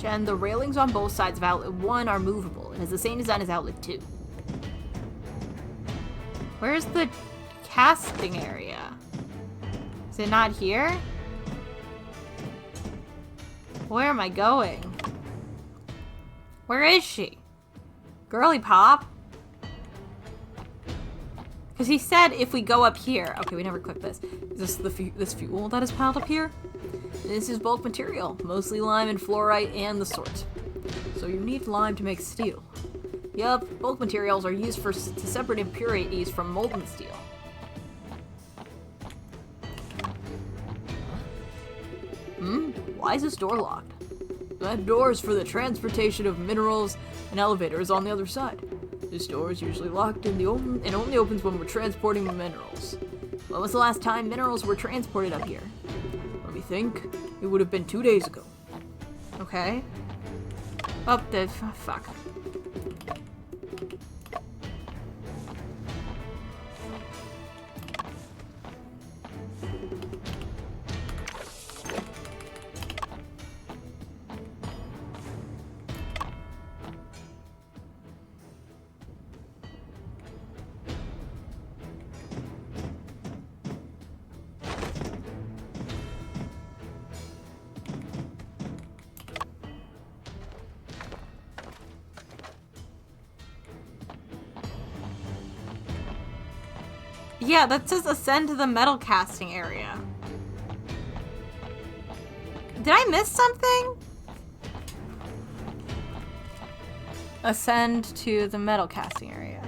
And the railings on both sides of outlet 1 are movable, and has the same design as outlet 2. Where's the casting area? Is it not here? Where am I going? Where is she? Girly Pop? Because he said if we go up here... Okay, we never clicked this. Is this this fuel that is piled up here? This is bulk material, mostly lime and fluorite and the sort. So you need lime to make steel. Yup, bulk materials are used to separate impurities from molten steel. Why is this door locked? That door is for the transportation of minerals and elevators on the other side. This door is usually locked and only opens when we're transporting the minerals. When was the last time minerals were transported up here? Let me think. It would have been 2 days ago. Okay. Oh, fuck. Yeah, that says ascend to the metal casting area. Did I miss something? Ascend to the metal casting area.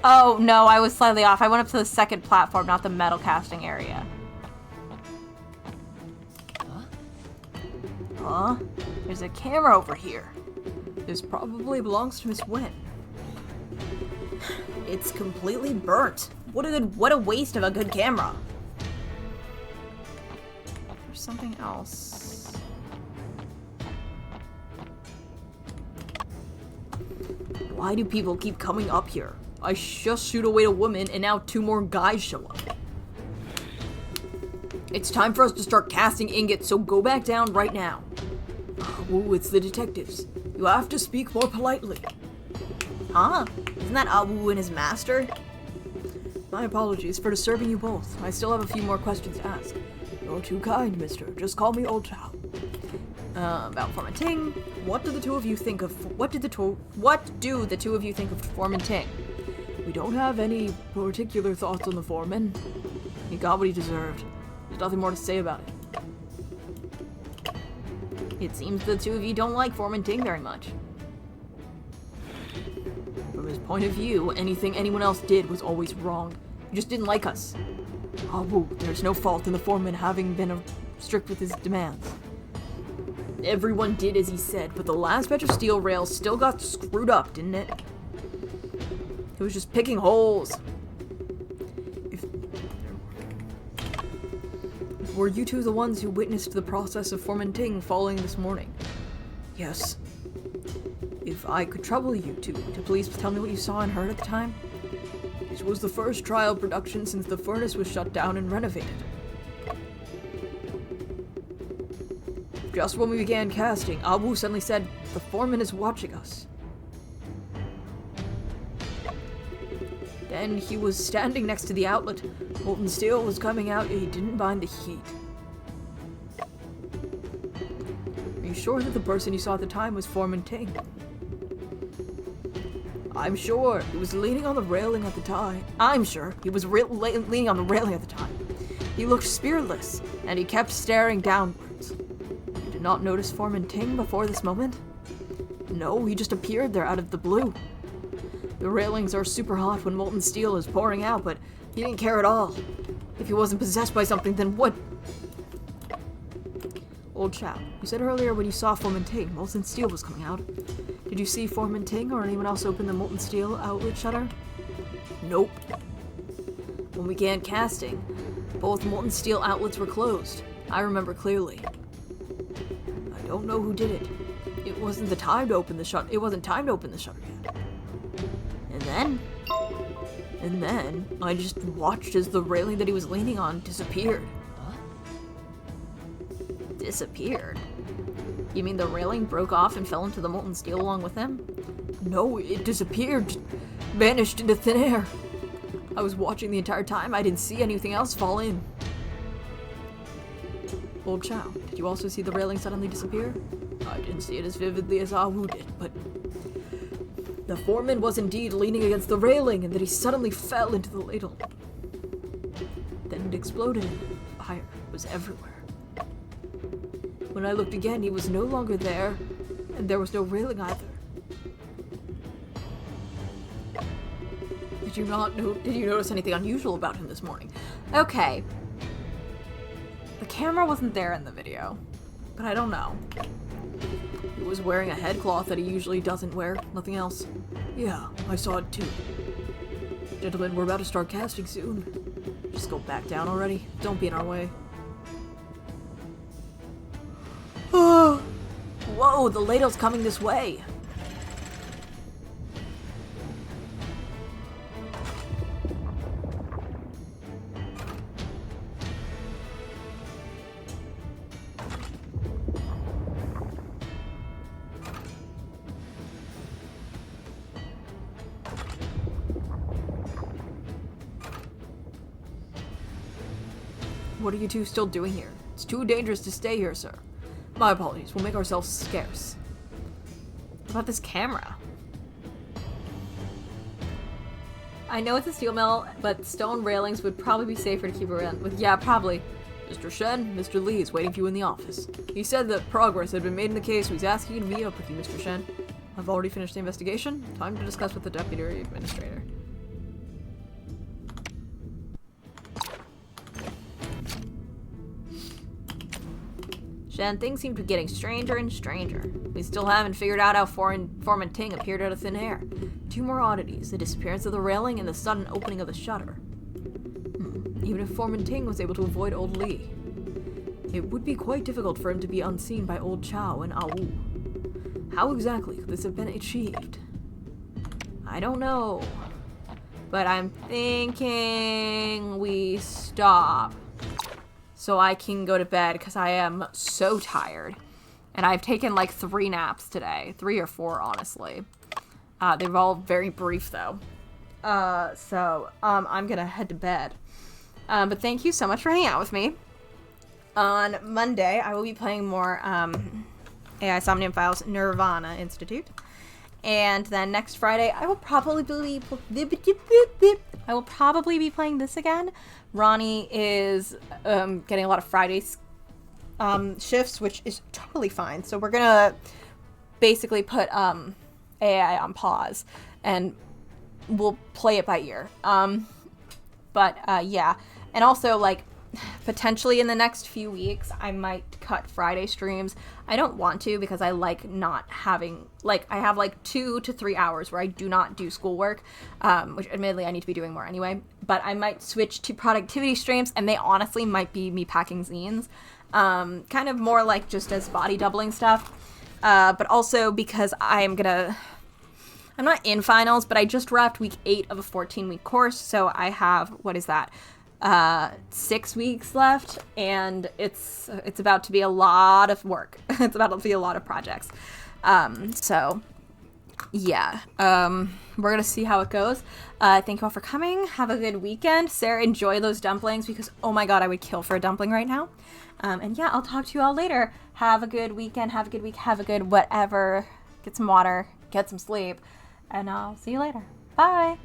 Oh, no, I was slightly off. I went up to the second platform, not the metal casting area. Huh? There's a camera over here. This probably belongs to Miss Wen. It's completely burnt. What a waste of a good camera. There's something else. Why do people keep coming up here? I just shoot away a woman and now 2 more guys show up. It's time for us to start casting ingots, so go back down right now. Ooh, it's the detectives. You have to speak more politely. Huh? Isn't that Awu and his master? My apologies for disturbing you both. I still have a few more questions to ask. You're too kind, mister. Just call me Old Chow. About Formanting, what do the two of you think of Formanting? We don't have any particular thoughts on the foreman. He got what he deserved. There's nothing more to say about it. It seems the two of you don't like Formanting very much. From his point of view, anything anyone else did was always wrong. He just didn't like us. Oh, there's no fault in the foreman having been strict with his demands. Everyone did as he said, but the last batch of steel rails still got screwed up, didn't it? It was just picking holes. Were you two the ones who witnessed the process of Formanting falling this morning? Yes. If I could trouble you to please tell me what you saw and heard at the time? It was the first trial production since the furnace was shut down and renovated. Just when we began casting, Abu suddenly said, "The foreman is watching us." Then he was standing next to the outlet. Molten steel was coming out, and he didn't mind the heat. Are you sure that the person you saw at the time was Foreman Ting? I'm sure. He was leaning on the railing at the time. I'm sure. He was leaning on the railing at the time. He looked spiritless, and he kept staring downwards. You did not notice Foreman Ting before this moment? No, he just appeared there out of the blue. The railings are super hot when molten steel is pouring out, but He didn't care at all. If he wasn't possessed by something, then what? Old chap, you said earlier when you saw Foreman Ting, molten steel was coming out. Did you see Foreman Ting or anyone else open the molten steel outlet shutter? Nope. When we began casting, both molten steel outlets were closed. I remember clearly. I don't know who did it. It wasn't the time to open the shutter. It wasn't time to open the shutter yet. And then I just watched as the railing that he was leaning on disappeared. Huh? Disappeared? You mean the railing broke off and fell into the molten steel along with him? No, it disappeared. Just vanished into thin air. I was watching the entire time. I didn't see anything else fall in. Old Chow, did you also see the railing suddenly disappear? I didn't see it as vividly as Ah Wu did, but the foreman was indeed leaning against the railing and that he suddenly fell into the ladle. Then it exploded and fire was everywhere. When I looked again, he was no longer there, and there was no railing either. Did you notice anything unusual about him this morning? Okay. The camera wasn't there in the video, but I don't know. He was wearing a headcloth that he usually doesn't wear, nothing else. Yeah, I saw it too. Gentlemen, we're about to start casting soon. Just go back down already. Don't be in our way. Whoa, the ladle's coming this way. What are you two still doing here? It's too dangerous to stay here, sir. My apologies, we'll make ourselves scarce. What about this camera? I know it's a steel mill, but stone railings would probably be safer to keep around with. Yeah, probably. Mr. Shen, Mr. Lee is waiting for you in the office. He said that progress had been made in the case, so he's asking you to meet up with you, Mr. Shen. I've already finished the investigation. Time to discuss with the deputy administrator. Shen, things seem to be getting stranger and stranger. We still haven't figured out how Foreman Ting appeared out of thin air. 2 more oddities, the disappearance of the railing and the sudden opening of the shutter. Even if Foreman Ting was able to avoid old Lee, it would be quite difficult for him to be unseen by old Chow and Ah Wu. How exactly could this have been achieved? I don't know, but I'm thinking we stop so I can go to bed because I am so tired. And I've taken like 3 naps today. 3 or 4, honestly. They're all very brief, though. So I'm going to head to bed. But thank you so much for hanging out with me. On Monday, I will be playing more AI Somnium Files Nirvana Institute. And then next Friday, I will probably be playing this again. Ronnie is getting a lot of Fridays shifts, which is totally fine. So we're gonna basically put AI on pause, and we'll play it by ear. Yeah, and also like potentially in the next few weeks, I might cut Friday streams. I don't want to because I like not having, like, I have like 2 to 3 hours where I do not do schoolwork, which admittedly I need to be doing more anyway, but I might switch to productivity streams, and they honestly might be me packing zines, kind of more like just as body doubling stuff, but also because I'm not in finals, but I just wrapped week 8 of a 14-week course, so I have, what is that? 6 weeks left, and it's about to be a lot of work. It's about to be a lot of projects. So yeah, we're gonna see how it goes. Thank you all for coming. Have a good weekend. Sarah, enjoy those dumplings because oh my god, I would kill for a dumpling right now. And yeah, I'll talk to you all later. Have a good weekend, have a good week, have a good whatever. Get some water, get some sleep, and I'll see you later. Bye.